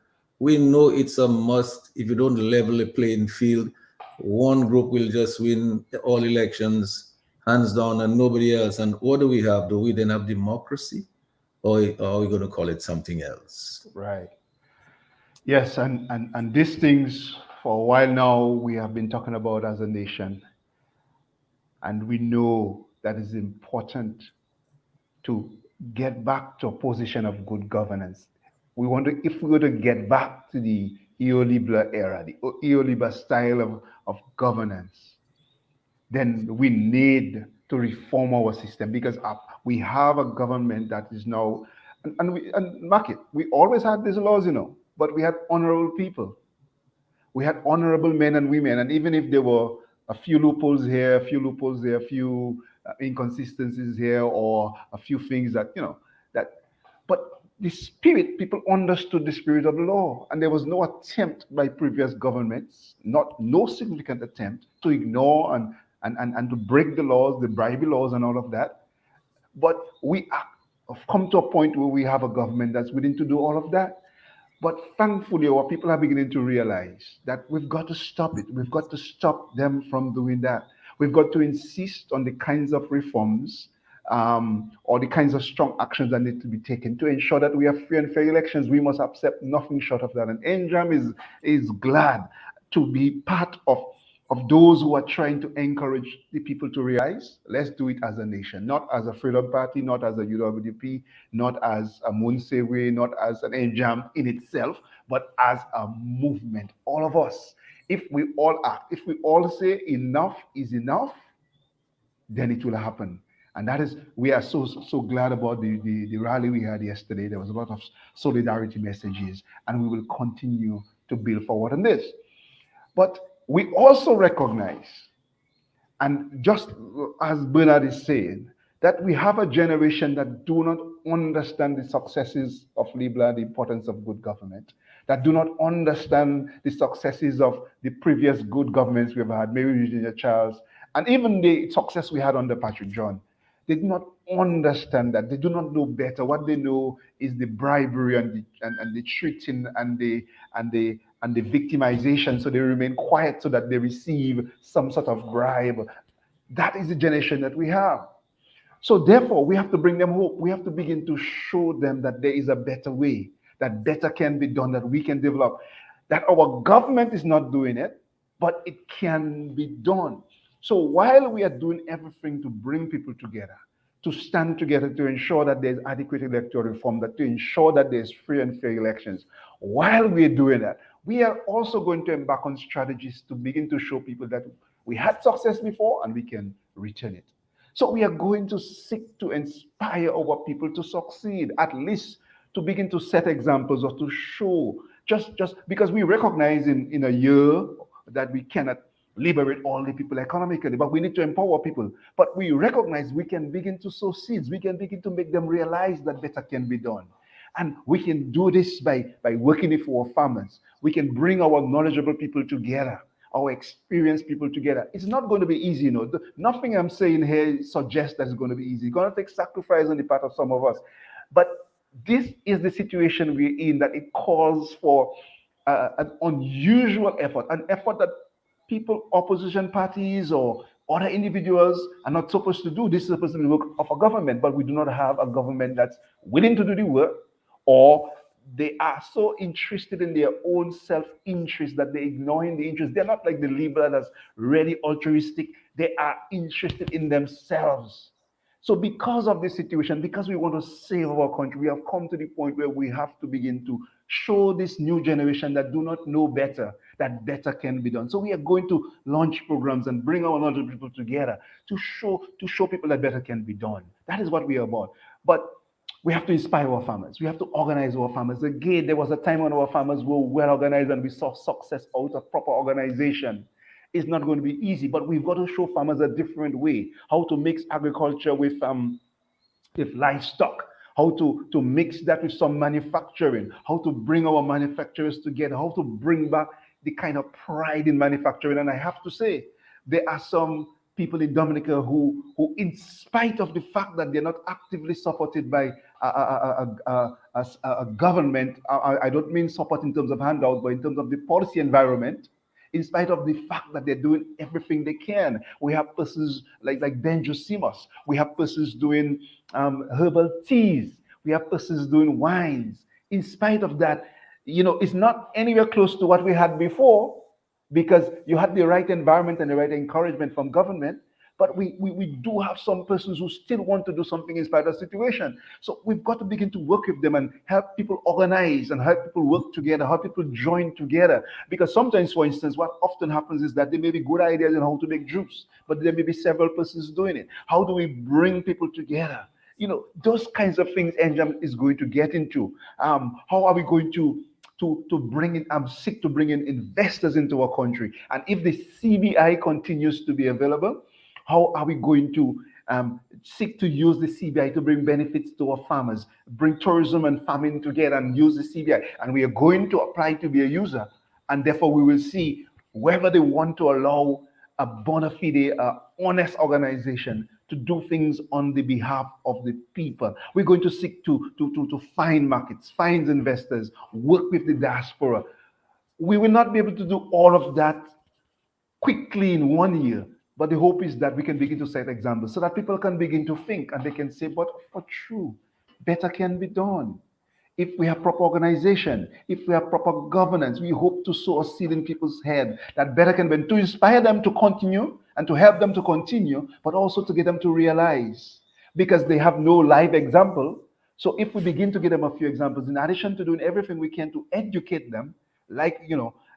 We know it's a must. If you don't level a playing field, one group will just win all elections, hands down, and nobody else. And what do we have? Do we then have democracy? Or are we going to call it something else? Right. Yes, and these things for a while now we have been talking about as a nation. And we know that it's important to get back to a position of good governance. If we were to get back to the E.O. Leblanc era, the E.O. Leblanc style of governance, then we need to reform our system because we have a government that is now, and mark it, we always had these laws, but we had honorable people. We had honorable men and women, and even if there were a few loopholes here, a few loopholes there, a few inconsistencies here, or a few things that, but the spirit, people understood the spirit of the law, and there was no attempt by previous governments, no significant attempt to ignore and to break the laws, the bribery laws and all of that. But we have come to a point where we have a government that's willing to do all of that. But thankfully, our people are beginning to realize that we've got to stop it. We've got to stop them from doing that. We've got to insist on the kinds of reforms or the kinds of strong actions that need to be taken to ensure that we have free and fair elections. We must accept nothing short of that. And NJAM is glad to be part of those who are trying to encourage the people to realize, let's do it as a nation, not as a Freedom Party, not as a UWP, not as a Munsewe, not as an NJAM in itself, but as a movement. All of us, if we all act, if we all say enough is enough, then it will happen. And that is, we are so glad about the rally we had yesterday. There was a lot of solidarity messages, and we will continue to build forward on this. But we also recognize, and just as Bernard is saying, that we have a generation that do not understand the successes of Libla, the importance of good government, that do not understand the successes of the previous good governments we've had, Mary Virginia Charles, and even the success we had under Patrick John. They do not understand that. They do not know better. What they know is the bribery and the treating and the victimization. So they remain quiet so that they receive some sort of bribe. That is the generation that we have. So therefore, we have to bring them hope. We have to begin to show them that there is a better way, that better can be done, that we can develop, that our government is not doing it, but it can be done. So while we are doing everything to bring people together, to stand together, to ensure that there's adequate electoral reform, that to ensure that there's free and fair elections, while we're doing that, we are also going to embark on strategies to begin to show people that we had success before and we can return it. So we are going to seek to inspire our people to succeed, at least to begin to set examples or to show, just because we recognize in a year that we cannot liberate all the people economically, but we need to empower people. But we recognize we can begin to sow seeds. We can begin to make them realize that better can be done. And we can do this by working with our farmers. We can bring our knowledgeable people together, our experienced people together. It's not going to be easy, you know. Nothing I'm saying here suggests that it's going to be easy. It's going to take sacrifice on the part of some of us. But this is the situation we're in, that it calls for an unusual effort, an effort that people, opposition parties or other individuals are not supposed to do. This is supposed to be the work of a government, but we do not have a government that's willing to do the work, or they are so interested in their own self-interest that they're ignoring the interest. They're not like the Libra that's really altruistic. They are interested in themselves. So because of this situation, because we want to save our country, we have come to the point where we have to begin to show this new generation that do not know better, that better can be done. So we are going to launch programs and bring our knowledgeable people together to show people that better can be done. That is what we are about. But we have to inspire our farmers. We have to organize our farmers. Again, there was a time when our farmers were well organized and we saw success out of proper organization. It's not going to be easy, but we've got to show farmers a different way, how to mix agriculture with livestock, how to mix that with some manufacturing, how to bring our manufacturers together, how to bring back the kind of pride in manufacturing. And I have to say, there are some people in Dominica who in spite of the fact that they're not actively supported by a government, I don't mean support in terms of handouts, but in terms of the policy environment, in spite of the fact that they're doing everything they can. We have persons like Benjo Simos. We have persons doing herbal teas. We have persons doing wines. In spite of that, you know, it's not anywhere close to what we had before, because you had the right environment and the right encouragement from government. But we do have some persons who still want to do something in spite of the situation. So we've got to begin to work with them and help people organize and help people work together, help people join together. Because sometimes, for instance, what often happens is that there may be good ideas on how to make juice, but there may be several persons doing it. How do we bring people together? You know, those kinds of things NJAM is going to get into. How are we going to bring in, seek to bring in investors into our country? And if the CBI continues to be available, how are we going to seek to use the CBI to bring benefits to our farmers, bring tourism and farming together and use the CBI? And we are going to apply to be a user. And therefore, we will see whether they want to allow a bona fide, honest organization to do things on the behalf of the people. We're going to seek to find markets, find investors, work with the diaspora. We will not be able to do all of that quickly in 1 year. But the hope is that we can begin to set examples so that people can begin to think and they can say, but for true, better can be done. if we have proper organization, if we have proper governance, we hope to sow a seed in people's head that better can be to inspire them to continue and to help them to continue, but also to get them to realize, because they have no live example. So if we begin to give them a few examples, in addition to doing everything we can to educate them, like,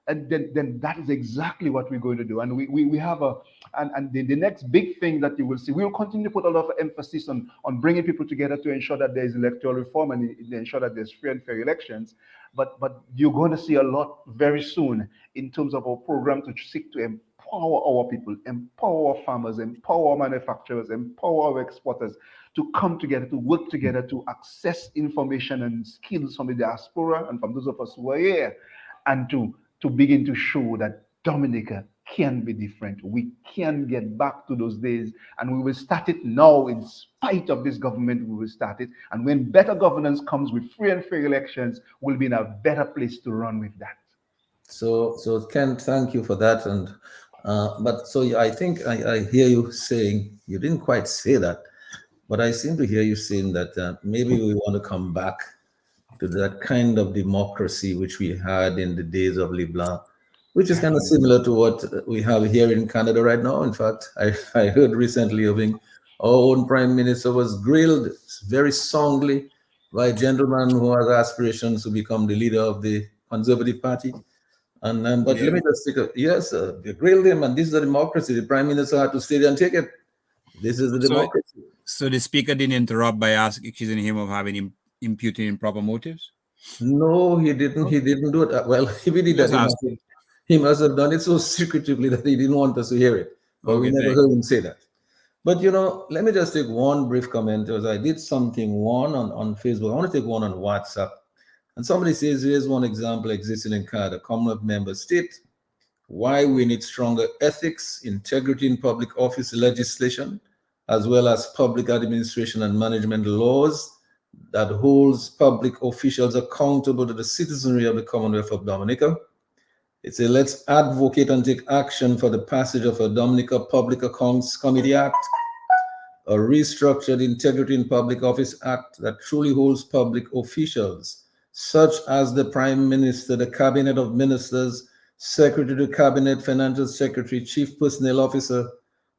and then that is exactly what we're going to do. And we have the next big thing that you will see, we will continue to put a lot of emphasis on bringing people together to ensure that there is electoral reform and ensure that there's free and fair elections. But you're going to see a lot very soon in terms of our program to seek to empower our people, empower our farmers, empower our manufacturers, empower our exporters to come together, to work together, to access information and skills from the diaspora and from those of us who are here, and to begin to show that Dominica can be different. We can get back to those days, and we will start it now. In spite of this government, we will start it. And when better governance comes with free and fair elections, we'll be in a better place to run with that. So Ken, thank you for that. And I think I hear you saying, you didn't quite say that, but I seem to hear you saying that maybe we want to come back to that kind of democracy which we had in the days of LeBlanc, which is kind of similar to what we have here in Canada right now. In fact, I heard recently of our own Prime Minister was grilled very soundly by a gentleman who has aspirations to become the leader of the Conservative Party. And but let me just take they grilled him, and this is the democracy. The Prime Minister had to stay there and take it. This is the democracy. So the speaker didn't interrupt by accusing him of having imputing improper motives? No, he didn't. He didn't do it. Well, if he did that, he must have done it so secretively that he didn't want us to hear it. But we never heard him say that. But let me just take one brief comment. Because I did something on Facebook. I want to take one on WhatsApp. And somebody says, here's one example existing in Canada, Commonwealth member state, why we need stronger ethics, integrity in public office legislation, as well as public administration and management laws that holds public officials accountable to the citizenry of the Commonwealth of Dominica. It says, let's advocate and take action for the passage of a Dominica Public Accounts Committee Act, a restructured Integrity in Public Office Act that truly holds public officials, such as the Prime Minister, the Cabinet of Ministers, Secretary to Cabinet, Financial Secretary, Chief Personnel Officer,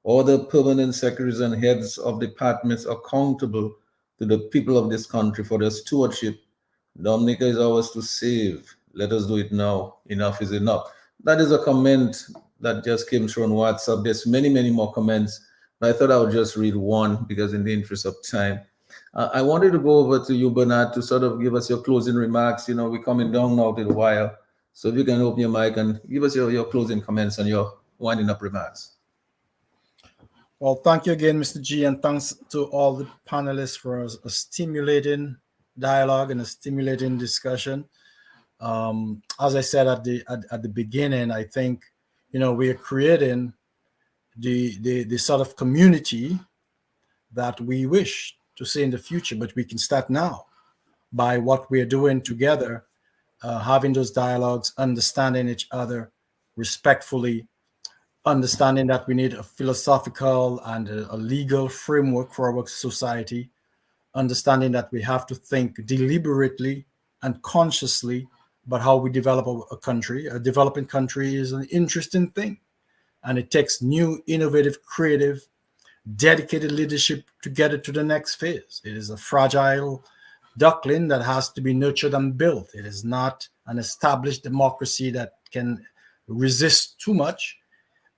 or the permanent secretaries and heads of departments accountable to the people of this country for their stewardship. Dominica is ours to save. Let us do it now. Enough is enough. That is a comment that just came through on WhatsApp. There's many, many more comments, but I thought I would just read one because in the interest of time. I wanted to go over to you, Bernard, to sort of give us your closing remarks. We're coming down now to the wire. So if you can open your mic and give us your closing comments and your winding up remarks. Well, thank you again, Mr. G, and thanks to all the panelists for a stimulating dialogue and a stimulating discussion. As I said at the beginning, I think we are creating the sort of community that we wish to see in the future, but we can start now by what we're doing together, having those dialogues, understanding each other respectfully, understanding that we need a philosophical and a legal framework for our society, understanding that we have to think deliberately and consciously about how we develop a country. A developing country is an interesting thing, and it takes new, innovative, creative, dedicated leadership to get it to the next phase. It is a fragile duckling that has to be nurtured and built. It is not an established democracy that can resist too much,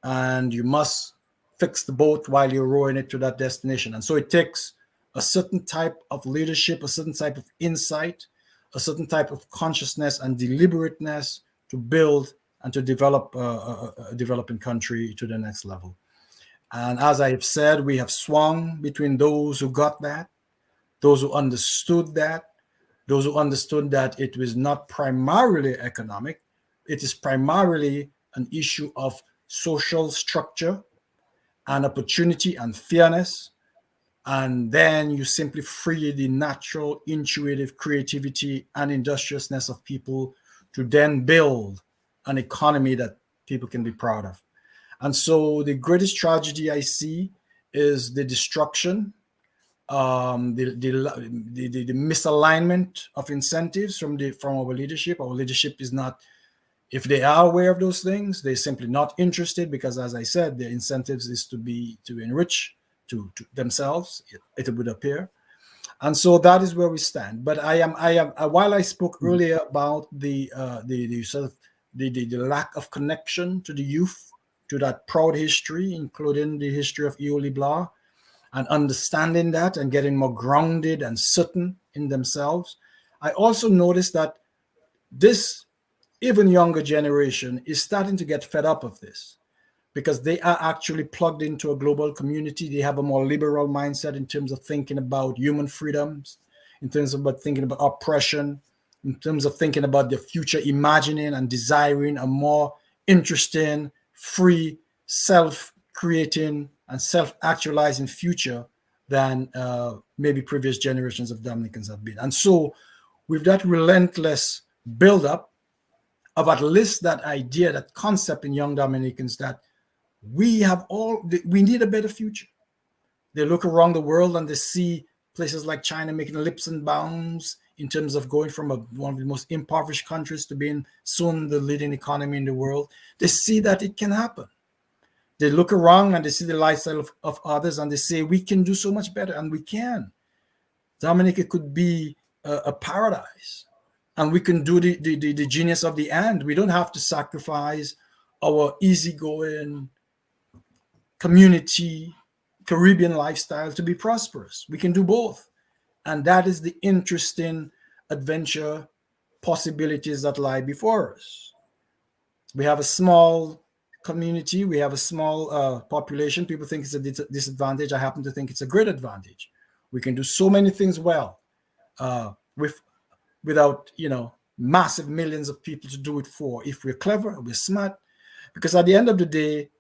and you must fix the boat while you're rowing it to that destination. And so it takes a certain type of leadership, a certain type of insight, a certain type of consciousness and deliberateness to build and to develop a developing country to the next level. And as I have said, we have swung between those who got that, those who understood that, those who understood that it was not primarily economic, it is primarily an issue of social structure and opportunity and fairness. And then you simply free the natural, intuitive creativity and industriousness of people to then build an economy that people can be proud of. And so the greatest tragedy I see is the destruction the misalignment of incentives from our leadership. Our leadership is not, if they are aware of those things, they're simply not interested, because, as I said, their incentives is to enrich to themselves, it would appear. And so that is where we stand. But while I spoke earlier about the lack of connection to the youth, to that proud history, including the history of Ioli Blah, and understanding that and getting more grounded and certain in themselves, I also noticed that this even younger generation is starting to get fed up of this, because they are actually plugged into a global community. They have a more liberal mindset in terms of thinking about human freedoms, in terms of thinking about oppression, in terms of thinking about the future, imagining and desiring a more interesting, free, self-creating and self-actualizing future than maybe previous generations of Dominicans have been. And so with that relentless buildup of at least that idea, that concept in young Dominicans that we need a better future. They look around the world and they see places like China making leaps and bounds in terms of going from one of the most impoverished countries to being soon the leading economy in the world. They see that it can happen. They look around and they see the lifestyle of others and they say, we can do so much better, and we can. Dominica could be a paradise, and we can do the genius of the end. We don't have to sacrifice our easygoing community, Caribbean lifestyle to be prosperous. We can do both. And that is the interesting adventure possibilities that lie before us. We have a small community, we have a small population. People think it's a disadvantage. I happen to think it's a great advantage. We can do so many things well without massive millions of people to do it for, if we're clever, we're smart. Because at the end of the day,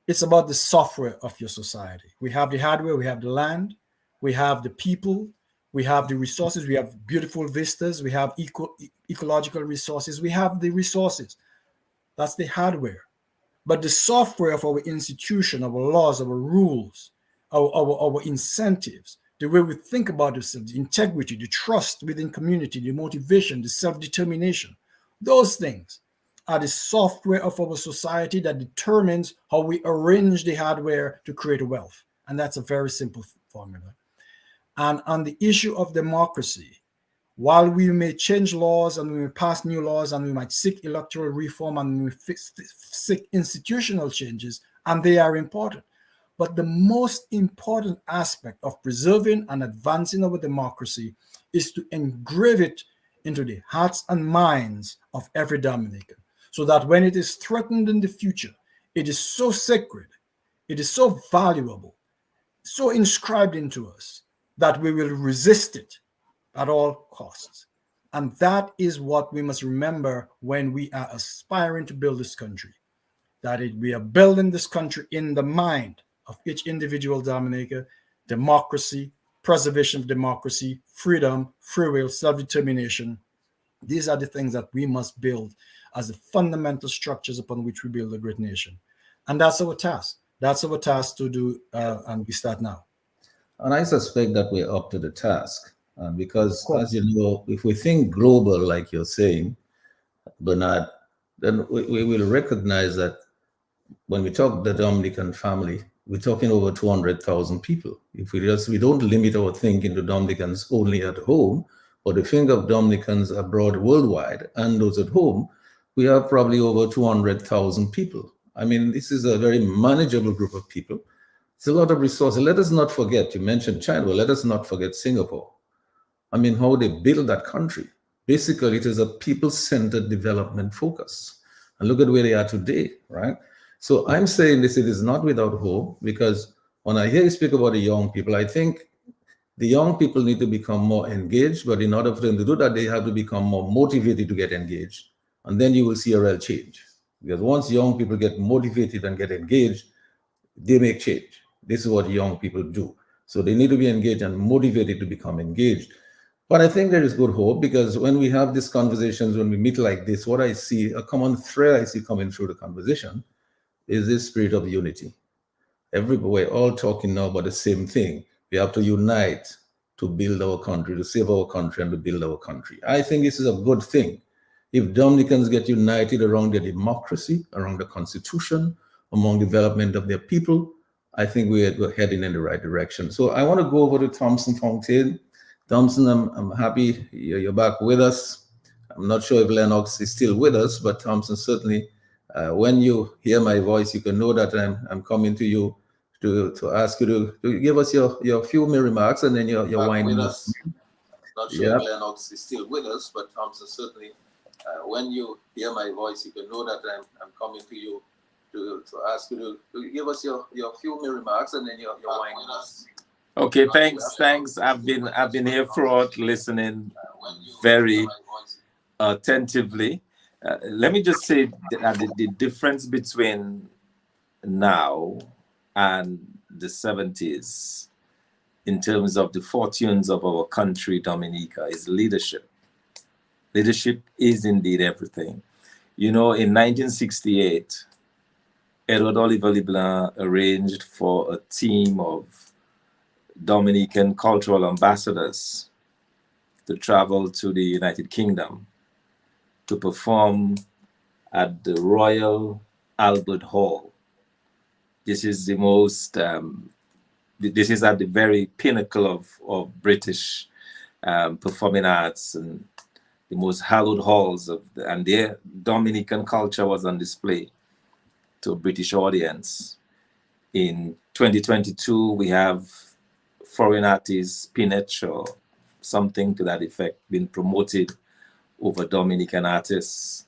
it's about the software of your society. We have the hardware, we have the land, we have the people, we have the resources, we have beautiful vistas, we have ecological resources, we have the resources. That's the hardware. But the software of our institution, our laws, our rules, our incentives, the way we think about ourselves, the integrity, the trust within community, the motivation, the self-determination, those things are the software of our society that determines how we arrange the hardware to create wealth. And that's a very simple formula. And on the issue of democracy, while we may change laws and we may pass new laws and we might seek electoral reform and we seek institutional changes, and they are important, but the most important aspect of preserving and advancing our democracy is to engrave it into the hearts and minds of every Dominican, so that when it is threatened in the future, it is so sacred, it is so valuable, so inscribed into us that we will resist it at all costs. And that is what we must remember when we are aspiring to build this country, that we are building this country in the mind of each individual Dominican. Democracy, preservation of democracy, freedom, free will, self-determination. These are the things that we must build as the fundamental structures upon which we build a great nation. And that's our task. That's our task to do, and we start now. And I suspect that we're up to the task. Because, as you know, if we think global, like you're saying, Bernard, then we will recognize that when we talk the Dominican family, we're talking over 200,000 people. If we don't limit our thinking to Dominicans only at home, but we think of Dominicans abroad worldwide and those at home, we have probably over 200,000 people. I mean, this is a very manageable group of people. It's a lot of resources. Let us not forget, you mentioned China, but let us not forget Singapore. I mean, how they build that country. Basically, it is a people-centered development focus. And look at where they are today, right? So I'm saying this, it is not without hope, because when I hear you speak about the young people, I think the young people need to become more engaged, but in order for them to do that, they have to become more motivated to get engaged. And then you will see a real change. Because once young people get motivated and get engaged, they make change. This is what young people do. So they need to be engaged and motivated to become engaged. But I think there is good hope, because when we have these conversations, when we meet like this, what I see, a common thread I see coming through the conversation is this spirit of unity. We're all talking now about the same thing. We have to unite to build our country, to save our country, and to build our country. I think this is a good thing. If Dominicans get united around their democracy, around the constitution, among development of their people, I think we're heading in the right direction. So I want to go over to Thompson Fontaine. Thompson, I'm happy you're back with us. I'm not sure if Lennox is still with us, but Thompson, certainly, when you hear my voice, you can know that I'm coming to you to ask you to give us your few remarks, and then your winding up. Not sure if Lennox is still with us, but Thompson, certainly, when you hear my voice, you can know that I'm coming to you to ask you to give us your few remarks, and then your winding up. Okay, thanks. I've been here throughout, listening very attentively. Let me just say that the difference between now and the 70s in terms of the fortunes of our country, Dominica, is leadership. Leadership is indeed everything. You know, in 1968, Edward Oliver Leblanc arranged for a team of Dominican cultural ambassadors to travel to the United Kingdom to perform at the Royal Albert Hall. This is the most, this is at the very pinnacle of British performing arts, and the most hallowed halls and their Dominican culture was on display to a British audience. In 2022, we have foreign artists, Pinetch or something to that effect, being promoted over Dominican artists.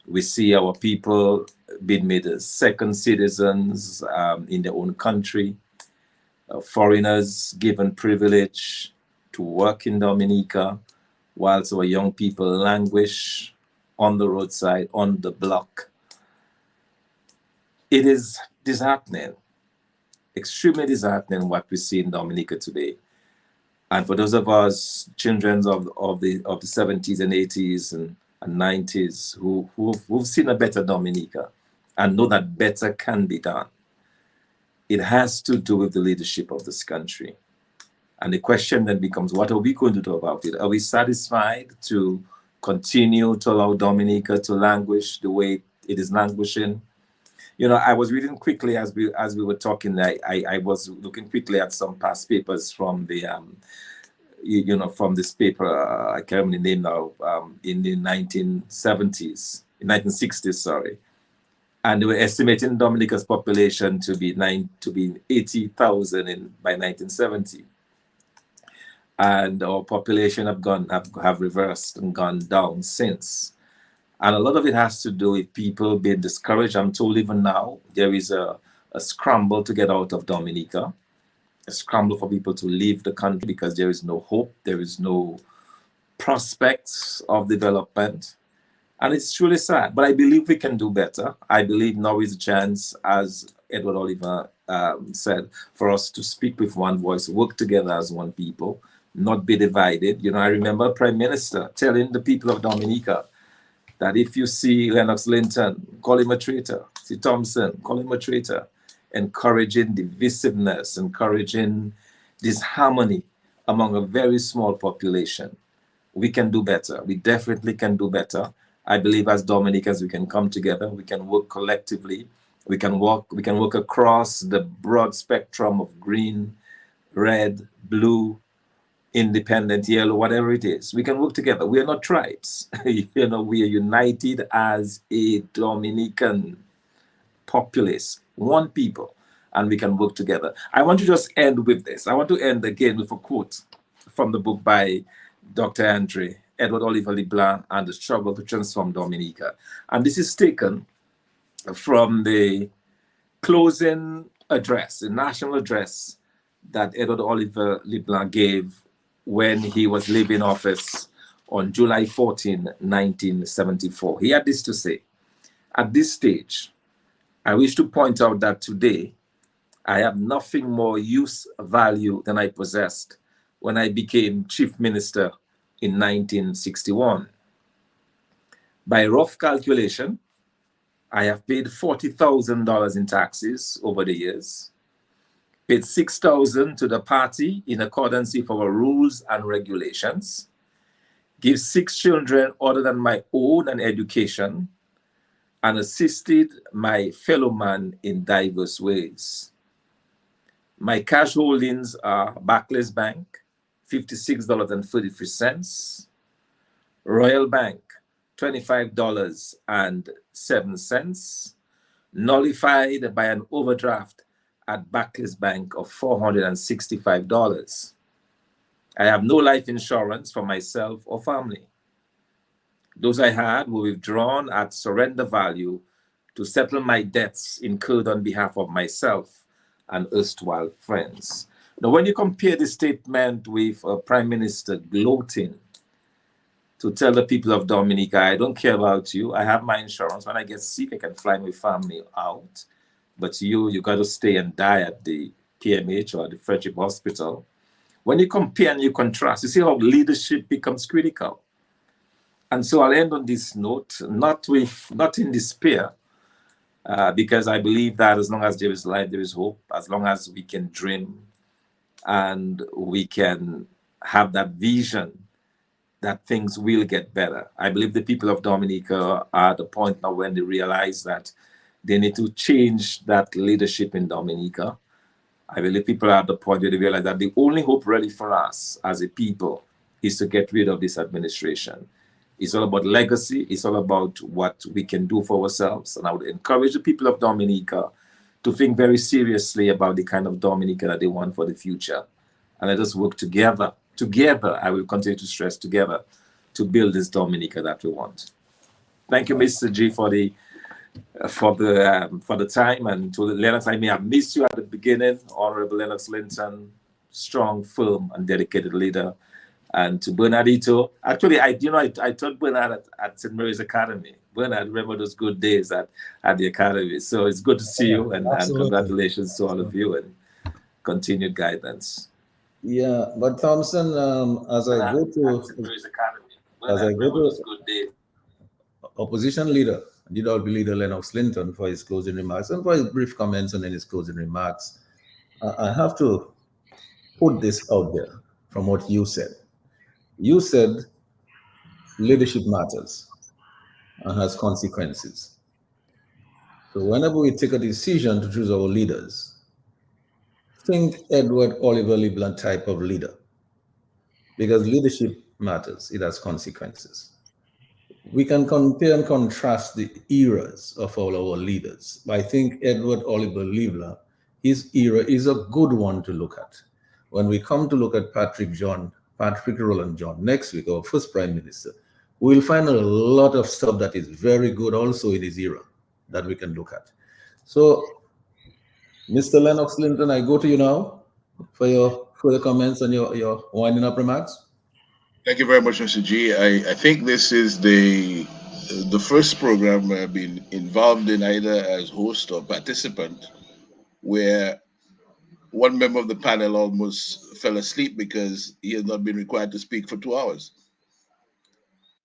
We see our people being made as second citizens in their own country, foreigners given privilege to work in Dominica, whilst our young people languish on the roadside, on the block. It is disheartening, extremely disheartening what we see in Dominica today. And for those of us children of the 70s and 80s and 90s who've seen a better Dominica and know that better can be done, it has to do with the leadership of this country. And the question then becomes, what are we going to do about it? Are we satisfied to continue to allow Dominica to languish the way it is languishing? You know, I was reading quickly as we were talking. I was looking quickly at some past papers from the, from this paper. I can't remember the name now. In the 1960s, sorry, and they were estimating Dominica's population to be 80,000 by 1970, and our population have reversed and gone down since. And a lot of it has to do with people being discouraged. I'm told even now there is a scramble to get out of Dominica, a scramble for people to leave the country because there is no hope, there is no prospects of development. And it's truly sad, but I believe we can do better. I believe now is a chance, as Edward Oliver said, for us to speak with one voice, work together as one people, not be divided. You know, I remember Prime Minister telling the people of Dominica that if you see Lennox Linton, call him a traitor. See Thompson, call him a traitor. Encouraging divisiveness, encouraging disharmony among a very small population. We can do better. We definitely can do better. I believe as Dominicans, we can come together. We can work collectively. We can work across the broad spectrum of green, red, blue, independent, yellow, whatever it is. We can work together. We are not tribes. We are united as a Dominican populace, one people, and we can work together. I want to just end with this. I want to end again with a quote from the book by Dr. Andre, Edward Oliver Leblanc, and the Struggle to Transform Dominica. And this is taken from the closing address, the national address that Edward Oliver Leblanc gave when he was leaving office on July 14, 1974. He had this to say: at this stage, I wish to point out that today I have nothing more use value than I possessed when I became chief minister in 1961. By rough calculation, I have paid $40,000 in taxes over the years. paid $6,000 to the party in accordance with our rules and regulations, give 6 children other than my own an education, and assisted my fellow man in diverse ways. My cash holdings are Barclays Bank, $56.33, Royal Bank, $25.07, nullified by an overdraft at Barclays Bank of $465. I have no life insurance for myself or family. Those I had were withdrawn at surrender value to settle my debts incurred on behalf of myself and erstwhile friends. Now, when you compare this statement with Prime Minister gloating to tell the people of Dominica, I don't care about you, I have my insurance, when I get sick, I can fly my family out, but you got to stay and die at the PMH or the Frederick Hospital. When you compare and you contrast, you see how leadership becomes critical. And so I'll end on this note, not in despair, because I believe that as long as there is life, there is hope. As long as we can dream and we can have that vision that things will get better. I believe the people of Dominica are at the point now when they realize that they need to change that leadership in Dominica. I believe people are at the point where they realize that the only hope really for us as a people is to get rid of this administration. It's all about legacy. It's all about what we can do for ourselves. And I would encourage the people of Dominica to think very seriously about the kind of Dominica that they want for the future. And let us work together. Together, I will continue to stress together, to build this Dominica that we want. Thank you, Mr. G, for the time, and to Lennox, I may have missed you at the beginning. Honorable Lennox Linton, strong, firm, and dedicated leader. And to Bernardito, actually, I taught Bernard at St. Mary's Academy. Bernard, remember those good days at the Academy. So it's good to see you, and congratulations to all of you, and continued guidance. Yeah, but Thompson, as I go to opposition leader, Honorable Leader Lennox Linton, for his closing remarks and for his brief comments and then his closing remarks, I have to put this out there from what you said. You said leadership matters and has consequences. So whenever we take a decision to choose our leaders, think Edward Oliver LeBlanc type of leader, because leadership matters, it has consequences. We can compare and contrast the eras of all our leaders. I think Edward Oliver LeBlanc, his era is a good one to look at. When we come to look at Patrick Roland John next week, our first Prime Minister, we'll find a lot of stuff that is very good also in his era that we can look at. So, Mr. Lennox Linton, I go to you now for your further comments and your winding up remarks. Thank you very much, Mr. G. I think this is the first program I've been involved in either as host or participant where one member of the panel almost fell asleep because he has not been required to speak for 2 hours.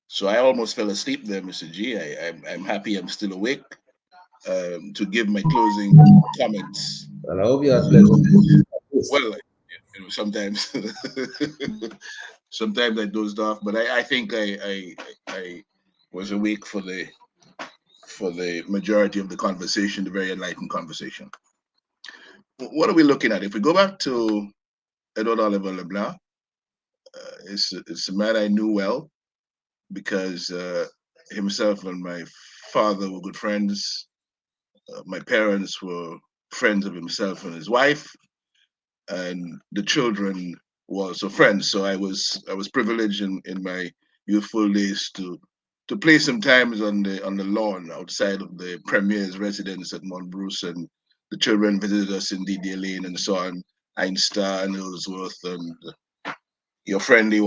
So I almost fell asleep there, Mr. G. I'm happy I'm still awake to give my closing comments. Well, I hope you had pleasure. Well, sometimes sometimes I dozed off, but I think I was awake for the majority of the conversation, the very enlightened conversation. What are we looking at? If we go back to Edward Oliver LeBlanc, it's a man I knew well because himself and my father were good friends. My parents were friends of himself and his wife, and the children were also friends. So I was privileged in my youthful days to play sometimes on the lawn outside of the Premier's residence at Mount Bruce, and the children visited us in Didier Lane and so on, Einstein, Ellsworth, and your friendly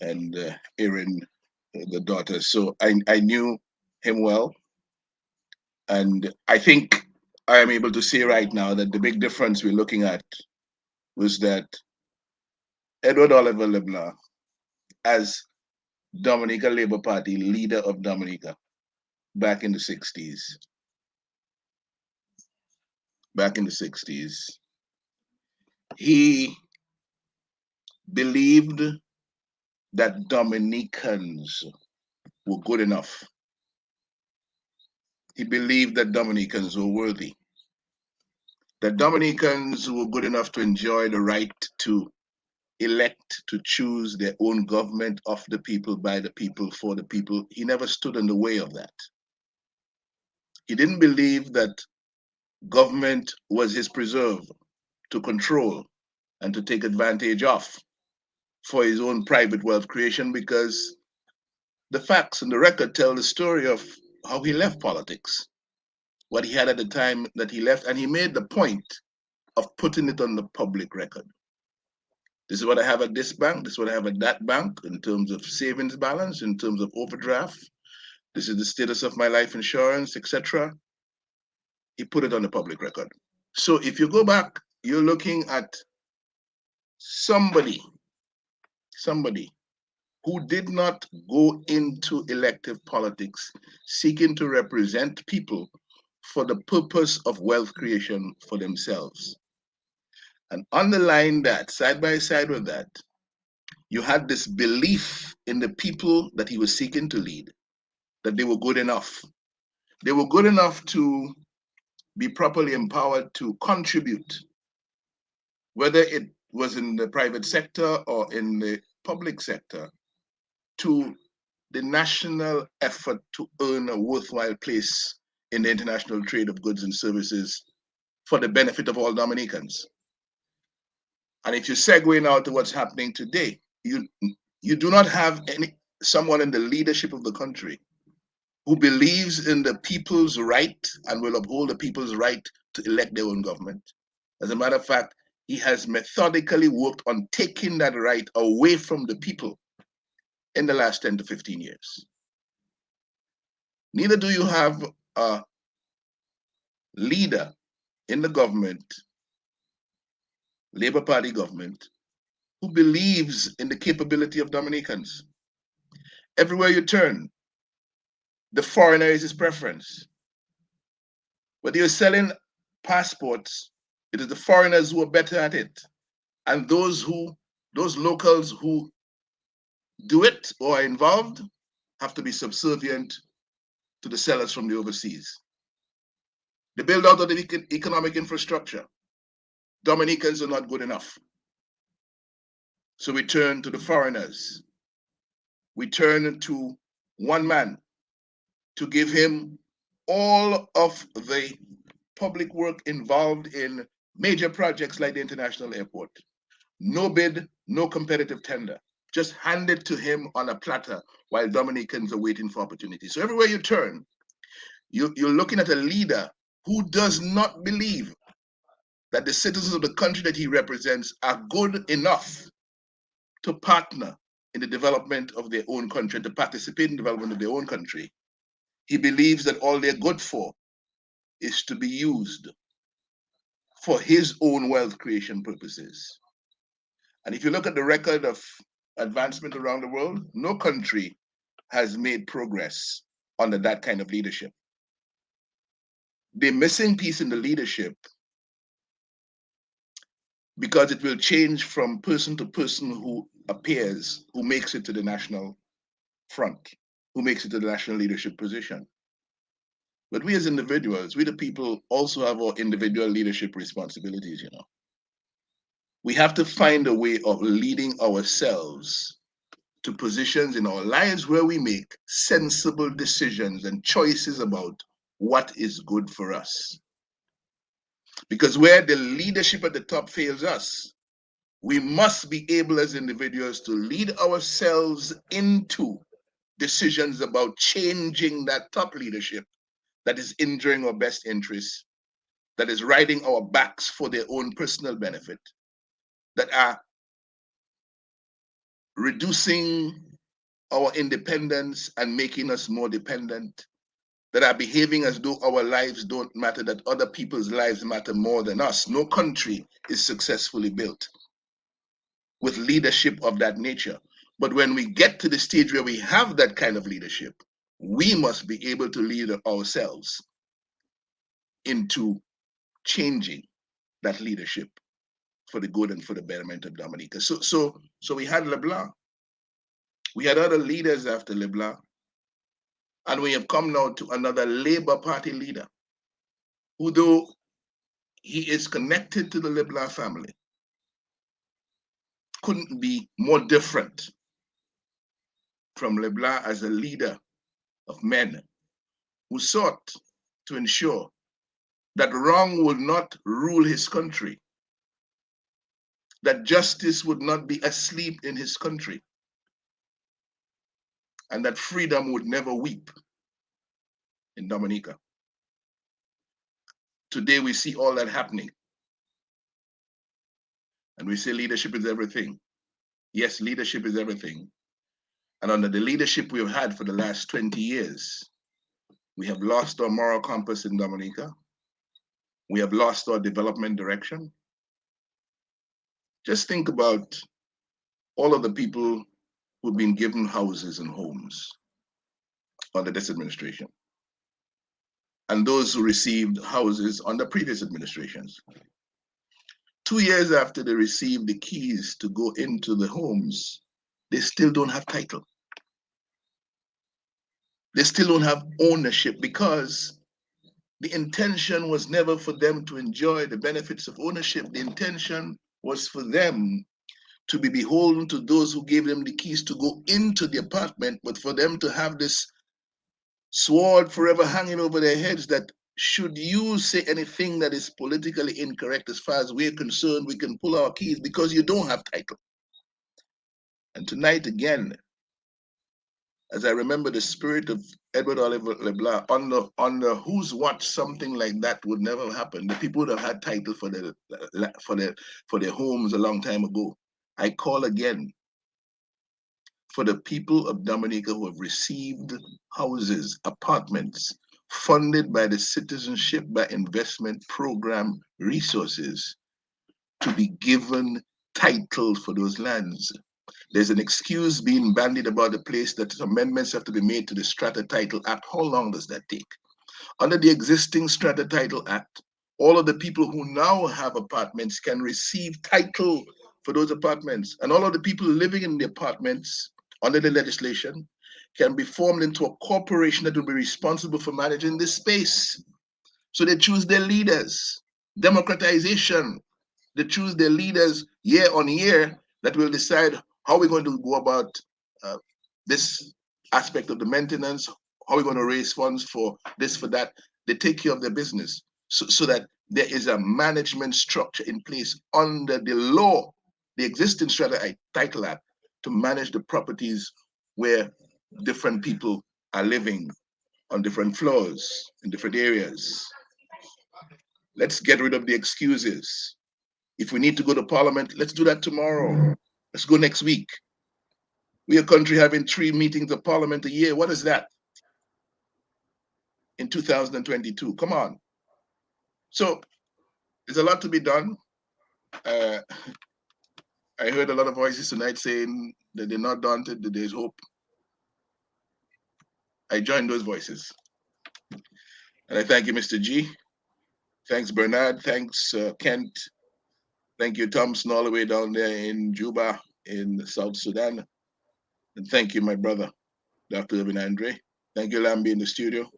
and Erin, the daughter. So I knew him well. And I think I am able to say right now that the big difference we're looking at was that Edward Oliver LeBlanc, as Dominica Labour Party leader of Dominica back in the 60s, He believed that Dominicans were good enough. He believed that Dominicans were worthy. That Dominicans were good enough to enjoy the right to elect, to choose their own government of the people, by the people, for the people. He never stood in the way of that. He didn't believe that government was his preserve to control and to take advantage of for his own private wealth creation, because the facts and the record tell the story of how he left politics, what he had at the time that he left, and he made the point of putting it on the public record. This is what I have at this bank, this is what I have at that bank in terms of savings balance, in terms of overdraft. This is the status of my life insurance, etc. He put it on the public record. So if you go back, you're looking at somebody who did not go into elective politics seeking to represent people for the purpose of wealth creation for themselves. And underlying that, side by side with that, you had this belief in the people that he was seeking to lead, that they were good enough. They were good enough to be properly empowered to contribute, whether it was in the private sector or in the public sector, to the national effort to earn a worthwhile place in the international trade of goods and services for the benefit of all Dominicans. And if you segue now to what's happening today, you do not have someone in the leadership of the country who believes in the people's right and will uphold the people's right to elect their own government. As a matter of fact, he has methodically worked on taking that right away from the people in the last 10 to 15 years. Neither do you have a leader in the government, Labour Party government, who believes in the capability of Dominicans. Everywhere you turn, the foreigner is his preference. Whether you're selling passports, it is the foreigners who are better at it. And those locals who do it or are involved have to be subservient to the sellers from the overseas. The build out of the economic infrastructure. Dominicans are not good enough. So we turn to the foreigners. We turn to one man to give him all of the public work involved in major projects like the international airport. No bid, no competitive tender. Just hand it to him on a platter while Dominicans are waiting for opportunity. So everywhere you turn, you're looking at a leader who does not believe that the citizens of the country that he represents are good enough to partner in the development of their own country, to participate in the development of their own country. He believes that all they're good for is to be used for his own wealth creation purposes. And if you look at the record of advancement around the world, no country has made progress under that kind of leadership. The missing piece in the leadership, because it will change from person to person who appears, who makes it to the national front, who makes it to the national leadership position. But we as individuals, we the people also have our individual leadership responsibilities, you know. We have to find a way of leading ourselves to positions in our lives where we make sensible decisions and choices about what is good for us. Because where the leadership at the top fails us, we must be able as individuals to lead ourselves into decisions about changing that top leadership that is injuring our best interests, that is riding our backs for their own personal benefit, that are reducing our independence and making us more dependent, that are behaving as though our lives don't matter, that other people's lives matter more than us. No country is successfully built with leadership of that nature. But when we get to the stage where we have that kind of leadership, we must be able to lead ourselves into changing that leadership for the good and for the betterment of Dominica. So we had LeBlanc. We had other leaders after LeBlanc. And we have come now to another Labour Party leader, who, though he is connected to the LeBlanc family, couldn't be more different from LeBlanc as a leader of men who sought to ensure that wrong would not rule his country, that justice would not be asleep in his country, and that freedom would never weep in Dominica. Today we see all that happening. And we say leadership is everything. Yes, leadership is everything. And under the leadership we've had for the last 20 years, we have lost our moral compass in Dominica. We have lost our development direction. Just think about all of the people who've been given houses and homes under this administration, and those who received houses under previous administrations. 2 years after they received the keys to go into the homes, they still don't have title. They still don't have ownership, because the intention was never for them to enjoy the benefits of ownership. The intention was for them to be beholden to those who gave them the keys to go into the apartment, but for them to have this sword forever hanging over their heads that should you say anything that is politically incorrect, as far as we're concerned, we can pull our keys because you don't have title. And tonight again, as I remember the spirit of Edward Oliver LeBlanc, under whose watch something like that would never happen. The people would have had title for their homes a long time ago. I call again for the people of Dominica who have received houses, apartments, funded by the Citizenship by Investment Program resources, to be given title for those lands. There's an excuse being bandied about the place that amendments have to be made to the Strata Title Act. How long does that take? Under the existing Strata Title Act, all of the people who now have apartments can receive title for those apartments. And all of the people living in the apartments under the legislation can be formed into a corporation that will be responsible for managing this space. So they choose their leaders. Democratization. They choose their leaders year on year that will decide how we're going to go about this aspect of the maintenance, how we're going to raise funds for this, for that. They take care of their business so that there is a management structure in place under the law, the existing Strata Title Act, to manage the properties where different people are living on different floors in different areas. Let's get rid of the excuses. If we need to go to Parliament, let's do that tomorrow. Let's go next week. We are a country having 3 meetings of Parliament a year. What is that in 2022? Come on. So there's a lot to be done. I heard a lot of voices tonight saying that they're not daunted, that there's hope. I join those voices. And I thank you, Mr. G. Thanks, Bernard. Thanks, Kent. Thank you, Thompson, all the way down there in Juba, in South Sudan. And thank you, my brother, Dr. Irvin Andre. Thank you, Lambi, in the studio.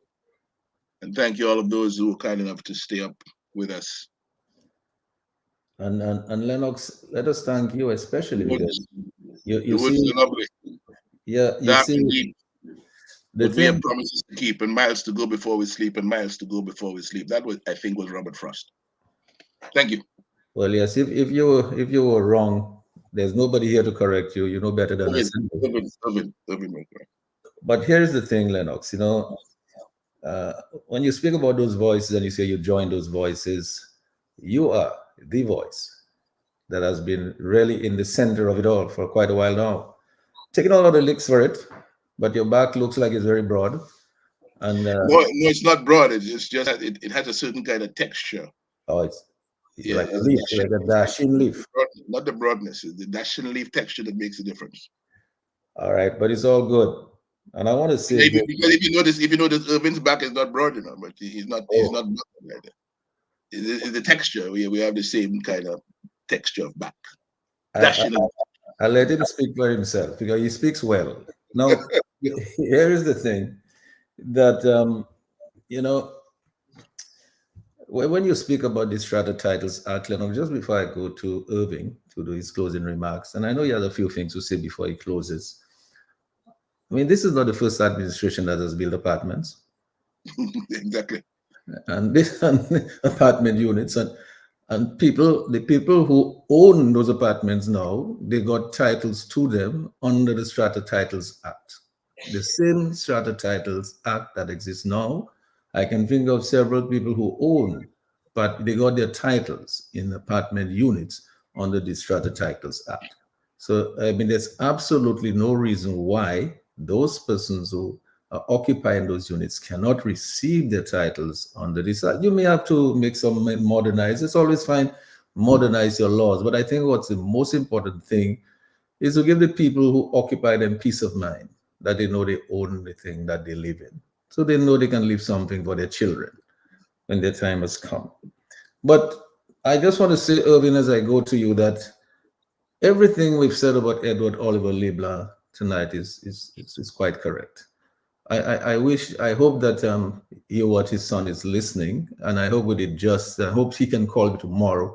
And thank you, all of those who were kind enough to stay up with us. And Lennox, let us thank you especially because you woods see, are lovely. yeah, you Dark see, indeed. the But we have thing, promises to keep, and miles to go before we sleep, and miles to go before we sleep. That was, I think, was Robert Frost. Thank you. well, yes, if you were wrong, there's nobody here to correct you. You know better than us. But here's the thing, Lennox, you know, when you speak about those voices and you say you join those voices, you are the voice that has been really in the center of it all for quite a while now. Taking all of the licks for it, but your back looks like it's very broad. And no, it's not broad. It's just that it has a certain kind of texture. Oh, it's like a leaf, like a dashing leaf. Not the broadness, it's the dashing leaf texture that makes a difference. All right, but it's all good. And I want to say, because if you notice, Irvin's back is not broad enough, but he's not broad like that. It's the texture. We have the same kind of texture of back. I, I'll let him speak for himself because he speaks well. Now, here is the thing that, you know, when you speak about the Strata Titles Act, just before I go to Irving to do his closing remarks, and I know he has a few things to say before he closes. I mean, this is not the first administration that has built apartments. Exactly. And this apartment units and the people who own those apartments now, they got titles to them under the Strata Titles Act. The same Strata Titles Act that exists now. I can think of several people who own, but they got their titles in apartment units under the Strata Titles Act. So, I mean, there's absolutely no reason why those persons who are occupying those units cannot receive their titles under this act. You may have to make some modernize. It's always fine, modernize your laws. But I think what's the most important thing is to give the people who occupy them peace of mind, that they know they own the thing that they live in. So they know they can leave something for their children when their time has come. But I just want to say, Irving, as I go to you, that everything we've said about Edward Oliver LeBlanc tonight is quite correct. I hope that what his son is listening, and I hope we did justice. I hope he can call me tomorrow.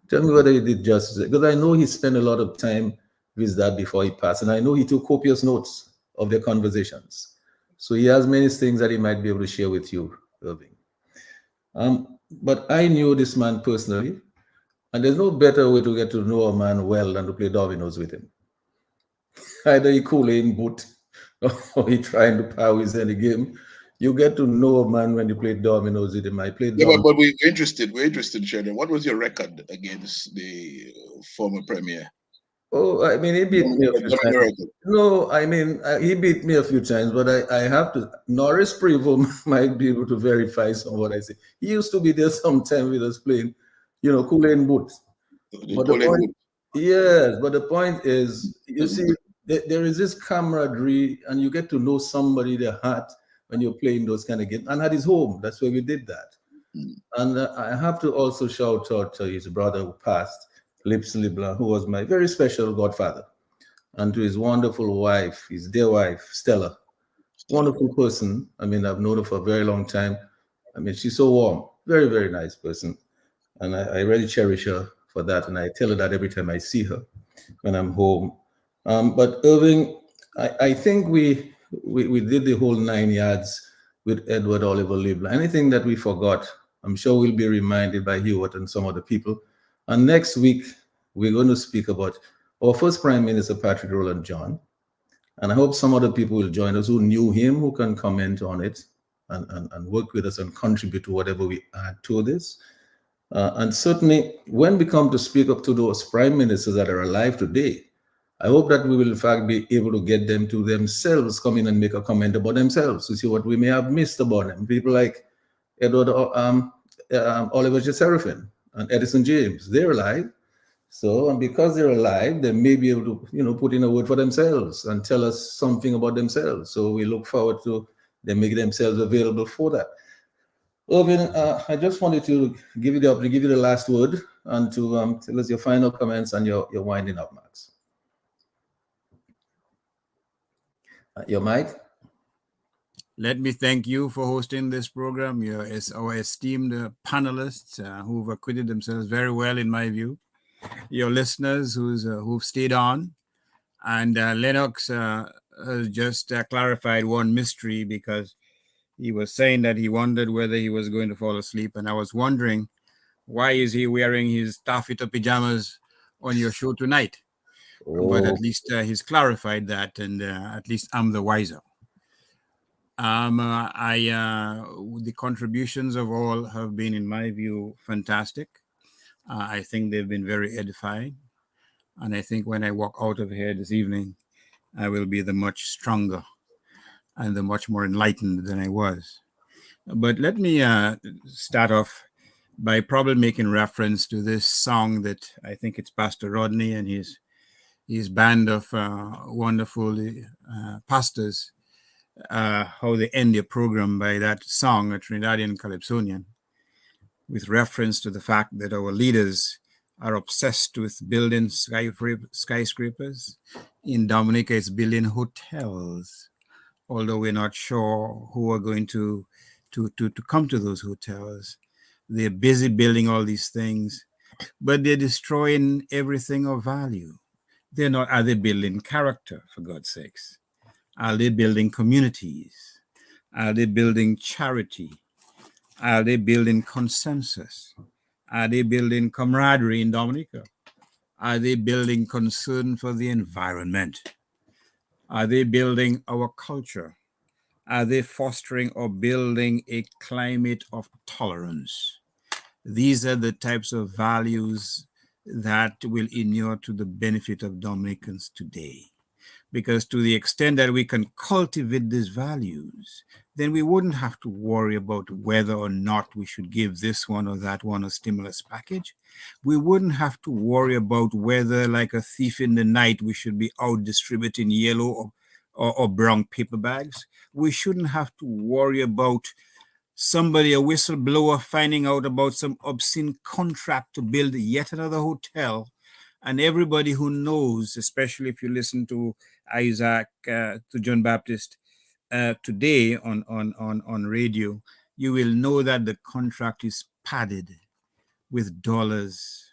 Tell me whether he did justice, because I know he spent a lot of time with his dad before he passed, and I know he took copious notes of their conversations. So he has many things that he might be able to share with you, Irving. But I knew this man personally, and there's no better way to get to know a man well than to play dominoes with him. Either he Kool-Aid boot or he trying to power his any game. You get to know a man when you play dominoes with him. I played dominoes. But we're interested, Sheldon. What was your record against the former premier? Oh, I mean, he beat me a few times. No, I mean, he beat me a few times, but I have to. Norris Prevost might be able to verify some of what I say. He used to be there sometime with us playing, Kool-Aid boots. But the point is, you see, there is this camaraderie, and you get to know somebody, their heart, when you're playing those kind of games. And at his home, that's where we did that. And I have to also shout out to his brother who passed, Lips LeBlanc, who was my very special godfather, and to his wonderful wife, his dear wife, Stella. Wonderful person. I mean, I've known her for a very long time. I mean, she's so warm, very, very nice person. And I really cherish her for that. And I tell her that every time I see her when I'm home. But Irving, I think we did the whole 9 yards with Edward Oliver LeBlanc. Anything that we forgot, I'm sure we'll be reminded by Hewitt and some other people. And next week, we're going to speak about our first Prime Minister, Patrick Rowland John. And I hope some other people will join us who knew him, who can comment on it and work with us and contribute to whatever we add to this. And certainly, when we come to speak up to those prime ministers that are alive today, I hope that we will, in fact, be able to get them to themselves come in and make a comment about themselves to see what we may have missed about them. People like Edward Oliver J. Serafin and Edison James, they're alive. So, and because they're alive, they may be able to, put in a word for themselves and tell us something about themselves. So we look forward to them making themselves available for that. Irving, I just wanted to give you the last word and to tell us your final comments and your winding up, Max. Your mic. Let me thank you for hosting this program. Our esteemed panelists who've acquitted themselves very well, in my view. Your listeners who've stayed on. And Lennox has just clarified one mystery, because he was saying that he wondered whether he was going to fall asleep. And I was wondering, why is he wearing his taffeta pajamas on your show tonight? Oh. But at least he's clarified that, and at least I'm the wiser. The contributions of all have been, in my view, fantastic. I think they've been very edifying. And I think when I walk out of here this evening, I will be the much stronger and the much more enlightened than I was. But let me start off by probably making reference to this song that I think it's Pastor Rodney and his band of wonderful pastors, how they end their program by that song, a Trinidadian Calypsonian, with reference to the fact that our leaders are obsessed with building skyscrapers. In Dominica, it's building hotels, although we're not sure who are going to come to those hotels. They're busy building all these things, but they're destroying everything of value. They're not. Are they building character, for God's sakes? Are they building communities? Are they building charity? Are they building consensus? Are they building camaraderie in Dominica? Are they building concern for the environment? Are they building our culture? Are they fostering or building a climate of tolerance? These are the types of values that will inure to the benefit of Dominicans today. Because to the extent that we can cultivate these values, then we wouldn't have to worry about whether or not we should give this one or that one a stimulus package. We wouldn't have to worry about whether, like a thief in the night, we should be out distributing yellow or brown paper bags. We shouldn't have to worry about somebody, a whistleblower, finding out about some obscene contract to build yet another hotel. And everybody who knows, especially if you listen to Isaac, to John Baptist today on radio, you will know that the contract is padded with dollars,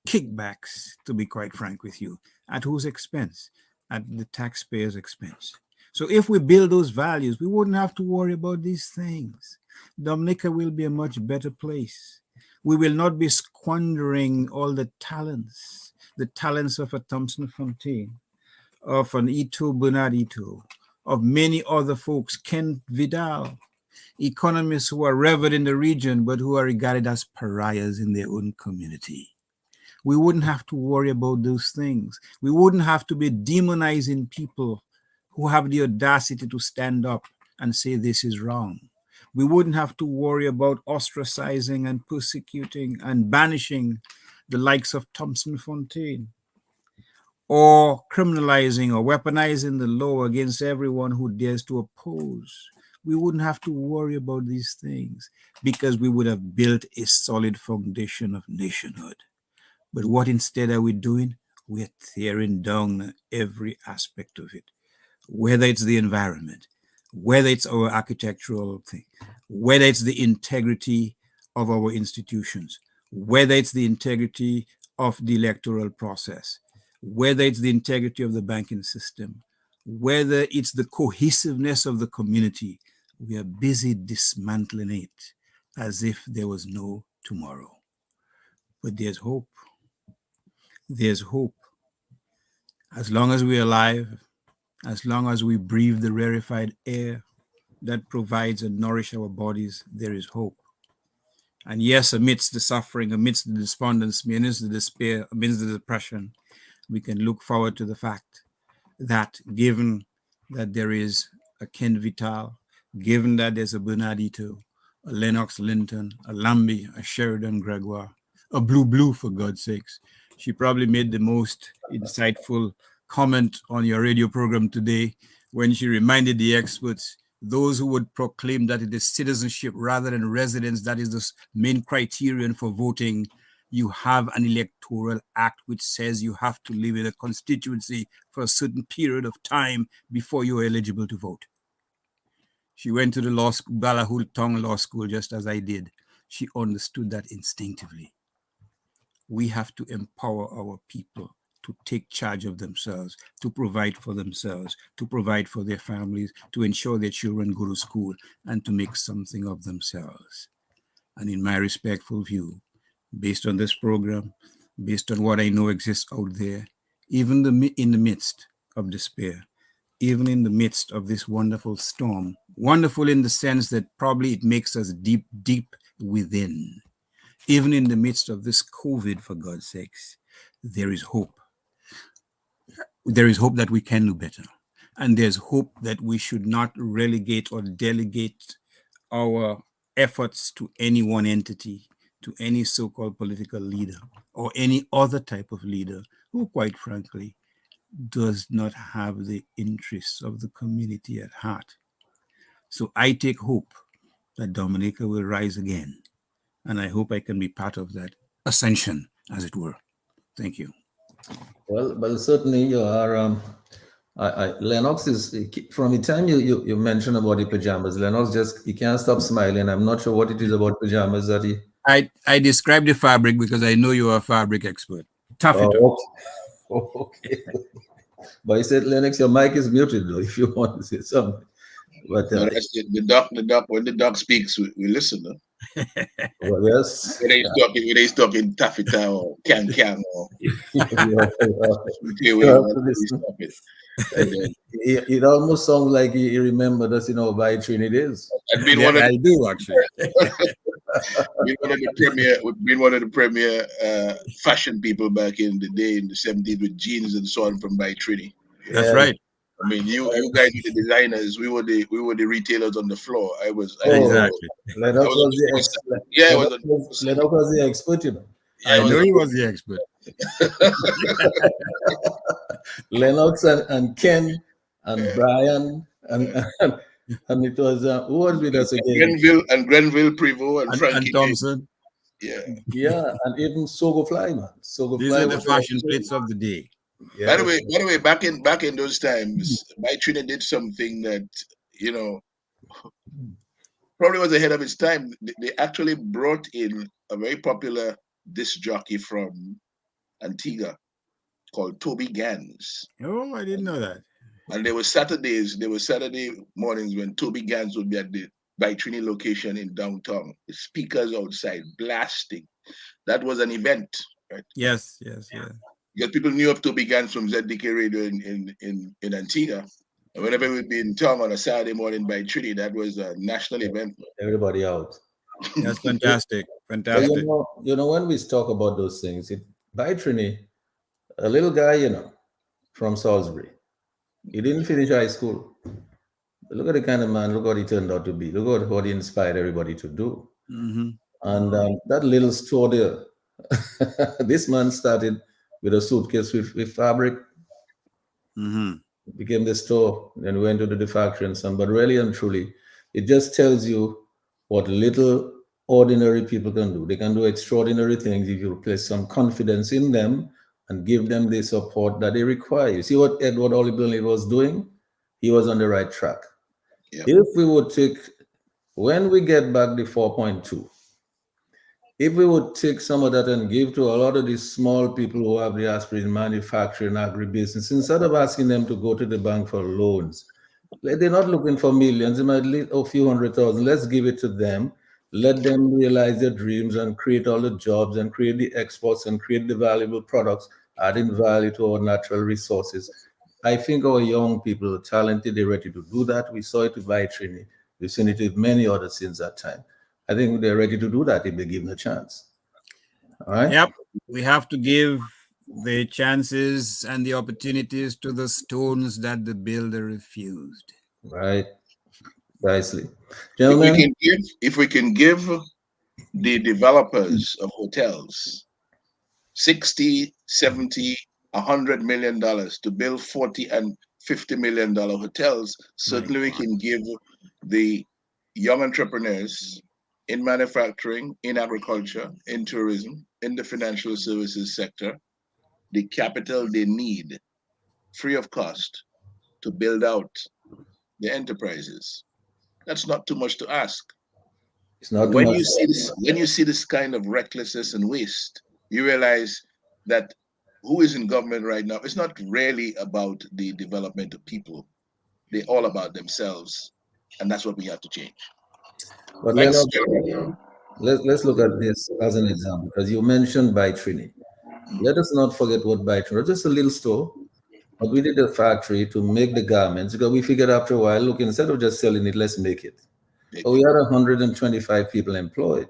kickbacks, to be quite frank with you. At whose expense? At the taxpayers' expense. So if we build those values, we wouldn't have to worry about these things. Dominica will be a much better place. We will not be squandering all the talents of a Thompson Fontaine, of an Ito Bernard Ito, of many other folks, Ken Vidal, economists who are revered in the region, but who are regarded as pariahs in their own community. We wouldn't have to worry about those things. We wouldn't have to be demonizing people who have the audacity to stand up and say this is wrong. We wouldn't have to worry about ostracizing and persecuting and banishing the likes of Thompson Fontaine, or criminalizing or weaponizing the law against everyone who dares to oppose. We wouldn't have to worry about these things because we would have built a solid foundation of nationhood. But what instead are we doing? We're tearing down every aspect of it, whether it's the environment, whether it's our architectural thing, whether it's the integrity of our institutions, whether it's the integrity of the electoral process, whether it's the integrity of the banking system, whether it's the cohesiveness of the community. We are busy dismantling it as if there was no tomorrow. But there's hope. There's hope. As long as we're alive, as long as we breathe the rarefied air that provides and nourishes our bodies, there is hope. And yes, amidst the suffering, amidst the despondency, amidst the despair, amidst the depression, we can look forward to the fact that given that there is a Ken Vital, given that there's a Bernard Ito, a Lennox Linton, a Lambie, a Sheridan Gregoire, a Blue for God's sakes. She probably made the most insightful comment on your radio program today when she reminded the experts, those who would proclaim that it is citizenship rather than residence that is the main criterion for voting. You have an electoral act which says you have to live in a constituency for a certain period of time before you're eligible to vote. She went to the law school, Balahul Law School, just as I did. She understood that instinctively. We have to empower our people to take charge of themselves, to provide for themselves, to provide for their families, to ensure their children go to school, and to make something of themselves. And in my respectful view, based on this program, based on what I know exists out there, even in the midst of despair, even in the midst of this wonderful storm, wonderful in the sense that probably it makes us deep, deep within, even in the midst of this COVID, for God's sakes, there is hope. There is hope that we can do better. And there's hope that we should not relegate or delegate our efforts to any one entity, to any so-called political leader or any other type of leader who, quite frankly, does not have the interests of the community at heart. So I take hope that Dominica will rise again. And I hope I can be part of that ascension as it were. Thank you. Well, certainly you are. Lennox is, from the time you mentioned about the pajamas, Lennox he can't stop smiling. I'm not sure what it is about pajamas that he. I described the fabric because I know you are a fabric expert. Taffeta. Okay. But he said, Lennox, your mic is muted though, if you want to say something. But no, that's the doc. When the doc speaks, we listen. Huh? Well, yes. When he's talking taffeta or can or. It almost sounds like he remembered us, by Trinity days. I do actually. Being one of the premier fashion people back in the day in the 70s with jeans and so on from by Trinity. That's right. I mean, you guys were the designers. We were the retailers on the floor. Exactly. Lennox was the expert, I know he was the expert. Lennox and Ken and Brian and it was who was with us again? Grenville Prevost and Frankie and Thompson. Yeah, and even Sogo Fly, man. These are the fashion plates of the day. Yeah. By the way, back in those times, By Trinity did something that probably was ahead of its time. They actually brought in a very popular disc jockey from Antigua called Toby Gans. Oh, I didn't know that. And there were Saturday mornings when Toby Gans would be at the By Trinity location in downtown. The speakers outside blasting. That was an event, right? Yes. Because people knew of Toby Gans from ZDK Radio in Antigua. And whenever we'd be in town on a Saturday morning By Trinity, that was a national event. Everybody out. That's fantastic. Fantastic. When we talk about those things, By Trinity, a little guy, from Salisbury. He didn't finish high school. But look at the kind of man, look what he turned out to be. Look at what he inspired everybody to do. Mm-hmm. And that little store there, this man started with a suitcase with fabric. Mm-hmm. It became the store, then went to the factory and some. But really and truly, it just tells you what little ordinary people can do. They can do extraordinary things if you place some confidence in them and give them the support that they require. You see what Edward Oliver was doing? He was on the right track. Yeah. If we would when we get back the 4.2, if we would take some of that and give to a lot of these small people who have the aspirin manufacturing, agribusiness, instead of asking them to go to the bank for loans, they're not looking for millions, they might need a few 100,000. Let's give it to them. Let them realize their dreams and create all the jobs and create the exports and create the valuable products, adding value to our natural resources. I think our young people are talented, they're ready to do that. We saw it with By Trinity. We've seen it with many others since that time. I think they're ready to do that if they give them a chance. All right? Yep. We have to give the chances and the opportunities to the stones that the builder refused. Right. Precisely. Gentlemen, if we can give the developers of hotels $60, $70, $100 million to build $40 and $50 million hotels, certainly we can give the young entrepreneurs in manufacturing, in agriculture, in tourism, in the financial services sector, the capital they need free of cost to build out the enterprises. That's not too much to ask. It's not when you see this kind of recklessness and waste, you realize that who is in government right now, it's not really about the development of people. They're all about themselves. And that's what we have to change. But let's look at this as an example, because you mentioned By Trinity. Let us not forget what By Trinity, just a little store, but we did a factory to make the garments, because we figured after a while, look, instead of just selling it, let's make it. So we had 125 people employed.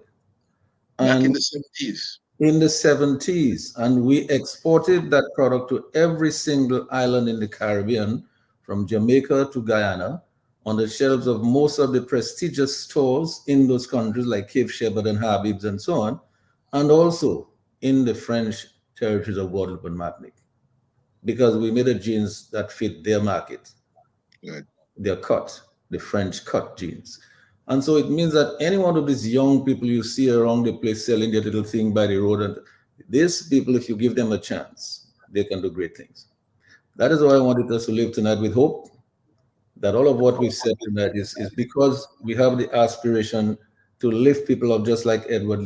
Back in the 70s. In the 70s. And we exported that product to every single island in the Caribbean, from Jamaica to Guyana, on the shelves of most of the prestigious stores in those countries like Cape Shepherd and Habib's and so on, and also in the French territories of Guadeloupe and Martinique, because we made a jeans that fit their market, their cut, the French cut jeans. And so it means that any one of these young people you see around the place selling their little thing by the road, and These people, if you give them a chance, they can do great things. That is why I wanted us to live tonight with hope, that all of what we've said tonight is because we have the aspiration to lift people up, just like Edward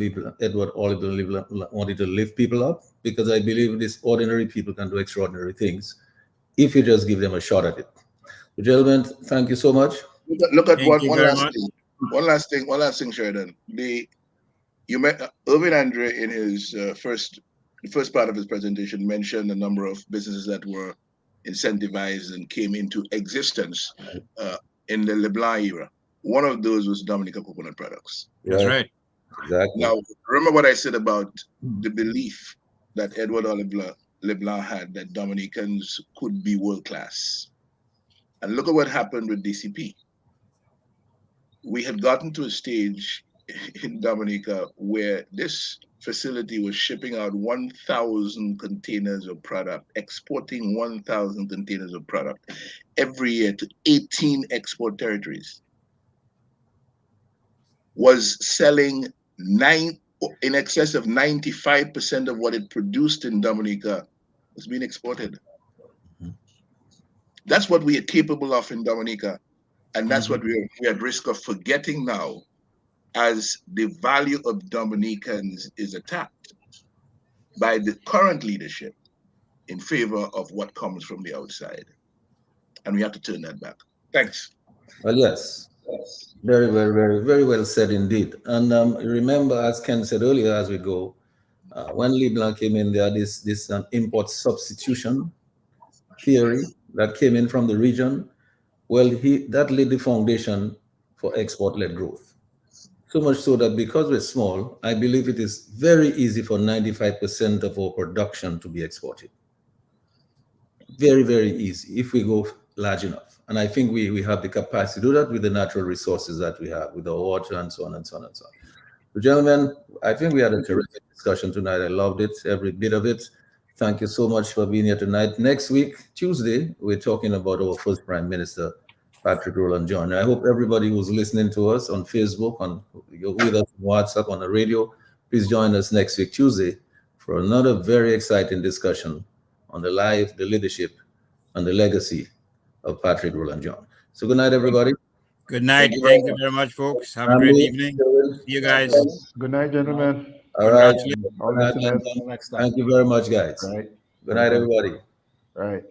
Oliver Liebler wanted to lift people up, because I believe these ordinary people can do extraordinary things if you just give them a shot at it. So, gentlemen, thank you so much. Look at Thank you one very last much. thing. One last thing, Sheridan. You met Irvin Andre in his the first part of his presentation mentioned a number of businesses that were incentivized and came into existence in the LeBlanc era. One of those was Dominica Coconut Products. That's right. Exactly. Now, remember what I said about the belief that Edward Oliver LeBlanc had that Dominicans could be world class. And look at what happened with DCP. We had gotten to a stage in Dominica where this facility was shipping out 1,000 containers of product, exporting 1,000 containers of product every year to 18 export territories. Was selling in excess of 95% of what it produced in Dominica was being exported. That's what we are capable of in Dominica. And that's what we're at risk of forgetting now as the value of Dominicans is attacked by the current leadership in favor of what comes from the outside. And we have to turn that back. Thanks. Well, yes. Very, very, very, very well said indeed. And remember, as Ken said earlier, as we go, when LeBlanc came in there, this import substitution theory that came in from the region, well, that laid the foundation for export-led growth. So much so that because we're small, I believe it is very easy for 95% of our production to be exported. Very, very easy if we go large enough. And I think we have the capacity to do that with the natural resources that we have, with the water and so on and so on and so on. So, gentlemen, I think we had a terrific discussion tonight. I loved it, every bit of it. Thank you so much for being here tonight. Next week, Tuesday, we're talking about our first Prime Minister, Patrick Rowland John. I hope everybody who's listening to us on Facebook, you're with us on WhatsApp, on the radio, please join us next week, Tuesday, for another very exciting discussion on the life, the leadership, and the legacy of Patrick Rowland John. So good night, everybody. Good night. Thank you very much, folks. Have a great evening. See you guys. Good night, gentlemen. All right. All listeners. Thank you very much, guys. Right. Good night, everybody. Right.